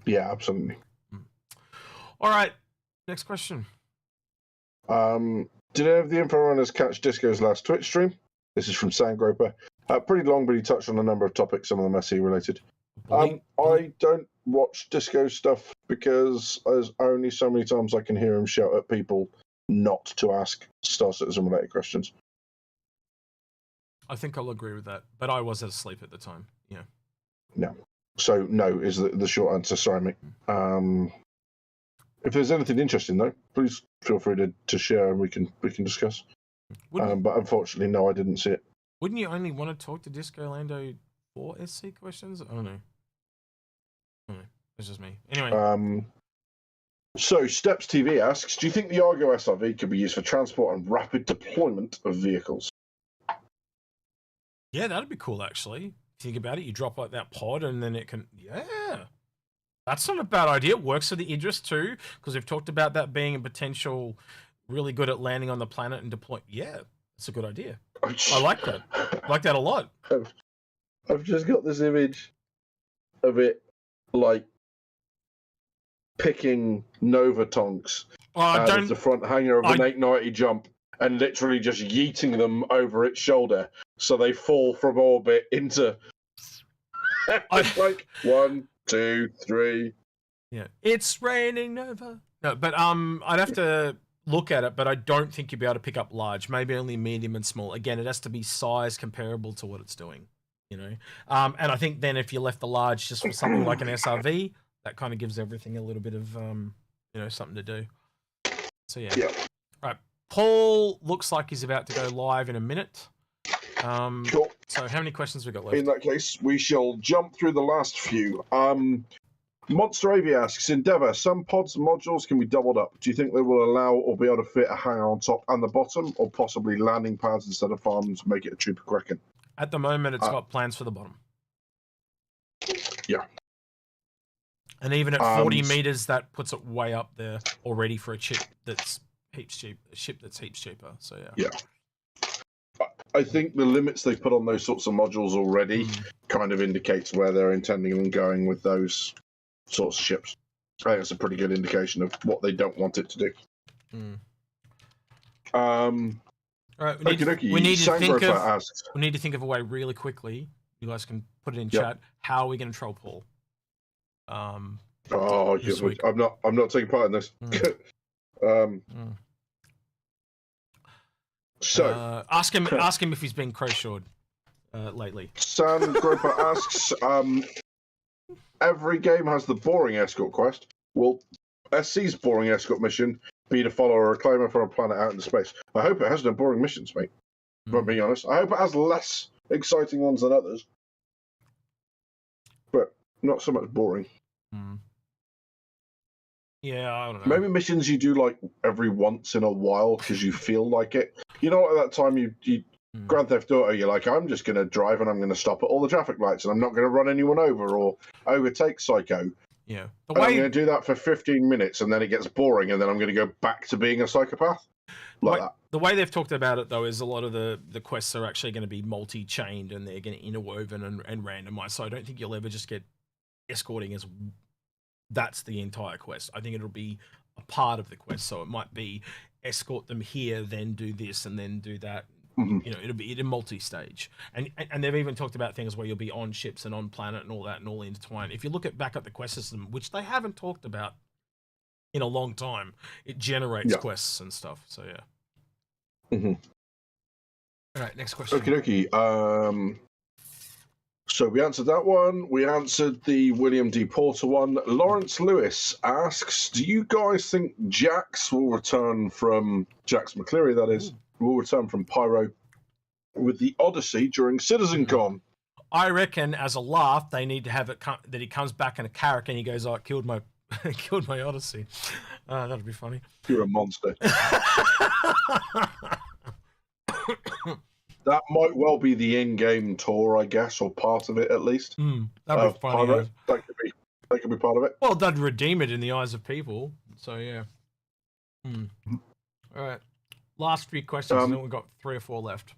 Yeah, absolutely. All right, next question. Did any of the Inforunners catch Disco's last Twitch stream? This is from Sandgroper. Pretty long, but he touched on a number of topics, some of them SE related. I don't watch Disco stuff because there's only so many times I can hear him shout at people not to ask Star Citizen related questions. I think I'll agree with that, but I was asleep at the time. Yeah. No. So no is the short answer. Sorry, mate. If there's anything interesting though, please feel free to share and we can discuss. But unfortunately, no, I didn't see it. Wouldn't you only want to talk to Disco Lando for SC questions? I don't know. It's just me. Anyway. So, Steps TV asks, do you think the Argo SRV could be used for transport and rapid deployment of vehicles? Yeah, that'd be cool, actually. Think about it. You drop like that pod and then it can... Yeah. That's not a bad idea. It works for the Idris too, because we've talked about that being a potential really good at landing on the planet and deploy. Yeah, that's a good idea. I like that. I like that a lot. I've just got this image of it, like, picking Nova Tonks out of the front hangar of an 890 jump and literally just yeeting them over its shoulder so they fall from orbit into like 1, 2, 3. Yeah, it's raining Nova. No, but I'd have to look at it, but I don't think you'd be able to pick up large. Maybe only medium and small. Again, it has to be size comparable to what it's doing. You know, and I think then if you left the large just for something like an SRV, that kind of gives everything a little bit of, you know, something to do. So, yeah. Right. Paul looks like he's about to go live in a minute. Cool. So how many questions we got left? In that case, we shall jump through the last few. Monster Avi asks, Endeavour, some pods and modules can be doubled up. Do you think they will allow or be able to fit a hangar on top and the bottom, or possibly landing pads instead of farms to make it a trooper Kraken? At the moment, it's got plans for the bottom. Yeah. And even at 40 meters, that puts it way up there already for a chip that's heaps cheap. A ship that's heaps cheaper. So yeah. I think the limits they put on those sorts of modules already kind of indicates where they're intending on going with those sorts of ships. I think it's a pretty good indication of what they don't want it to do. All right, we need to think of a way really quickly. You guys can put it in chat. How are we going to troll Paul? I'm not taking part in this. So ask him if he's been crowshawed lately. San Groper asks, every game has the boring escort quest. Will SC's boring escort mission be to follow a reclaimer from a planet out into space? I hope it has no boring missions, mate. If I'm being honest. I hope it has less exciting ones than others. But not so much boring. Yeah, I don't know. Maybe missions you do like every once in a while because you feel like it. You know, at that time you Grand Theft Auto, you're like, I'm just going to drive and I'm going to stop at all the traffic lights and I'm not going to run anyone over or overtake Psycho. Yeah. I'm going to do that for 15 minutes and then it gets boring and then I'm going to go back to being a psychopath. The way they've talked about it, though, is a lot of the quests are actually going to be multi-chained and they're going to interwoven and randomized. So I don't think you'll ever just get escorting as that's the entire quest. I think it'll be a part of the quest. So it might be escort them here, then do this, and then do that. You know, it'll be multi-stage. And they've even talked about things where you'll be on ships and on planet and all that and all intertwined. If you look back at the quest system, which they haven't talked about in a long time, it generates quests and stuff. So yeah. All right, next question. Okie dokie. So we answered that one. We answered the William D. Porter one. Lawrence Lewis asks, do you guys think Jax will return from, Jax McCleary that is, will return from Pyro with the Odyssey during CitizenCon? I reckon as a laugh, they need to have it that he comes back in a carrack and he goes, oh, it killed my Odyssey. That'd be funny. You're a monster. That might well be the in-game tour, I guess, or part of it at least. That'd be funny. Pyro. That could be part of it. Well, they'd redeem it in the eyes of people. So yeah. All right. Last few questions. And then we've got 3 or 4 left.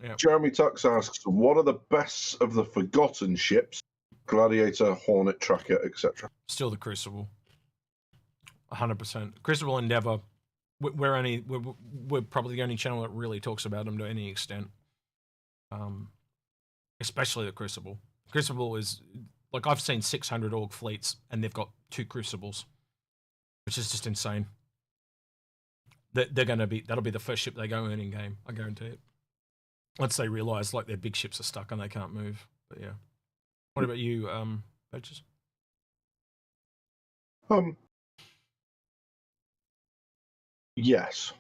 Yeah. Jeremy Tux asks, what are the best of the forgotten ships? Gladiator, Hornet, Tracker, etc. Still the Crucible. 100%. Crucible Endeavor. We're probably the only channel that really talks about them to any extent. Especially the Crucible. Crucible is like, I've seen 600 org fleets and they've got 2 Crucibles, which is just insane. That'll be the first ship they go in game. I guarantee it. Once they realize like their big ships are stuck and they can't move. But yeah. What about you, Badges? Yes.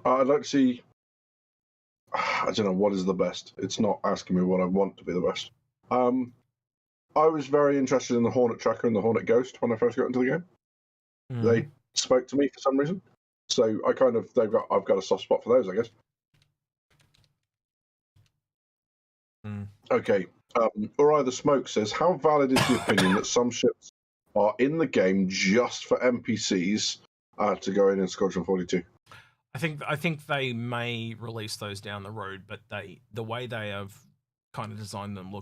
I'd like to see. I don't know what is the best. It's not asking me what I want to be the best. I was very interested in the Hornet Tracker and the Hornet Ghost when I first got into the game. They spoke to me for some reason, so I've got a soft spot for those, I guess. Okay. Uriah the Smoke says, how valid is the opinion that some ships are in the game just for NPCs to go in Squadron 42? I think they may release those down the road, but the way they have kind of designed them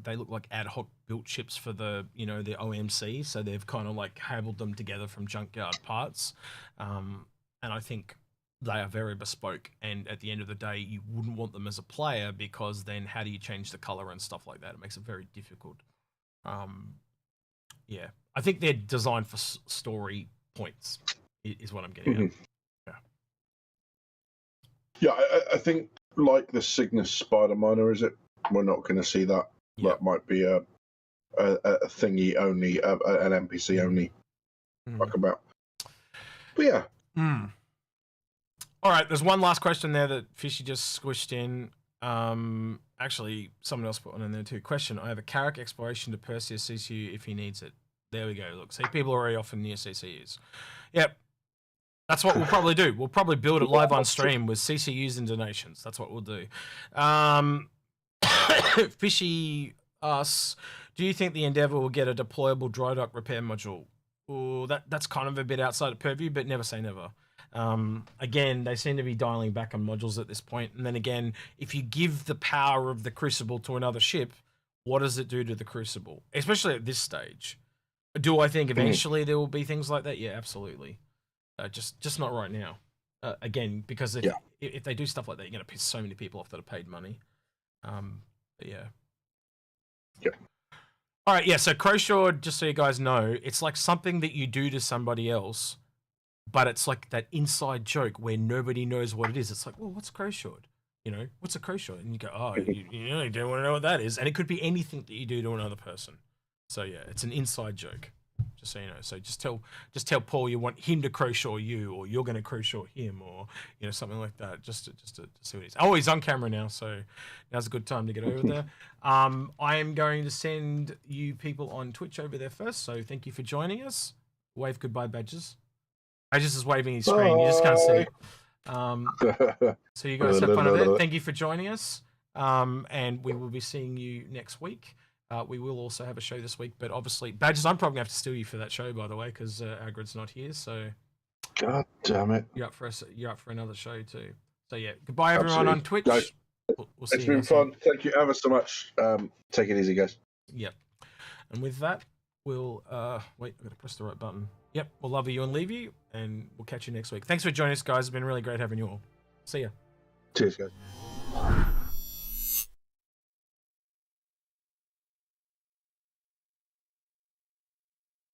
they look like ad hoc built ships for the the OMC, so they've kind of like hobbled them together from junkyard parts, and I think they are very bespoke, and at the end of the day you wouldn't want them as a player, because then how do you change the color and stuff like that? It makes it very difficult. Yeah, I think they're designed for story points is what I'm getting at. Yeah, I think like the Cygnus Spider Miner, is it? We're not going to see that. Yeah. That might be a thingy only, an NPC only. Talk about. But yeah. All right, there's one last question there that Fishy just squished in. Actually, someone else put one in there too. Question: I have a Carrack exploration to Perseus CCU if he needs it. There we go. Look, see, people are already often near CCUs. Yep. That's what we'll probably do. We'll probably build it live on stream with CCUs and donations. That's what we'll do. Fishy us, do you think the Endeavour will get a deployable dry dock repair module? Ooh, that's kind of a bit outside of purview, but never say never. Again, they seem to be dialing back on modules at this point. And then again, if you give the power of the Crucible to another ship, what does it do to the Crucible? Especially at this stage. Do I think eventually there will be things like that? Yeah, absolutely. Just not right now. Again, because if they do stuff like that, you're going to piss so many people off that have paid money. But yeah. Yeah. All right, yeah, so Crowshawed, just so you guys know, it's like something that you do to somebody else, but it's like that inside joke where nobody knows what it is. It's like, well, what's Crowshawed? You know, what's a Crowshawed? And you go, oh, you don't want to know what that is. And it could be anything that you do to another person. So yeah, it's an inside joke, just so you know. So just tell Paul you want him to Crowshaw you, or you're going to Crowshaw him, or you know, something like that. Just to see what it is. Oh, he's on camera now, so now's a good time to get over there. I am going to send you people on Twitch over there first. So thank you for joining us. Wave goodbye, Badges. Badges is waving his screen. You just can't see. So you guys have fun of it. Thank you for joining us. And we will be seeing you next week. We will also have a show this week, but obviously, Badges, I'm probably going to have to steal you for that show, by the way, because Agrid's not here. So, God damn it! You're up for another show too. So yeah, goodbye everyone on Twitch. Guys, we'll see it's you been fun. Thank you ever so much. Take it easy, guys. Yep. And with that, we'll wait. I've got to press the right button. Yep. We'll love you and leave you, and we'll catch you next week. Thanks for joining us, guys. It's been really great having you all. See ya. Cheers, guys.